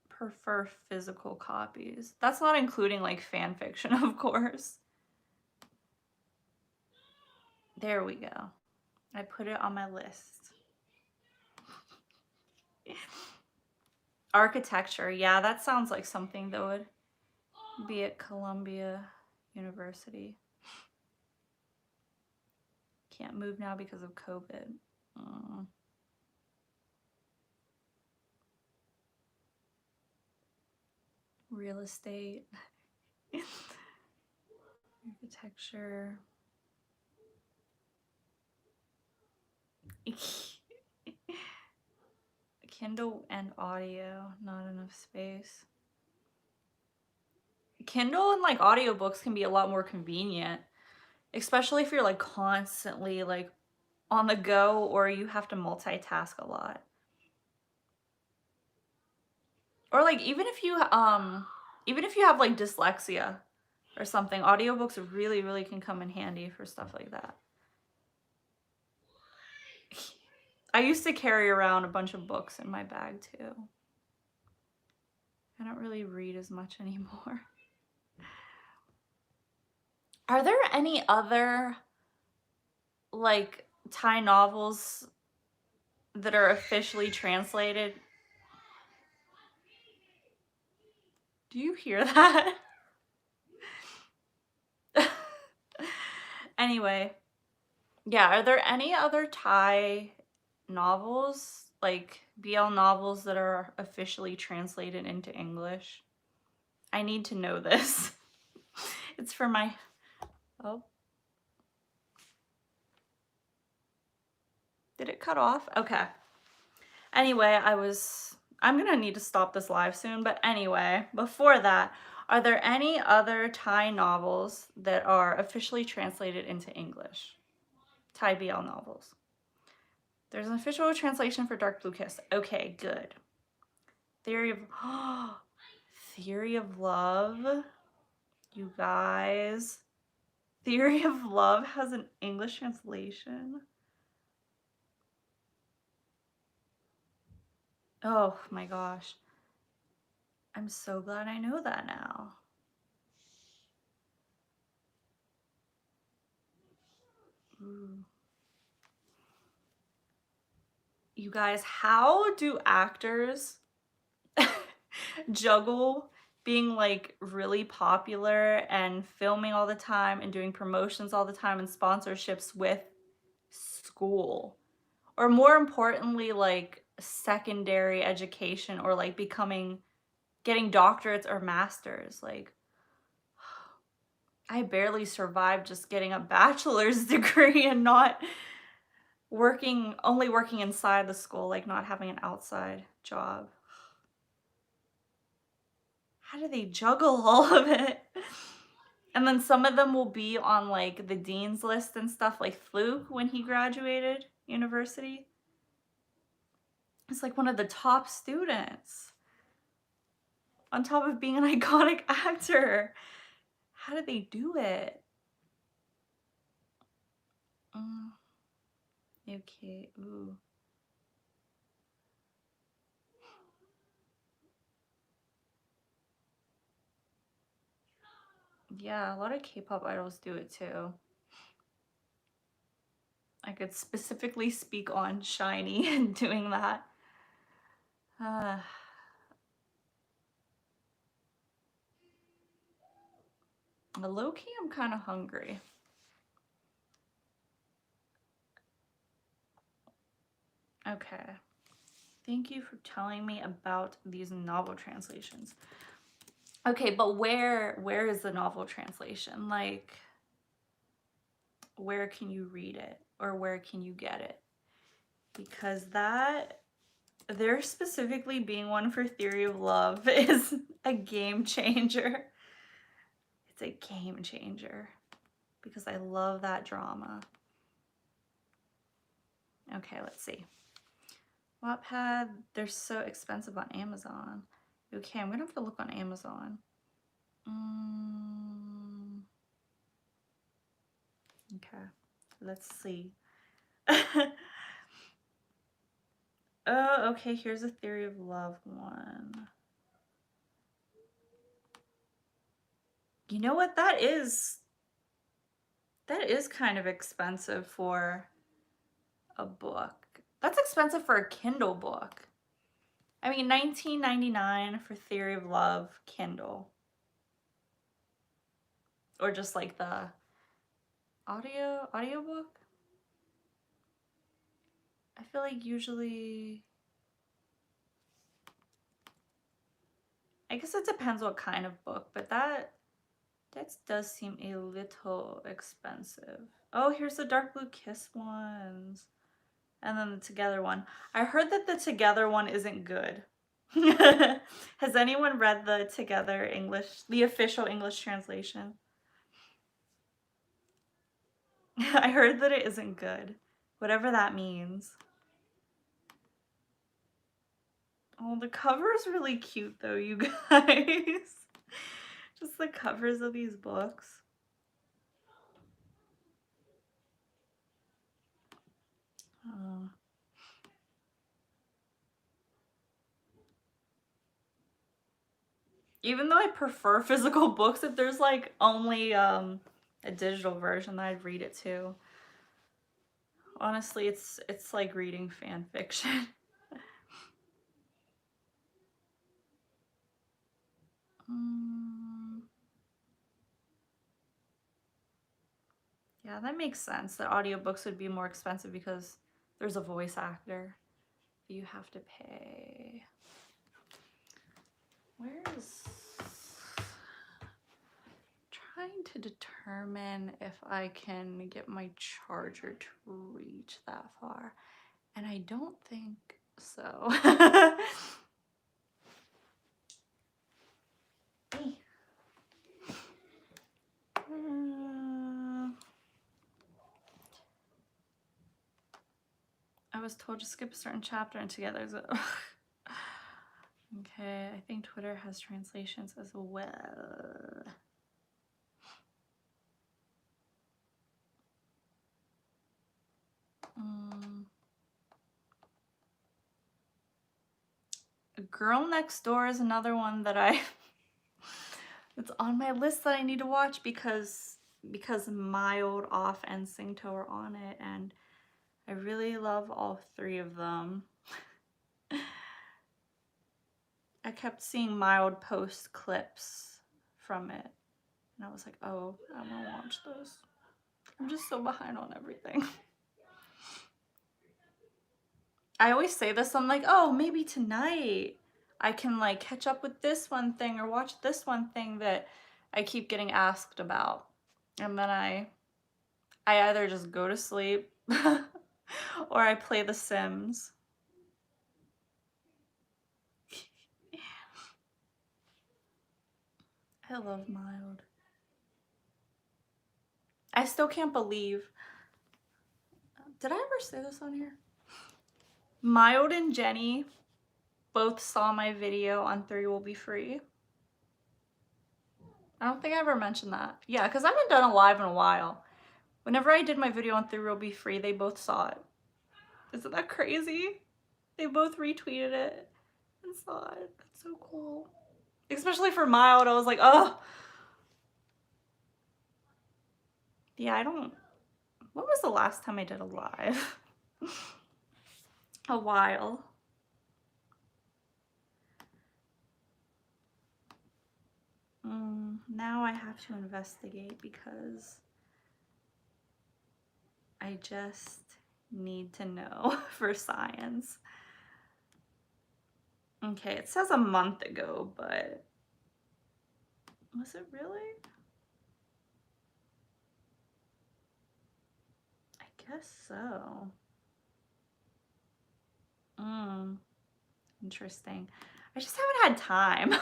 prefer physical copies. That's not including like fan fiction, of course. There we go. I put it on my list. Architecture. Yeah, that sounds like something that would be at Columbia University. Can't move now because of COVID. Mm. Real estate. Architecture. Kindle and audio, not enough space. Kindle and like audiobooks can be a lot more convenient, especially if you're like constantly like on the go or you have to multitask a lot. Or like even if you have like dyslexia or something, audiobooks really can come in handy for stuff like that. I used to carry around a bunch of books in my bag too. I don't really read as much anymore. Are there any other like Thai novels that are officially translated? Do you hear that? Anyway, yeah, are there any other Thai novels, like BL novels that are officially translated into English? I need to know this. It's for my... Oh. Did it cut off? Okay. Anyway, I'm gonna need to stop this live soon, but anyway, before that, are there any other Thai novels that are officially translated into English? Thai BL novels. There's an official translation for Dark Blue Kiss. Okay, good. Theory of Theory of Love. You guys. Theory of Love has an English translation. Oh my gosh. I'm so glad I know that now. Ooh. You guys, how do actors juggle being like really popular and filming all the time and doing promotions all the time and sponsorships with school? Or more importantly, like secondary education or like getting doctorates or masters. Like, I barely survived just getting a bachelor's degree and not only working inside the school, like not having an outside job. How do they juggle all of it? And then some of them will be on like the dean's list and stuff, like Fluke when he graduated university. It's like one of the top students. On top of being an iconic actor. How do they do it? Okay, ooh. Yeah, a lot of K-pop idols do it too. I could specifically speak on SHINee and doing that. Low-key, I'm kind of hungry. Okay. Thank you for telling me about these novel translations. Okay, but where is the novel translation? Like, where can you read it? Or where can you get it? Because there specifically being one for Theory of Love is a game changer. It's a game changer. Because I love that drama. Okay, let's see. Wattpad, they're so expensive on Amazon. Okay, I'm gonna have to look on Amazon. Okay, let's see. Oh, okay, here's a Theory of Love one. You know what? That is kind of expensive for a book. That's expensive for a Kindle book. I mean, $19.99 for Theory of Love Kindle. Or just like the audiobook. I feel like usually, I guess it depends what kind of book, but that does seem a little expensive. Oh, here's the Dark Blue Kiss ones. And then the Together one. I heard that the Together one isn't good. Has anyone read the Together English, the official English translation? I heard that it isn't good. Whatever that means. Oh, the cover is really cute though, you guys. Just the covers of these books. Oh. Even though I prefer physical books, if there's like only a digital version, that I'd read it too. Honestly, it's like reading fan fiction. Yeah, that makes sense that audiobooks would be more expensive because there's a voice actor you have to pay. Where's trying to determine if I can get my charger to reach that far, and I don't think so. I was told to skip a certain chapter and Together. Okay, I think Twitter has translations as well. Girl Next Door is another one that it's on my list that I need to watch because Mild, Off, and Singto are on it, and I really love all three of them. I kept seeing Mild post clips from it, and I was like, oh, I want to watch those. I'm just so behind on everything. I always say this, I'm like, oh, maybe tonight I can like catch up with this one thing or watch this one thing that I keep getting asked about. And then I either just go to sleep or I play The Sims. I love Mild. I still can't believe. Did I ever say this on here? Mild and Jenny both saw my video on 3 Will Be Free. I don't think I ever mentioned that. Yeah, because I haven't done a live in a while. Whenever I did my video on 3 Will Be Free, they both saw it. Isn't that crazy? They both retweeted it and saw it. That's so cool. Especially for Mild, I was like, oh. Yeah, I don't. When was the last time I did a live? A while. Now I have to investigate because I just need to know for science. Okay, it says a month ago, but was it really? I guess so. Interesting. I just haven't had time.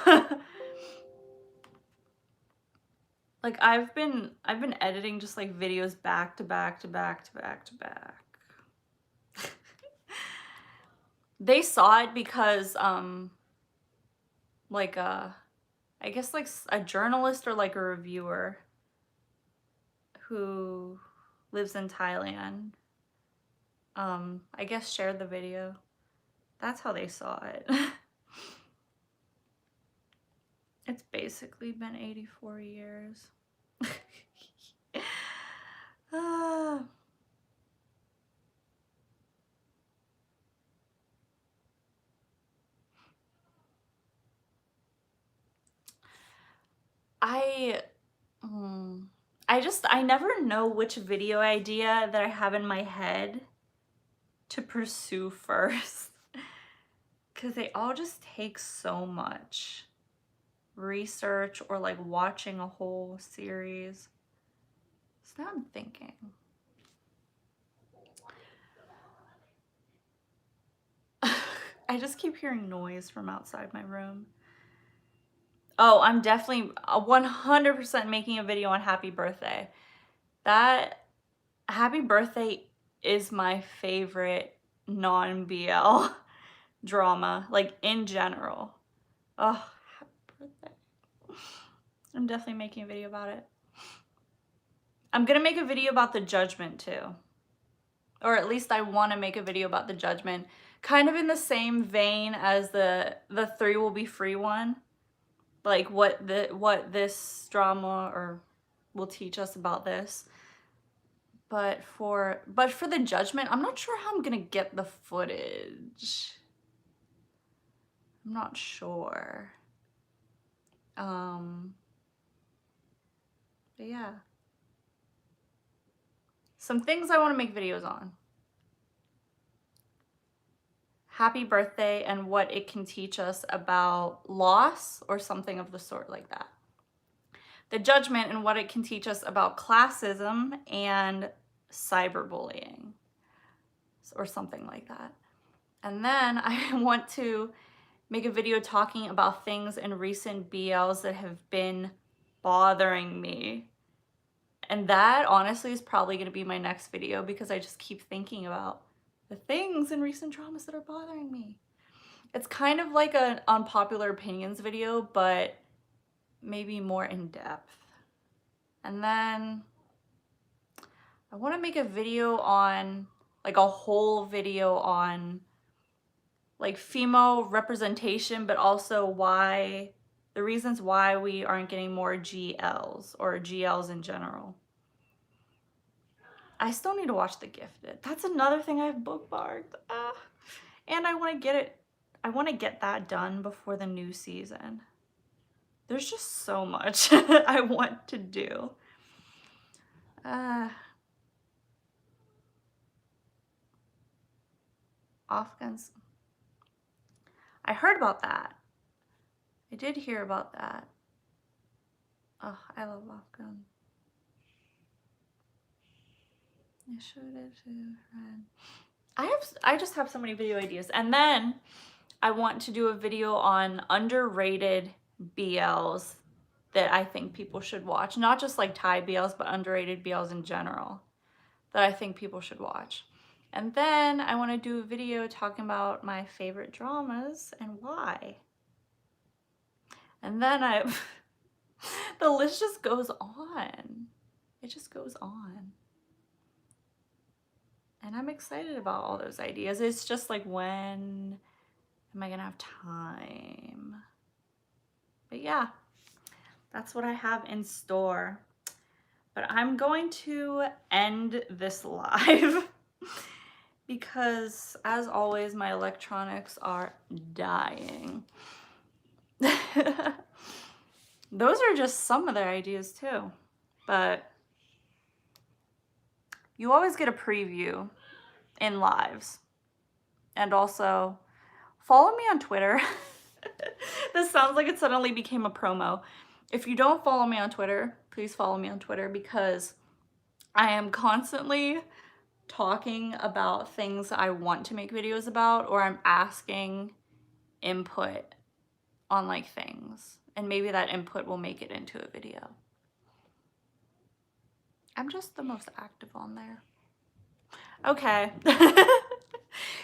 Like I've been editing just like videos back to back to back to back to back. They saw it because like I guess like a journalist or like a reviewer who lives in Thailand I guess shared the video. That's how they saw it. It's basically been 84 years. Hmm, I never know which video idea that I have in my head to pursue first because they all just take so much research or like watching a whole series. So now I'm thinking. I just keep hearing noise from outside my room. Oh, I'm definitely 100% making a video on happy birthday. That happy birthday is my favorite non-BL drama, like in general. Oh, happy birthday. I'm definitely making a video about it. I'm gonna make a video about the judgment too. Or at least I want to make a video about the judgment. Kind of in the same vein as the 3 will be free one. Like what this drama or will teach us about this. But for the judgment, I'm not sure how I'm gonna get the footage. I'm not sure. But yeah. Some things I want to make videos on. Happy birthday and what it can teach us about loss or something of the sort like that. The judgment and what it can teach us about classism and cyberbullying or something like that. And then I want to make a video talking about things in recent BLs that have been bothering me. And that honestly is probably going to be my next video because I just keep thinking about the things in recent dramas that are bothering me. It's kind of like an unpopular opinions video, but maybe more in depth. And then I want to make a video on, like a whole video on like female representation, but also why, the reasons why we aren't getting more GLs or GLs in general. I still need to watch The Gifted. That's another thing I've bookmarked. And I want to get that done before the new season. There's just so much I want to do. Afghans. I heard about that. I did hear about that. Oh, I love Afghan. I showed it to a friend. I just have so many video ideas. And then I want to do a video on underrated BLs that I think people should watch. Not just like Thai BLs, but underrated BLs in general that I think people should watch. And then I want to do a video talking about my favorite dramas and why. And then the list just goes on. It just goes on. And I'm excited about all those ideas. It's just like, when am I gonna have time? But yeah, that's what I have in store. But I'm going to end this live because, as always, my electronics are dying. Those are just some of their ideas too. But you always get a preview in lives. And also, follow me on Twitter. This sounds like it suddenly became a promo. If you don't follow me on Twitter, please follow me on Twitter because I am constantly talking about things I want to make videos about, or I'm asking input on like things, and maybe that input will make it into a video. I'm just the most active on there. Okay.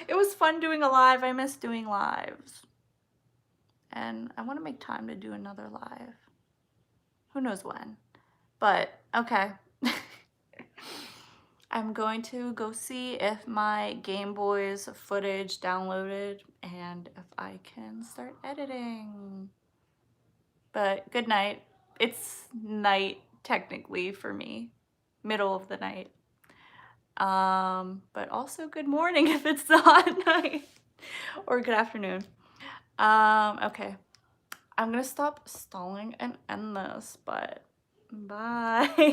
It was fun doing a live. I miss doing lives. And I want to make time to do another live. Who knows when. But, okay. I'm going to go see if my Game Boy's footage downloaded and if I can start editing. But good night. It's night technically for me. Middle of the night. But also good morning if it's not night. Or good afternoon. Okay. I'm gonna stop stalling and end this, but bye.